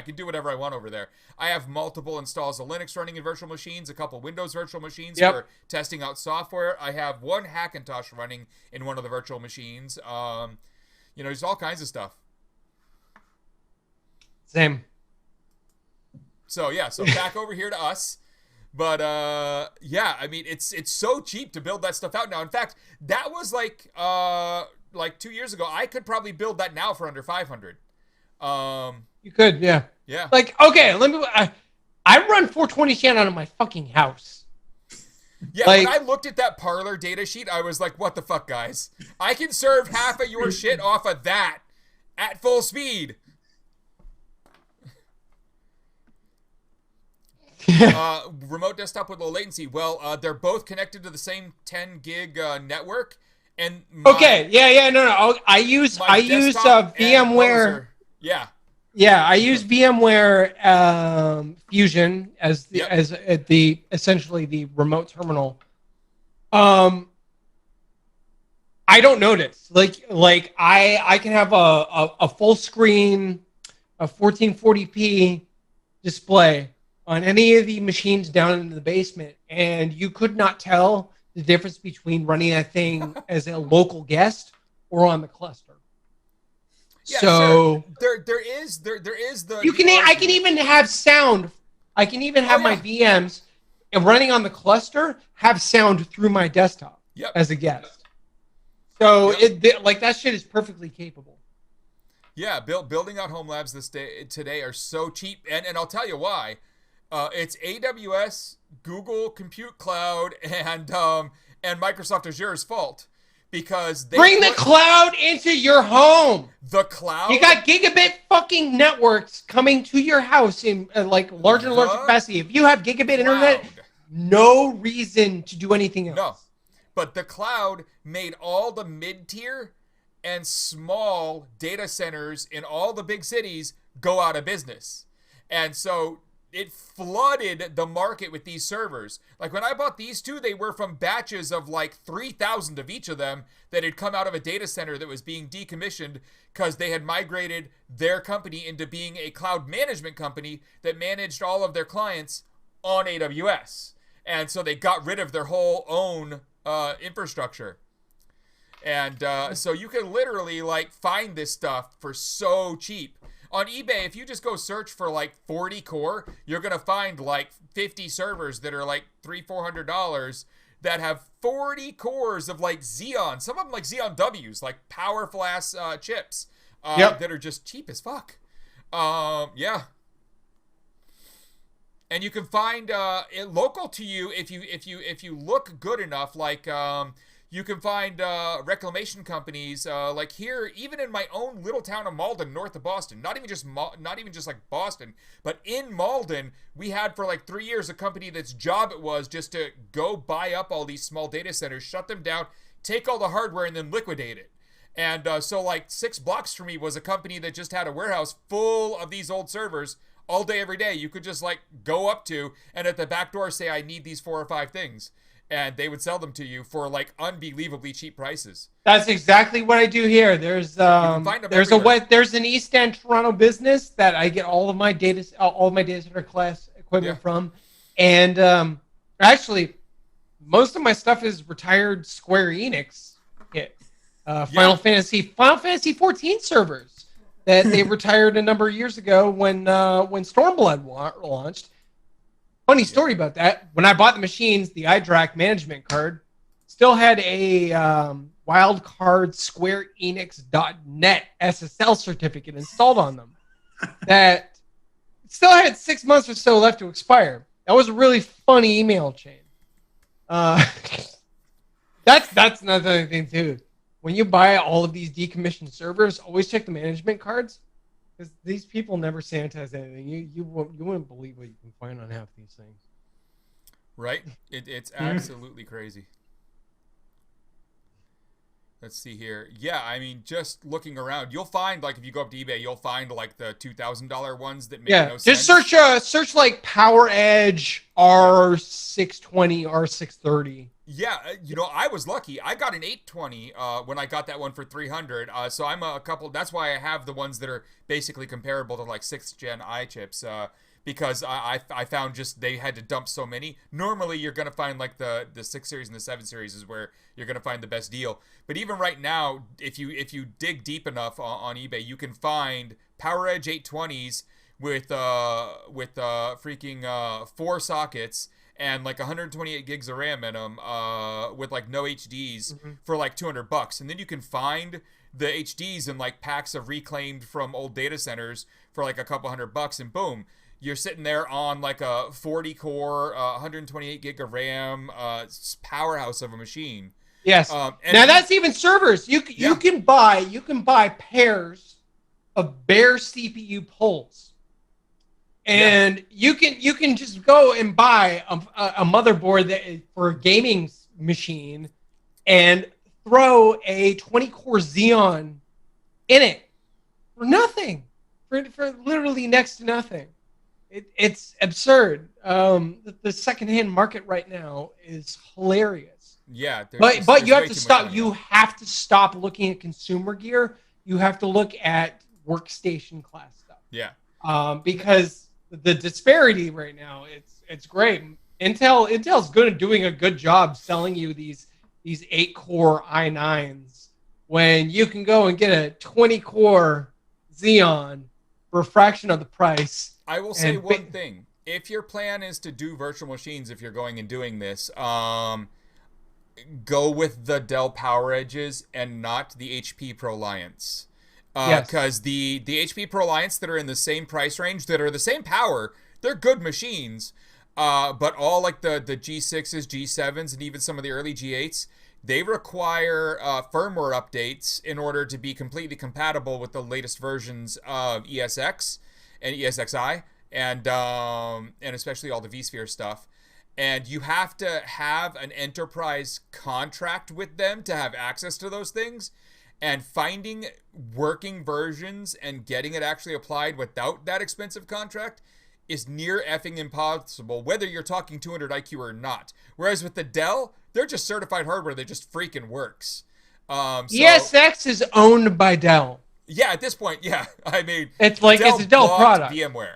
can do whatever I want over there. I have multiple installs of Linux running in virtual machines, a couple Windows virtual machines for testing out software. I have one Hackintosh running in one of the virtual machines. There's all kinds of stuff. Same. So yeah, so back over here to us. But yeah, I mean it's so cheap to build that stuff out now. In fact, that was like 2 years ago. I could probably build that now for under 500. You could, yeah. Yeah. Like, okay, let me. I run 420 channel out of my fucking house. Yeah, like, when I looked at that Parler data sheet, I was like, what the fuck, guys? I can serve half of your shit off of that at full speed. Remote desktop with low latency. Well, they're both connected to the same 10 gig network. And no. I use VMware. Yeah. Yeah, I use VMware Fusion as the essentially the remote terminal. I don't notice. Like I can have a full screen, a 1440p display on any of the machines down in the basement, and you could not tell the difference between running that thing as a local guest or on the cluster. Yeah, so sure. there is the I can even have sound. I can even have my VMs running on the cluster have sound through my desktop as a guest. So like that shit is perfectly capable. Yeah, building out home labs today are so cheap, and I'll tell you why. It's AWS, Google Compute Cloud, and Microsoft Azure's fault. Because they bring the cloud into your home. The cloud? You got gigabit fucking networks coming to your house in like larger and larger capacity. If you have gigabit internet, no reason to do anything else. No. But the cloud made all the mid-tier and small data centers in all the big cities go out of business. And so it flooded the market with these servers. Like when I bought these two, they were from batches of like 3,000 of each of them that had come out of a data center that was being decommissioned because they had migrated their company into being a cloud management company that managed all of their clients on AWS. And so they got rid of their whole own infrastructure. And so you can literally like find this stuff for so cheap. On eBay, if you just go search for like 40 core, you're going to find like 50 servers that are like $300-400 that have 40 cores of like Xeon. Some of them like Xeon W's, like powerful ass chips that are just cheap as fuck. Yeah. And you can find it local to you if you look good enough, like you can find reclamation companies like here, even in my own little town of Malden, north of Boston. Not even just like Boston, but in Malden, we had for like 3 years a company that's job it was just to go buy up all these small data centers, shut them down, take all the hardware, and then liquidate it. And so like 6 blocks from me was a company that just had a warehouse full of these old servers all day, every day. You could just like go up to and at the back door say, I need these 4 or 5 things. And they would sell them to you for like unbelievably cheap prices. That's exactly what I do here. There's an East End Toronto business that I get all my data center class equipment from, and actually, most of my stuff is retired Square Enix kit. Final Fantasy 14 servers that they retired a number of years ago when Stormblood launched. Funny story about that. When I bought the machines, the iDRAC management card still had a wildcard Square Enix.net SSL certificate installed on them. That still had 6 months or so left to expire. That was a really funny email chain. That's another thing too. When you buy all of these decommissioned servers, always check the management cards. Because these people never sanitize anything. You wouldn't believe what you can find on half these things. Right? It's absolutely crazy. Let's see here. Yeah, I mean, just looking around, you'll find, like, if you go up to eBay, you'll find, like, the $2,000 ones that make no sense. Just search like, Power Edge R620, R630. Yeah, you know, I was lucky. I got an 820 when I got that one for $300. So I'm a couple. That's why I have the ones that are basically comparable to like 6th gen i chips. Because I found just they had to dump so many. Normally you're gonna find like the 6 series and the 7 series is where you're gonna find the best deal. But even right now, if you dig deep enough on eBay, you can find PowerEdge 820s with freaking 4 sockets and like 128 gigs of RAM in them, with like no HDs for like $200, and then you can find the HDs in like packs of reclaimed from old data centers for like a couple $100, and boom, you're sitting there on like a 40 core, 128 gig of RAM, powerhouse of a machine. Yes. Now that's even servers. You can buy pairs of bare CPU pulls. And you can just go and buy a motherboard that for a gaming machine and throw a 20-core Xeon in it for nothing, for literally next to nothing. It's absurd. The secondhand market right now is hilarious. Yeah, but you have to stop. You have to stop looking at consumer gear. You have to look at workstation class stuff. Yeah. Because the disparity right now, it's great. Intel's doing a good job selling you these 8-core i9s when you can go and get a 20-core Xeon for a fraction of the price. I will say one thing: if your plan is to do virtual machines, if you're going and doing this, go with the Dell Power Edges and not the HP ProLiants. Because the HP ProLiants that are in the same price range, that are the same power, they're good machines. But all like the G6s, G7s, and even some of the early G8s, they require firmware updates in order to be completely compatible with the latest versions of ESX and ESXi, and especially all the vSphere stuff. And you have to have an enterprise contract with them to have access to those things. And finding working versions and getting it actually applied without that expensive contract is near effing impossible, whether you're talking 200 IQ or not. Whereas with the Dell, they're just certified hardware that just freaking works. ESX is owned by Dell. Yeah, at this point, yeah. I mean, it's like it's a Dell product. VMware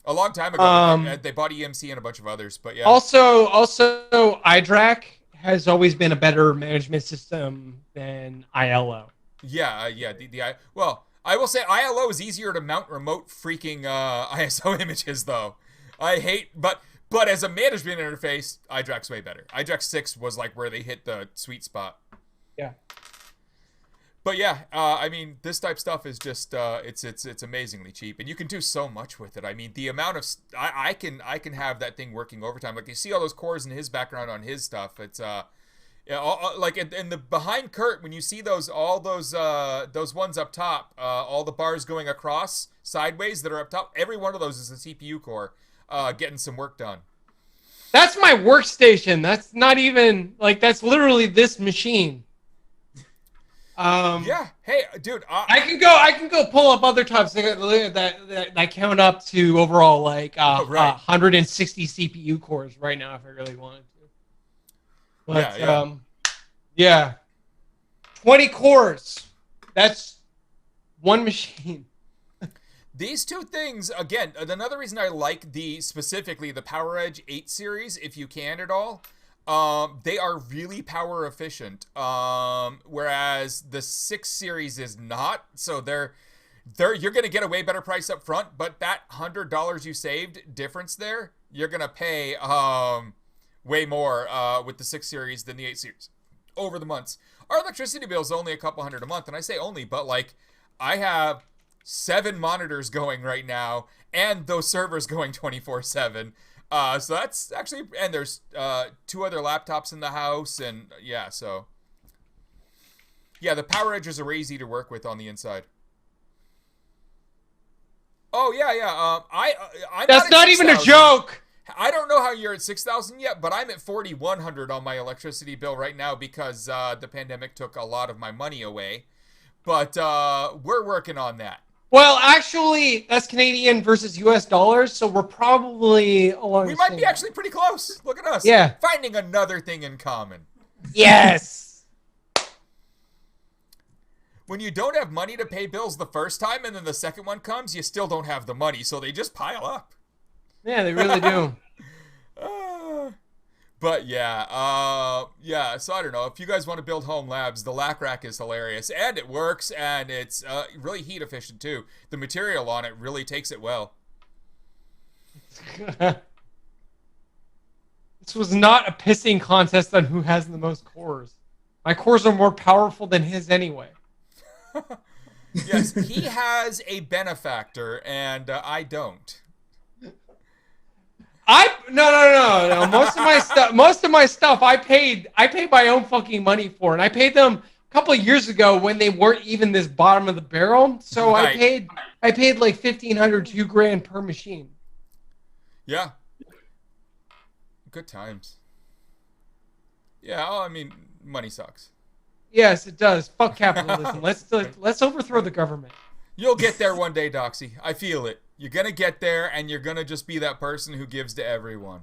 a long time ago. They bought EMC and a bunch of others, but yeah. Also, iDRAC has always been a better management system than ILO. Yeah. Well, I will say ILO is easier to mount remote freaking ISO images, though. I hate, but as a management interface, iDRAC's way better. iDRAC 6 was like where they hit the sweet spot. Yeah. But yeah, I mean, this type stuff is just it's amazingly cheap, and you can do so much with it. I mean, the amount of I can have that thing working overtime. Like you see all those cores in his background on his stuff. It's like in the behind Kurt, when you see all those ones up top, all the bars going across sideways that are up top, every one of those is a CPU core getting some work done. That's my workstation. That's not even like, that's literally this machine. Yeah. Hey, dude. I can go pull up other tops that count up to overall like 160 CPU cores right now if I really wanted to. But, yeah. 20 cores. That's one machine. These two things, again, another reason I like specifically the PowerEdge 8 series, if you can at all, they are really power efficient. Whereas the 6 series is not. So you're going to get a way better price up front, but that $100 you saved difference there, you're going to pay way more with the 6 series than the 8 series over the months. Our electricity bill is only a couple $100 a month, and I say only, but like I have 7 monitors going right now and those servers going 24/7. So that's actually, and there's 2 other laptops in the house, and yeah, so yeah, the power edges are easy to work with on the inside. Oh yeah. I'm that's not even a joke. I don't know how you're at 6,000 yet, but I'm at 4,100 on my electricity bill right now because the pandemic took a lot of my money away. But we're working on that. Well, actually, that's Canadian versus U.S. dollars, so we're probably along. We might be actually pretty close. Look at us. Yeah. Finding another thing in common. Yes. When you don't have money to pay bills the first time and then the second one comes, you still don't have the money, so they just pile up. Yeah, they really do. But yeah, so I don't know. If you guys want to build home labs, the lac rack is hilarious, and it works, and it's really heat efficient too. The material on it really takes it well. This was not a pissing contest on who has the most cores. My cores are more powerful than his anyway. Yes, he has a benefactor, and I don't. No. Most of my stuff, I paid my own fucking money for, and I paid them a couple of years ago when they weren't even this bottom of the barrel. So right. I paid like $1,500, $2,000 per machine. Yeah. Good times. Yeah, I mean, money sucks. Yes, it does. Fuck capitalism. Let's overthrow the government. You'll get there one day, Doxy. I feel it. You're gonna get there, and you're gonna just be that person who gives to everyone.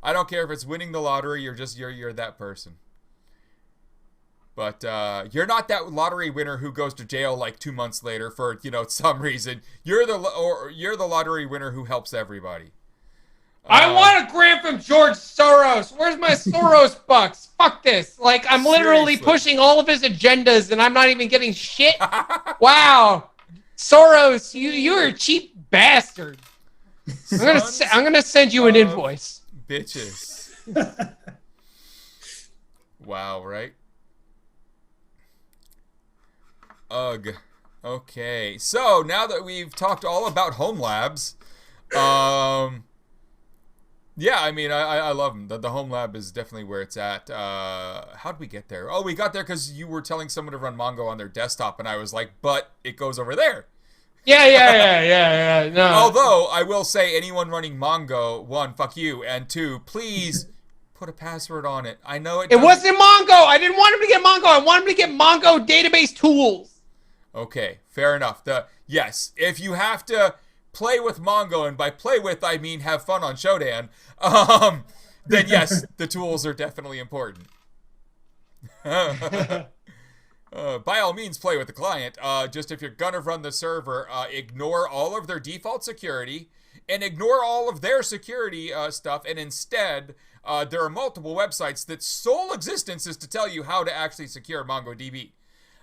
I don't care if it's winning the lottery. You're that person. But you're not that lottery winner who goes to jail like 2 months later for some reason. You're the lottery winner who helps everybody. I want a grant from George Soros. Where's my Soros bucks? Fuck this. Like, I'm literally pushing all of his agendas, and I'm not even getting shit. Wow. Soros, you're a cheap bastard. I'm gonna send you an invoice. Bitches. Wow, right? Ugh. Okay. So, now that we've talked all about home labs, yeah, I mean, I love them. The home lab is definitely where it's at. How'd we get there? Oh, we got there because you were telling someone to run Mongo on their desktop, and I was like, but it goes over there. Yeah. No. Although, I will say, anyone running Mongo, 1, fuck you, and 2, please put a password on it. I know it wasn't Mongo. I didn't want him to get Mongo. I wanted him to get Mongo database tools. Okay, fair enough. Yes, if you have to play with Mongo, and by play with I mean have fun on Shodan, then yes, the tools are definitely important. By all means, play with the client. Just if you're gonna run the server, ignore all of their default security and ignore all of their security stuff, and instead, there are multiple websites that sole existence is to tell you how to actually secure MongoDB.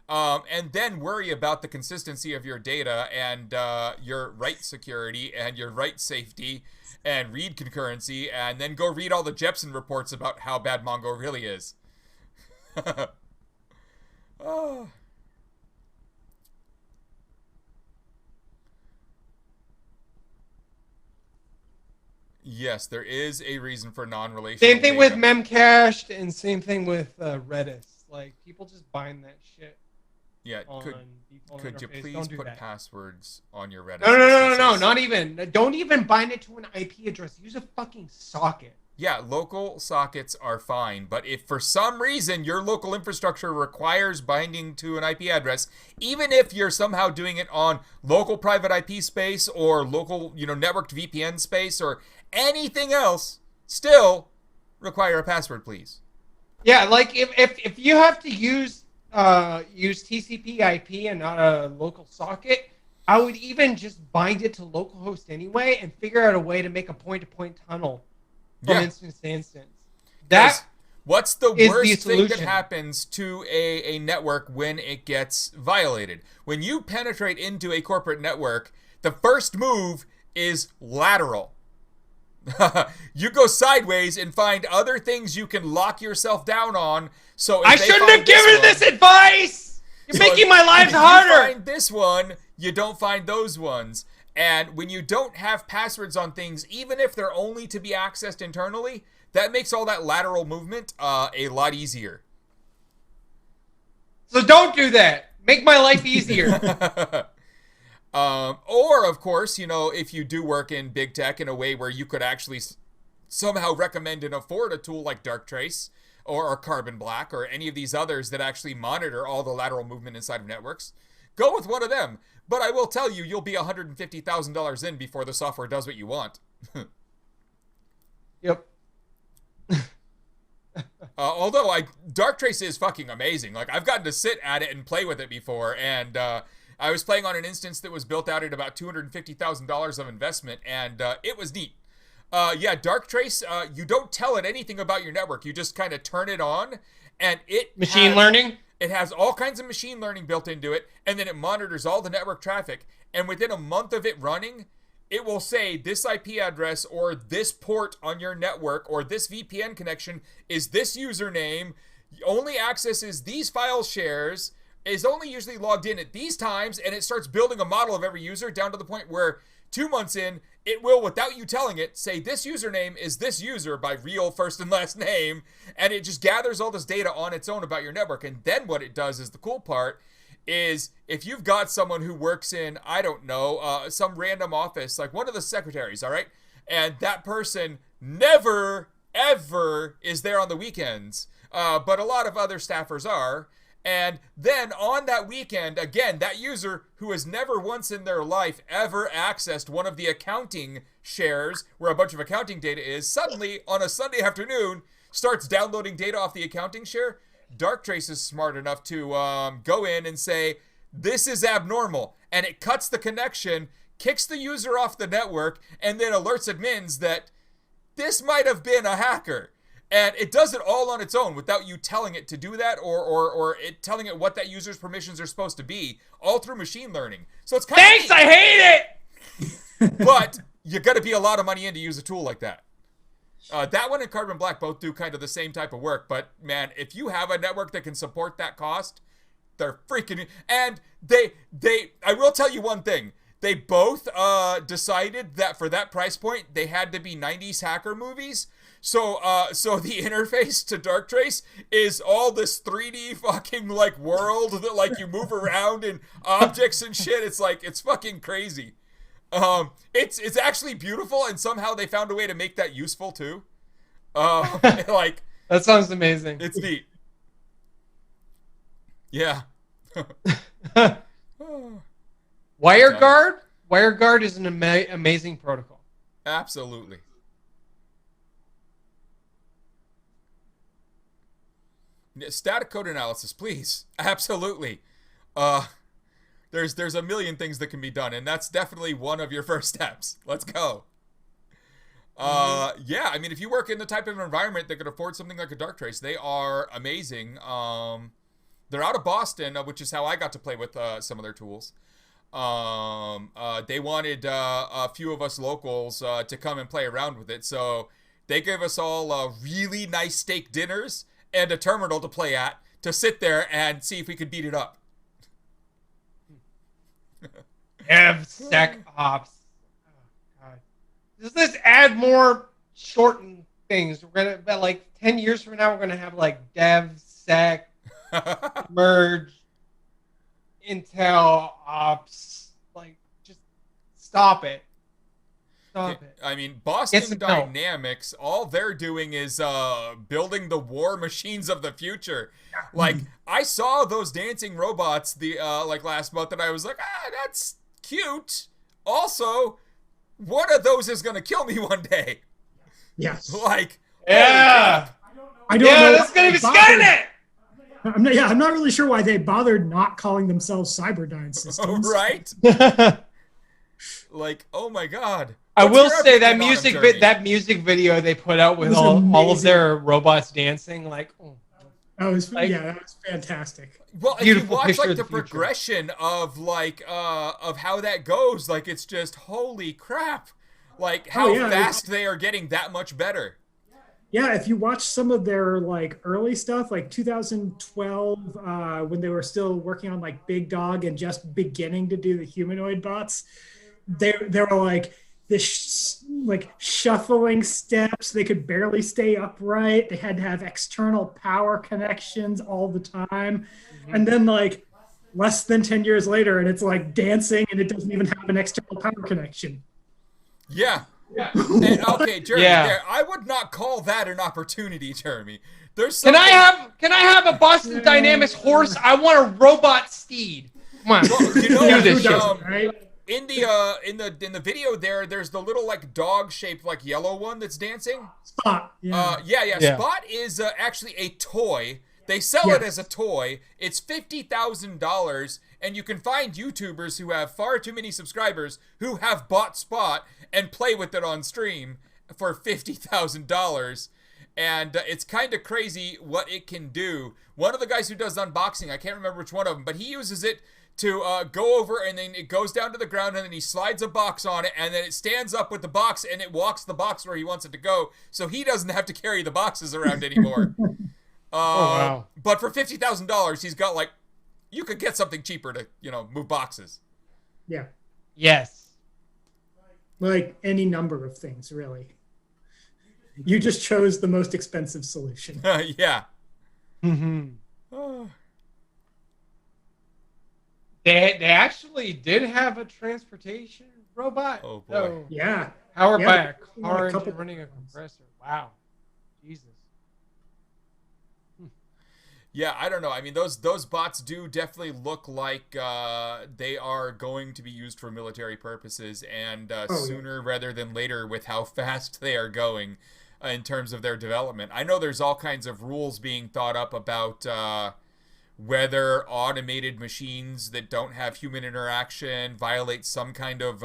And then worry about the consistency of your data and your write security and your write safety and read concurrency, and then go read all the Jepsen reports about how bad Mongo really is. Oh. Yes, there is a reason for non-relational Same thing data. with Memcached, and same thing with Redis. Like, people just bind that shit. Yeah, could you please put passwords on your Redis? No, not even. Don't even bind it to an IP address. Use a fucking socket. Yeah, local sockets are fine, but if for some reason your local infrastructure requires binding to an IP address, even if you're somehow doing it on local private IP space or local, networked VPN space or anything else, still require a password, please. Yeah, like if you have to use TCP IP and not a local socket, I would even just bind it to localhost anyway and figure out a way to make a point-to-point tunnel from instance to instance. What's the worst thing that happens to a network when it gets violated? When you penetrate into a corporate network, the first move is lateral. You go sideways and find other things you can lock yourself down on. So I shouldn't have given this advice. You're making my life harder. You find this one, you don't find those ones. And when you don't have passwords on things, even if they're only to be accessed internally, that makes all that lateral movement a lot easier. So don't do that. Make my life easier. Or, of course, if you do work in big tech in a way where you could actually somehow recommend and afford a tool like Darktrace or Carbon Black or any of these others that actually monitor all the lateral movement inside of networks, go with one of them. But I will tell you, you'll be $150,000 in before the software does what you want. Yep. Although Darktrace is fucking amazing. Like, I've gotten to sit at it and play with it before, and I was playing on an instance that was built out at about $250,000 of investment, and it was neat. Darktrace, you don't tell it anything about your network. You just kind of turn it on, and Machine learning? It has all kinds of machine learning built into it, and then it monitors all the network traffic. And within a month of it running, it will say this IP address or this port on your network or this VPN connection is this username, only accesses these file shares, is only usually logged in at these times, and it starts building a model of every user down to the point where 2 months in, it will, without you telling it, say this username is this user by real first and last name, and it just gathers all this data on its own about your network. And then what it does is the cool part is if you've got someone who works in, I don't know, some random office, like one of the secretaries, all right? And that person never, ever is there on the weekends, but a lot of other staffers are. And then on that weekend, again, that user who has never once in their life ever accessed one of the accounting shares where a bunch of accounting data is, suddenly on a Sunday afternoon starts downloading data off the accounting share. Darktrace is smart enough to go in and say, this is abnormal. And it cuts the connection, kicks the user off the network, and then alerts admins that this might have been a hacker. And it does it all on its own without you telling it to do that or it telling it what that user's permissions are supposed to be, all through machine learning. So it's kind of Thanks, I hate it! But you got to be a lot of money in to use a tool like that. That one and Carbon Black both do kind of the same type of work, but man, if you have a network that can support that cost, they're freaking. And I will tell you one thing. They both decided that for that price point, they had to be 90s hacker movies. So the interface to Darktrace is all this 3D fucking like world that like you move around and objects and shit. It's like, it's fucking crazy. It's actually beautiful, and somehow they found a way to make that useful too. Like That sounds amazing. it's neat. Yeah. WireGuard is an amazing protocol. Absolutely. Static code analysis, please. Absolutely. There's a million things that can be done, and that's definitely one of your first steps. Let's go. Yeah, I mean, if you work in the type of environment that could afford something like a Darktrace, they are amazing. They're out of Boston, which is how I got to play with some of their tools. They wanted a few of us locals to come and play around with it, so they gave us all really nice steak dinners and a terminal to play at to sit there and see if we could beat it up. DevSecOps. Oh, God. Does this add more shortened things? We're gonna, like 10 years from now, we're gonna have like DevSec, merge, Intel Ops. Like, just stop it. Stop it. I mean, Boston Dynamics, all they're doing is building the war machines of the future. Like, I saw those dancing robots like last month, and I was like, that's cute. Also, one of those is gonna kill me one day. Yes. Like, Yeah. I don't know. That's gonna be Skynet. I'm not really sure why they bothered not calling themselves Cyberdyne Systems. right? Like, oh my God. I What's will your say that opinion on them, music Jeremy? that music video they put out with was all of amazing. their robots dancing, like, oh. That was Like- that was fantastic. Well, if you Beautiful watch picture like of the the future. progression of like of how that goes, like it's just holy crap. Like how yeah, fast they are getting that much better. Yeah, if you watch some of their like early stuff, like 2012, when they were still working on like Big Dog and just beginning to do the humanoid bots, they were like this like shuffling steps. They could barely stay upright. They had to have external power connections all the time, and then like less than 10 years later, and it's like dancing, and it doesn't even have an external power connection. Yeah. And, okay, Jeremy. Yeah. There, I would not call that an opportunity, Jeremy. There's Can something. I have a Boston Dynamics horse? I want a robot steed. Come on. Well, you know, Do this Who shit. doesn't, right? in the video there's the little like dog shaped like yellow one that's dancing. Spot. Yeah. Yeah. Spot is actually a toy. They sell it as a toy. It's $50,000, and you can find YouTubers who have far too many subscribers who have bought Spot and play with it on stream for $50,000. And it's kind of crazy what it can do. One of the guys who does unboxing, I can't remember which one of them, but he uses it to go over, and then it goes down to the ground, and then he slides a box on it, and then it stands up with the box, and it walks the box where he wants it to go, so he doesn't have to carry the boxes around anymore. Wow. But for $50,000, he's got, like, you could get something cheaper to, move boxes. Yeah. Yes. Like any number of things, really. You just chose the most expensive solution. Yeah. Mm-hmm. They actually did have a transportation robot. Oh, boy. So, Yeah. powered by a Yeah, car a couple engine running a compressor. Wow. Jesus. Yeah, I don't know. I mean, those bots do definitely look like they are going to be used for military purposes, and sooner rather than later with how fast they are going in terms of their development. I know there's all kinds of rules being thought up about whether automated machines that don't have human interaction violate some kind of,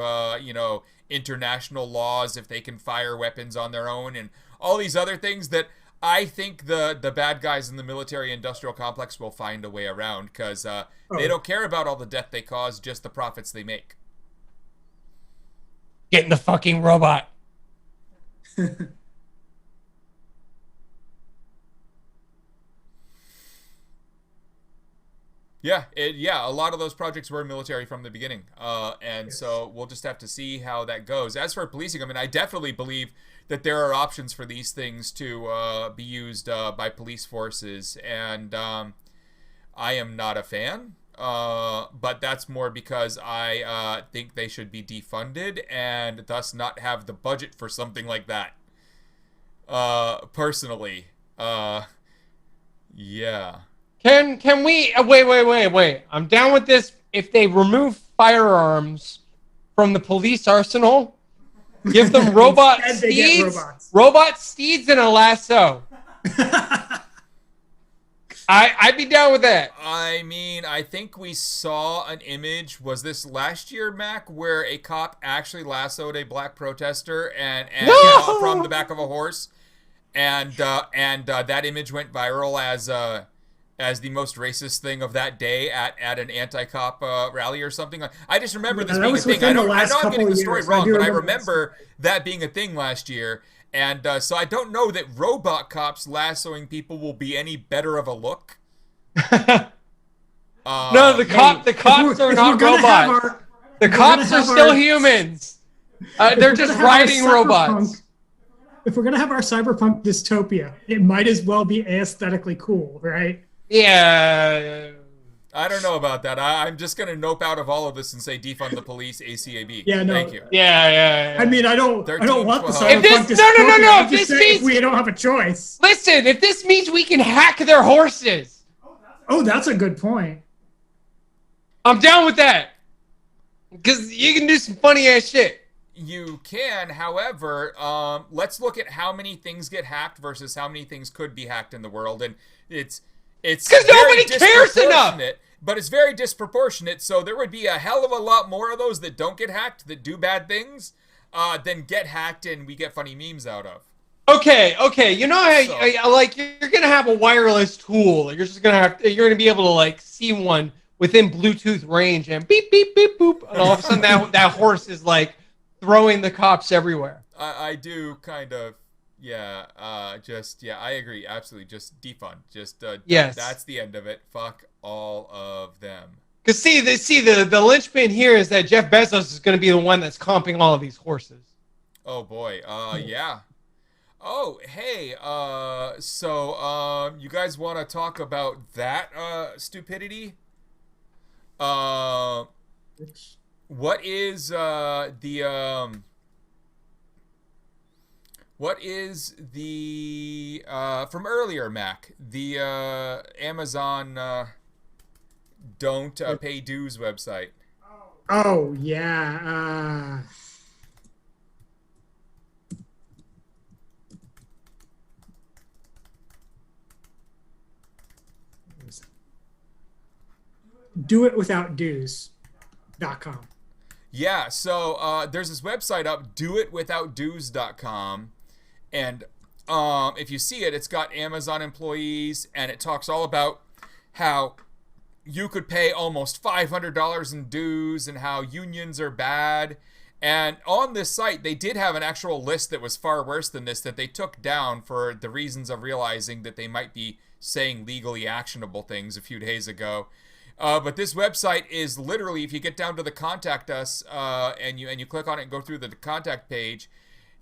international laws if they can fire weapons on their own, and all these other things that I think the bad guys in the military-industrial complex will find a way around, because they don't care about all the death they cause, just the profits they make. Get in the fucking robot. Yeah, a lot of those projects were military from the beginning, so we'll just have to see how that goes. As for policing, I mean, I definitely believe that there are options for these things to be used by police forces, and I am not a fan, but that's more because I think they should be defunded and thus not have the budget for something like that. Personally, yeah. Can we wait. I'm down with this. If they remove firearms from the police arsenal, give them robot steeds and a lasso. I'd be down with that. I mean, I think we saw an image, was this last year, Mac, where a cop actually lassoed a black protester and from the back of a horse, and that image went viral as the most racist thing of that day at an anti-cop rally or something. I just remember this being a thing. I know I'm getting the story wrong, but I remember that being a thing last year. And so I don't know that robot cops lassoing people will be any better of a look. No, the cops are not robots. The cops are still humans. They're just riding robots. If we're going to have our cyberpunk dystopia, it might as well be aesthetically cool, right? Yeah. I don't know about that. I'm just going to nope out of all of this and say defund the police, ACAB. Yeah, no. Thank you. Yeah. I mean, I don't want the 12. cyberpunk dystopia. No. I'm just saying we don't have a choice. Listen, if this means we can hack their horses. Oh, that's a good point. I'm down with that. Because you can do some funny ass shit. You can, however, let's look at how many things get hacked versus how many things could be hacked in the world, and it's because nobody cares enough. But it's very disproportionate, so there would be a hell of a lot more of those that don't get hacked, that do bad things, than get hacked and we get funny memes out of. Okay. You know how like you're gonna have a wireless tool. You're gonna be able to like see one within Bluetooth range and beep beep beep boop, and all of a sudden that horse is like throwing the cops everywhere. I do kind of, I agree, absolutely. Just defund, yes. That's the end of it. Fuck all of them. Because the linchpin here is that Jeff Bezos is going to be the one that's comping all of these horses. Oh boy, yeah. Oh hey, so you guys want to talk about that stupidity? What is the from earlier, Mac, the Amazon don't pay dues website? Oh yeah. Do it without dues.com. Yeah, so there's this website up, doitwithoutdues.com, and if you see it, it's got Amazon employees, and it talks all about how you could pay almost $500 in dues and how unions are bad. And on this site, they did have an actual list that was far worse than this that they took down for the reasons of realizing that they might be saying legally actionable things a few days ago. But this website is literally, if you get down to the contact us and you click on it and go through the contact page,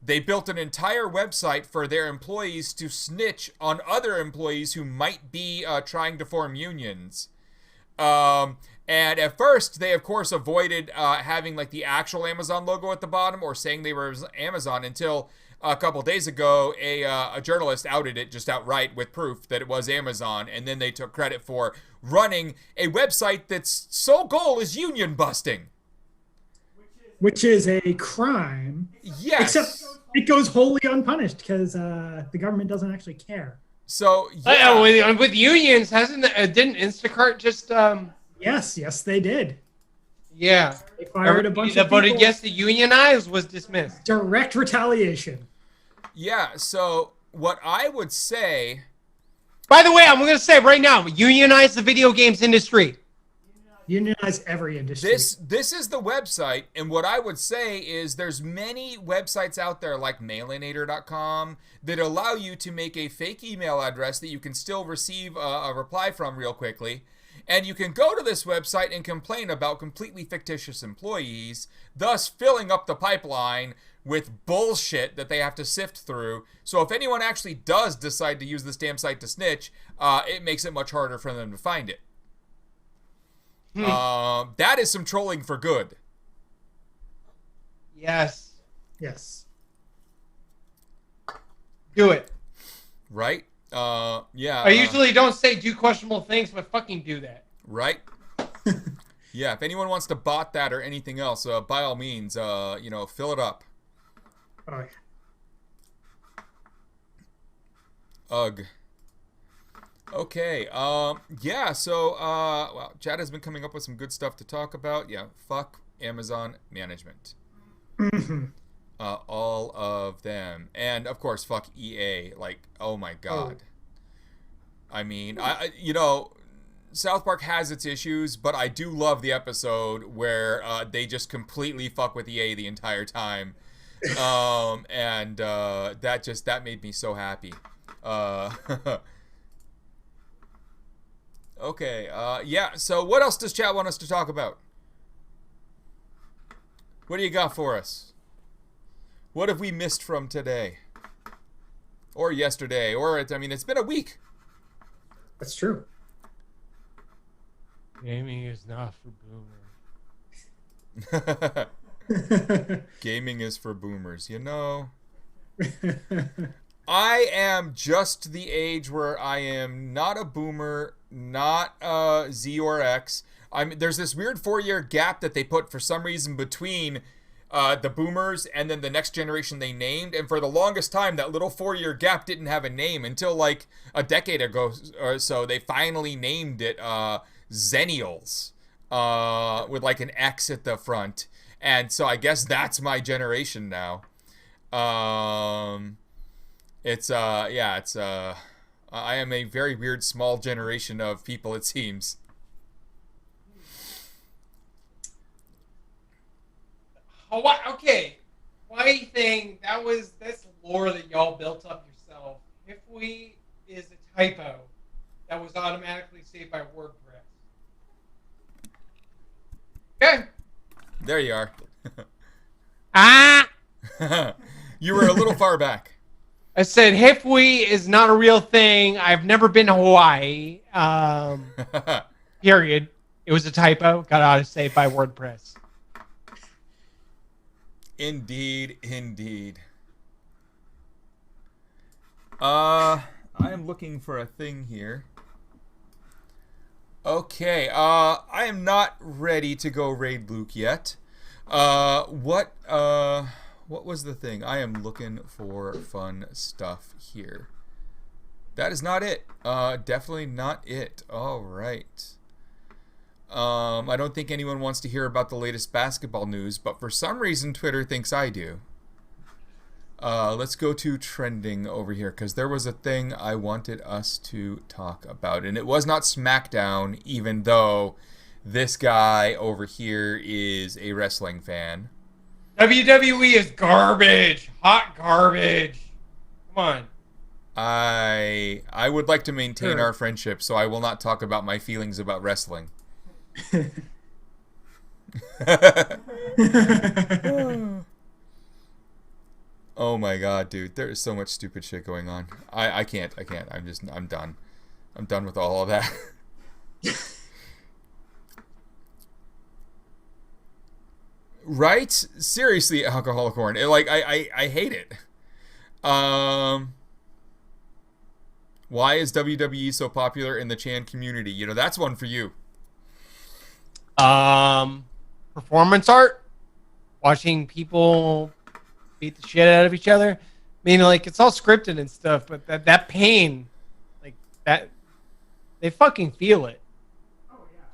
they built an entire website for their employees to snitch on other employees who might be trying to form unions. And at first, they, of course, avoided having like the actual Amazon logo at the bottom or saying they were Amazon until a couple days ago, a journalist outed it just outright with proof that it was Amazon. And then they took credit for running a website that's sole goal is union busting. Which is a crime. Yes. Except it goes wholly unpunished because the government doesn't actually care. So, yeah. With unions, didn't Instacart just... Yes, they did. Yeah. They fired a bunch of people. The vote against the unionize was dismissed. Direct retaliation. Yeah, so what I would say... By the way, I'm going to say right now, unionize the video games industry. Unionize every industry. This is the website, and what I would say is there's many websites out there like mailinator.com that allow you to make a fake email address that you can still receive a reply from real quickly. And you can go to this website and complain about completely fictitious employees, thus filling up the pipeline with bullshit that they have to sift through. So if anyone actually does decide to use this damn site to snitch, it makes it much harder for them to find it. That is some trolling for good. Yes. Do it. Right? Yeah. I usually don't say do questionable things, but fucking do that. Right? Yeah, if anyone wants to bot that or anything else, by all means, fill it up. Oh, yeah. Ugh. Okay, yeah, so, well, Chad has been coming up with some good stuff to talk about. Yeah, fuck Amazon management. All of them. And, of course, fuck EA. Like, oh my god. I mean, South Park has its issues, but I do love the episode where they just completely fuck with EA the entire time. And that made me so happy. Okay, yeah, so what else does chat want us to talk about? What do you got for us? What have we missed from today? Or yesterday? Or, it's been a week. That's true. Gaming is not for boomers. Gaming is for boomers, I am just the age where I am not a boomer, not Z or X. There's this weird 4-year gap that they put for some reason between the boomers and then the next generation they named. And for the longest time, that little 4-year gap didn't have a name until like a decade ago or so. They finally named it Zennials with like an X at the front. And so I guess that's my generation now. I am a very weird small generation of people, it seems. Okay. Why thing that's lore that y'all built up yourself. If we is a typo that was automatically saved by WordPress. Okay. There you are. You were a little far back. I said Hifwi is not a real thing. I've never been to Hawaii. Period. It was a typo. Got out of saved by WordPress. Indeed. I am looking for a thing here. Okay, I am not ready to go raid Luke yet. What was the thing? I am looking for fun stuff here. That is not it. Definitely not it. All right. I don't think anyone wants to hear about the latest basketball news, but for some reason Twitter thinks I do. Let's go to trending over here because there was a thing I wanted us to talk about, and it was not SmackDown, even though this guy over here is a wrestling fan. WWE is garbage. Hot garbage. Come on. I would like to maintain our friendship, so I will not talk about my feelings about wrestling. Oh my god, dude. There is so much stupid shit going on. I can't. I'm done. I'm done with all of that. Right? Seriously, alcoholic horn. I hate it. Why is WWE so popular in the Chan community? You know, that's one for you. Performance art. Watching people beat the shit out of each other. I mean, like, it's all scripted and stuff, but that pain, like, that, they fucking feel it.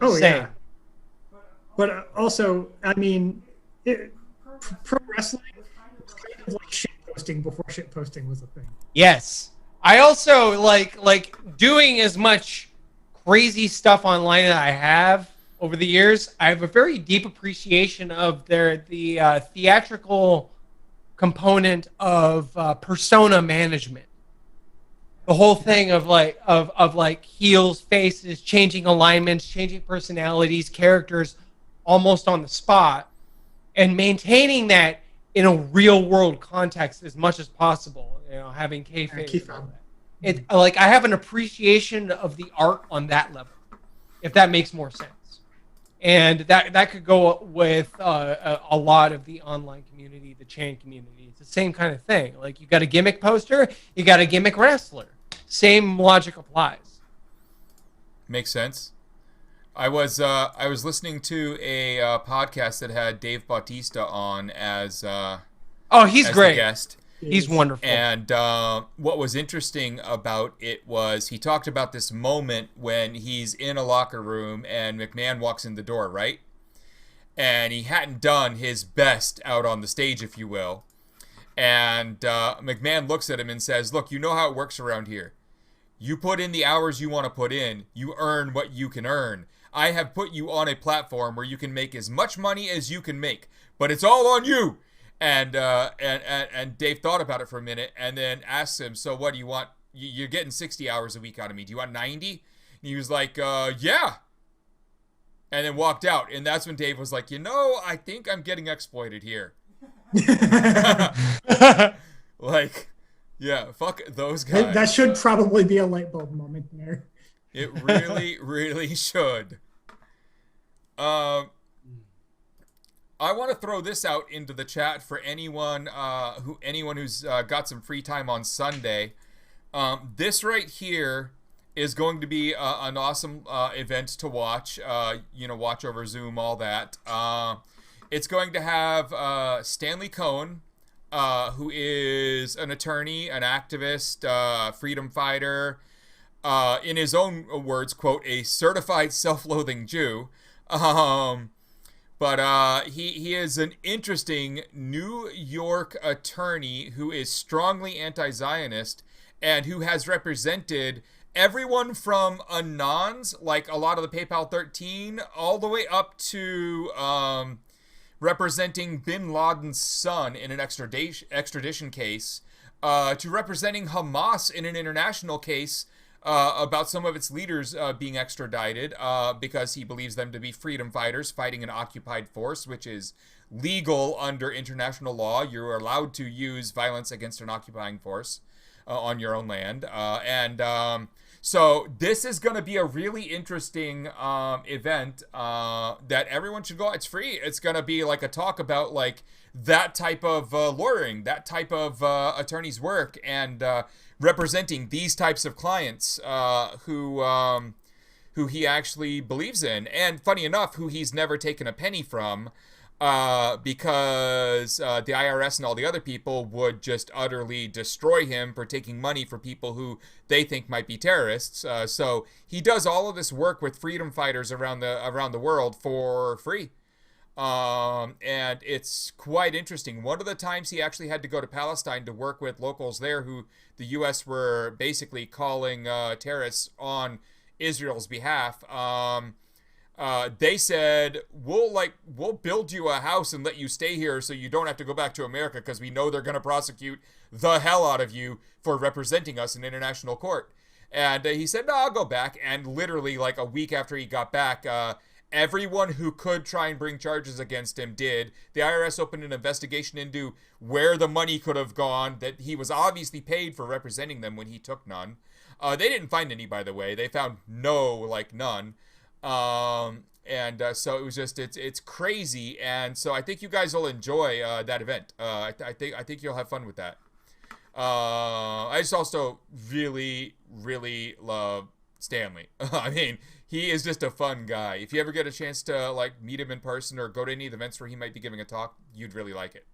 Oh, yeah. But also, I mean, pro wrestling was kind of like shit posting before shit posting was a thing. Yes. I also like doing as much crazy stuff online that I have over the years. I have a very deep appreciation of the theatrical component of persona management. The whole thing of like heels, faces, changing alignments, changing personalities, characters, almost on the spot, and maintaining that in a real world context as much as possible. You know, having kayfabe. It like I have an appreciation of the art on that level, if that makes more sense. And that could go with a lot of the online community, the Chan community. It's the same kind of thing. Like, you got a gimmick poster, you got a gimmick wrestler. Same logic applies. Makes sense. I was listening to a podcast that had Dave Bautista on as he's as great. The guest. He's wonderful. And what was interesting about it was he talked about this moment when he's in a locker room and McMahon walks in the door, right? And he hadn't done his best out on the stage, if you will. And McMahon looks at him and says, "Look, you know how it works around here. You put in the hours you want to put in. You earn what you can earn. I have put you on a platform where you can make as much money as you can make, but it's all on you." And Dave thought about it for a minute and then asked him, "So what do you want? You're getting 60 hours a week out of me. Do you want 90? And he was like, "Yeah." And then walked out. And that's when Dave was like, I think I'm getting exploited here. Like, yeah, fuck those guys. That should probably be a light bulb moment there. It really, really should. I want to throw this out into the chat for anyone who's got some free time on Sunday. This right here is going to be an awesome event to watch. Watch over Zoom, all that. It's going to have Stanley Cohen, who is an attorney, an activist, freedom fighter. In his own words, quote, a certified self-loathing Jew. But he is an interesting New York attorney who is strongly anti-Zionist and who has represented everyone from Anons, like a lot of the PayPal 13, all the way up to representing Bin Laden's son in an extradition case, to representing Hamas in an international case about some of its leaders being extradited because he believes them to be freedom fighters fighting an occupied force, which is legal under international law. You're allowed to use violence against an occupying force on your own land. So this is going to be a really interesting event that everyone should go. It's free. It's going to be like a talk about like that type of lawyering, that type of attorney's work, and representing these types of clients who he actually believes in, and funny enough, who he's never taken a penny from, because the IRS and all the other people would just utterly destroy him for taking money for people who they think might be terrorists. So he does all of this work with freedom fighters around the world for free. And and it's quite interesting. One of the times he actually had to go to Palestine to work with locals there who the U.S. were basically calling terrorists on Israel's behalf. They said, we'll build you a house and let you stay here so you don't have to go back to America because we know they're going to prosecute the hell out of you for representing us in international court. And he said, no, I'll go back. And literally like a week after he got back, everyone who could try and bring charges against him did. The IRS opened an investigation into where the money could have gone, that he was obviously paid for representing them when he took none. They didn't find any, by the way. They found none. So it was just, it's crazy. And so I think you guys will enjoy that event. I think you'll have fun with that. I just also really, really love Stanley. I mean, he is just a fun guy. If you ever get a chance to like meet him in person or go to any of the events where he might be giving a talk, you'd really like it.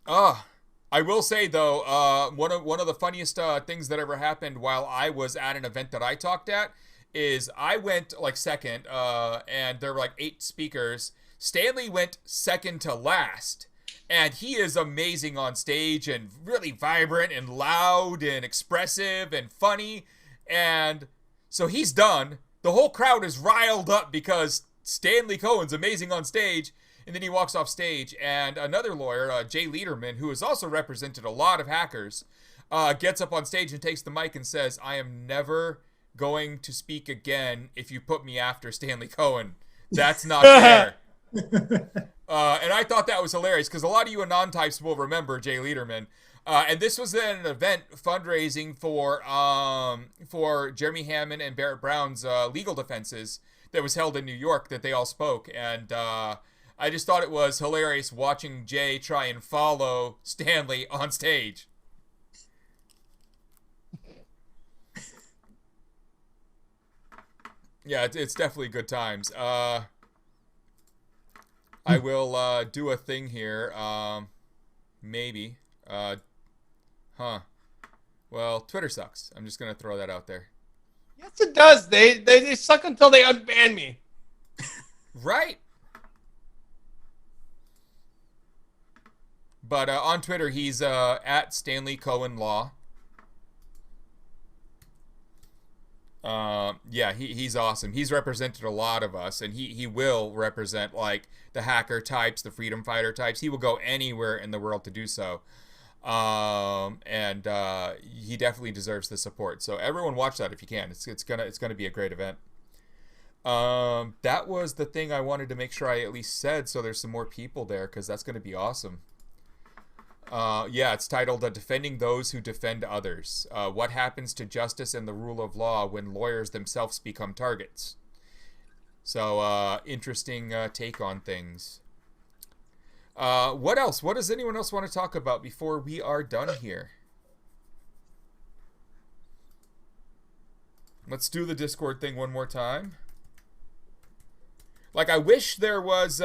I will say though, one of the funniest things that ever happened while I was at an event that I talked at is I went like second, and there were like 8 speakers. Stanley went second to last. And he is amazing on stage and really vibrant and loud and expressive and funny. And so he's done. The whole crowd is riled up because Stanley Cohen's amazing on stage. And then he walks off stage. And another lawyer, Jay Lederman, who has also represented a lot of hackers, gets up on stage and takes the mic and says, I am never going to speak again if you put me after Stanley Cohen. That's not fair. And I thought that was hilarious because a lot of you Anon types will remember Jay Lederman. And this was then an event fundraising for Jeremy Hammond and Barrett Brown's legal defenses that was held in New York that they all spoke. And I just thought it was hilarious watching Jay try and follow Stanley on stage. Yeah, it's definitely good times. I will do a thing here. Maybe. Well, Twitter sucks. I'm just going to throw that out there. Yes, it does. They suck until they unban me. Right. But on Twitter, he's at Stanley Cohen Law. Yeah, he's awesome. He's represented a lot of us, and he will represent like the hacker types, the freedom fighter types. He will go anywhere in the world to do so. And he definitely deserves the support. So everyone watch that if you can. It's gonna be a great event. That was the thing I wanted to make sure I at least said, so there's some more people there, because that's gonna be awesome. Yeah, it's titled Defending Those Who Defend Others. What happens to justice and the rule of law when lawyers themselves become targets? So, interesting take on things. What else? What does anyone else want to talk about before we are done here? Let's do the Discord thing one more time. Like, I wish there was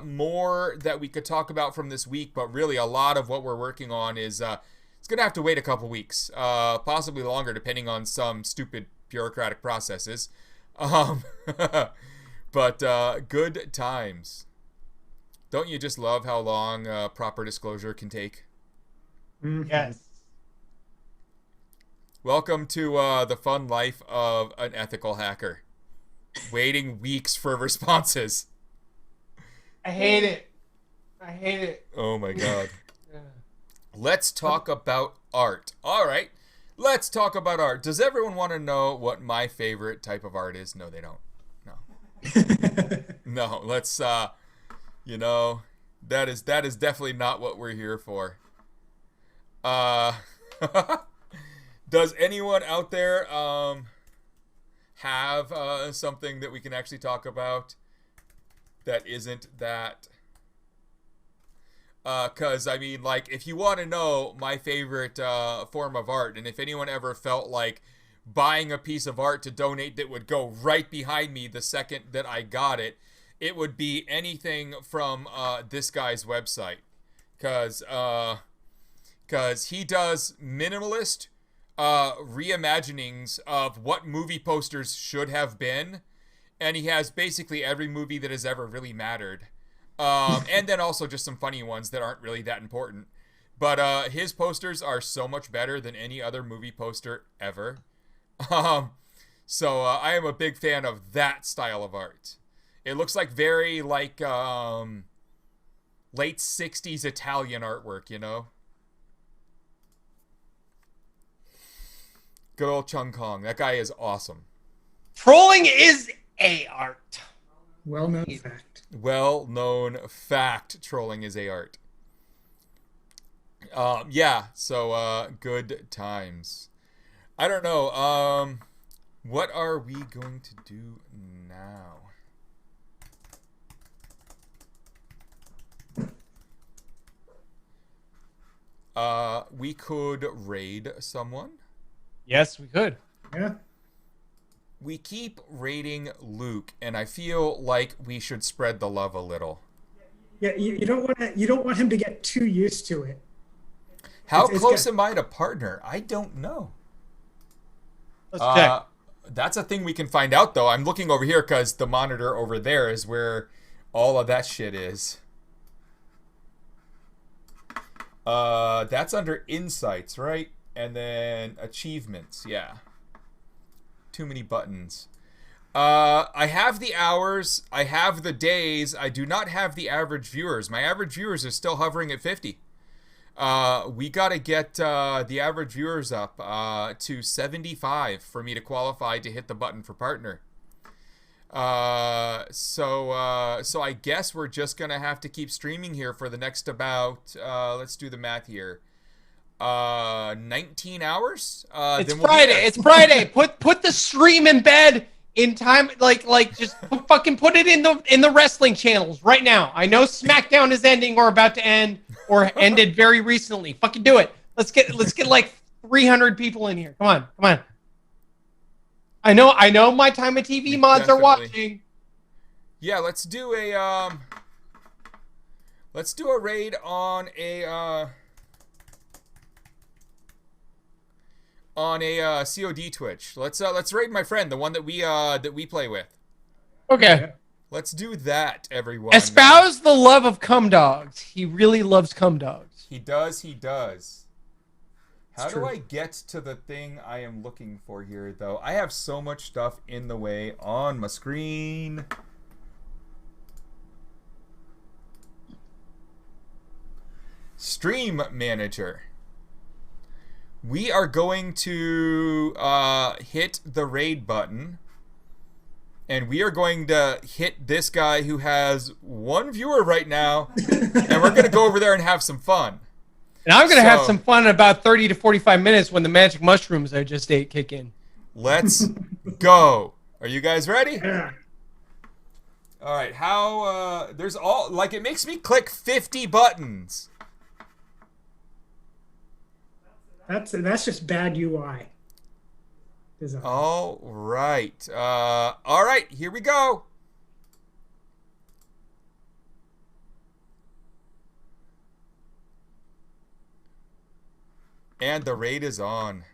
more that we could talk about from this week, but really a lot of what we're working on is it's going to have to wait a couple weeks, possibly longer, depending on some stupid bureaucratic processes. But good times. Don't you just love how long proper disclosure can take? Yes. Welcome to the fun life of an ethical hacker. Waiting weeks for responses. I hate it. Oh my god. Yeah. Let's talk about art. All right. Let's talk about art. Does everyone want to know what my favorite type of art is? No, they don't. No. No, let's you know, that is definitely not what we're here for. Does anyone out there have something that we can actually talk about that isn't that? Because, I mean, like, if you want to know my favorite form of art, and if anyone ever felt like buying a piece of art to donate that would go right behind me the second that I got it, it would be anything from this guy's website. Because he does minimalist reimaginings of what movie posters should have been, and he has basically every movie that has ever really mattered. And then also just some funny ones that aren't really that important. But his posters are so much better than any other movie poster ever. So I am a big fan of that style of art. It looks like very like late 60s Italian artwork, you know? Good old Chung Kong. That guy is awesome. Trolling is a art. Well-known fact. Well-known fact. Trolling is a art. Yeah, so good times. I don't know. What are we going to do now? We could raid someone. Yes, we could. Yeah. We keep raiding Luke, and I feel like we should spread the love a little. Yeah, you don't want him to get too used to it. How close am I to partner? I don't know. Let's check. That's a thing we can find out, though. I'm looking over here because the monitor over there is where all of that shit is. That's under insights, right? And then achievements, yeah. Too many buttons. I have the hours. I have the days. I do not have the average viewers. My average viewers are still hovering at 50. We got to get the average viewers up to 75 for me to qualify to hit the button for partner. So I guess we're just going to have to keep streaming here for the next about, let's do the math here. 19 hours? It's Friday. It's Friday. Put the stream in bed in time. Like just fucking put it in the wrestling channels right now. I know SmackDown is ending or about to end or ended very recently. Fucking do it. Let's get like 300 people in here. Come on. I know my time of TV mods are watching. Yeah, let's do a raid on a COD Twitch. Let's raid my friend, the one that we play with. Okay. Let's do that, everyone. Espouse the love of cum dogs. He really loves cum dogs. He does. How do I get to the thing I am looking for here, though? I have so much stuff in the way on my screen. Stream Manager. We are going to hit the raid button. And we are going to hit this guy who has one viewer right now. And we're going to go over there and have some fun. And I'm going to have some fun in about 30 to 45 minutes when the magic mushrooms I just ate kick in. Let's go. Are you guys ready? Yeah. All right. How, there's all, like, it makes me click 50 buttons. That's just bad UI. Design. All right. All right. Here we go. And the raid is on.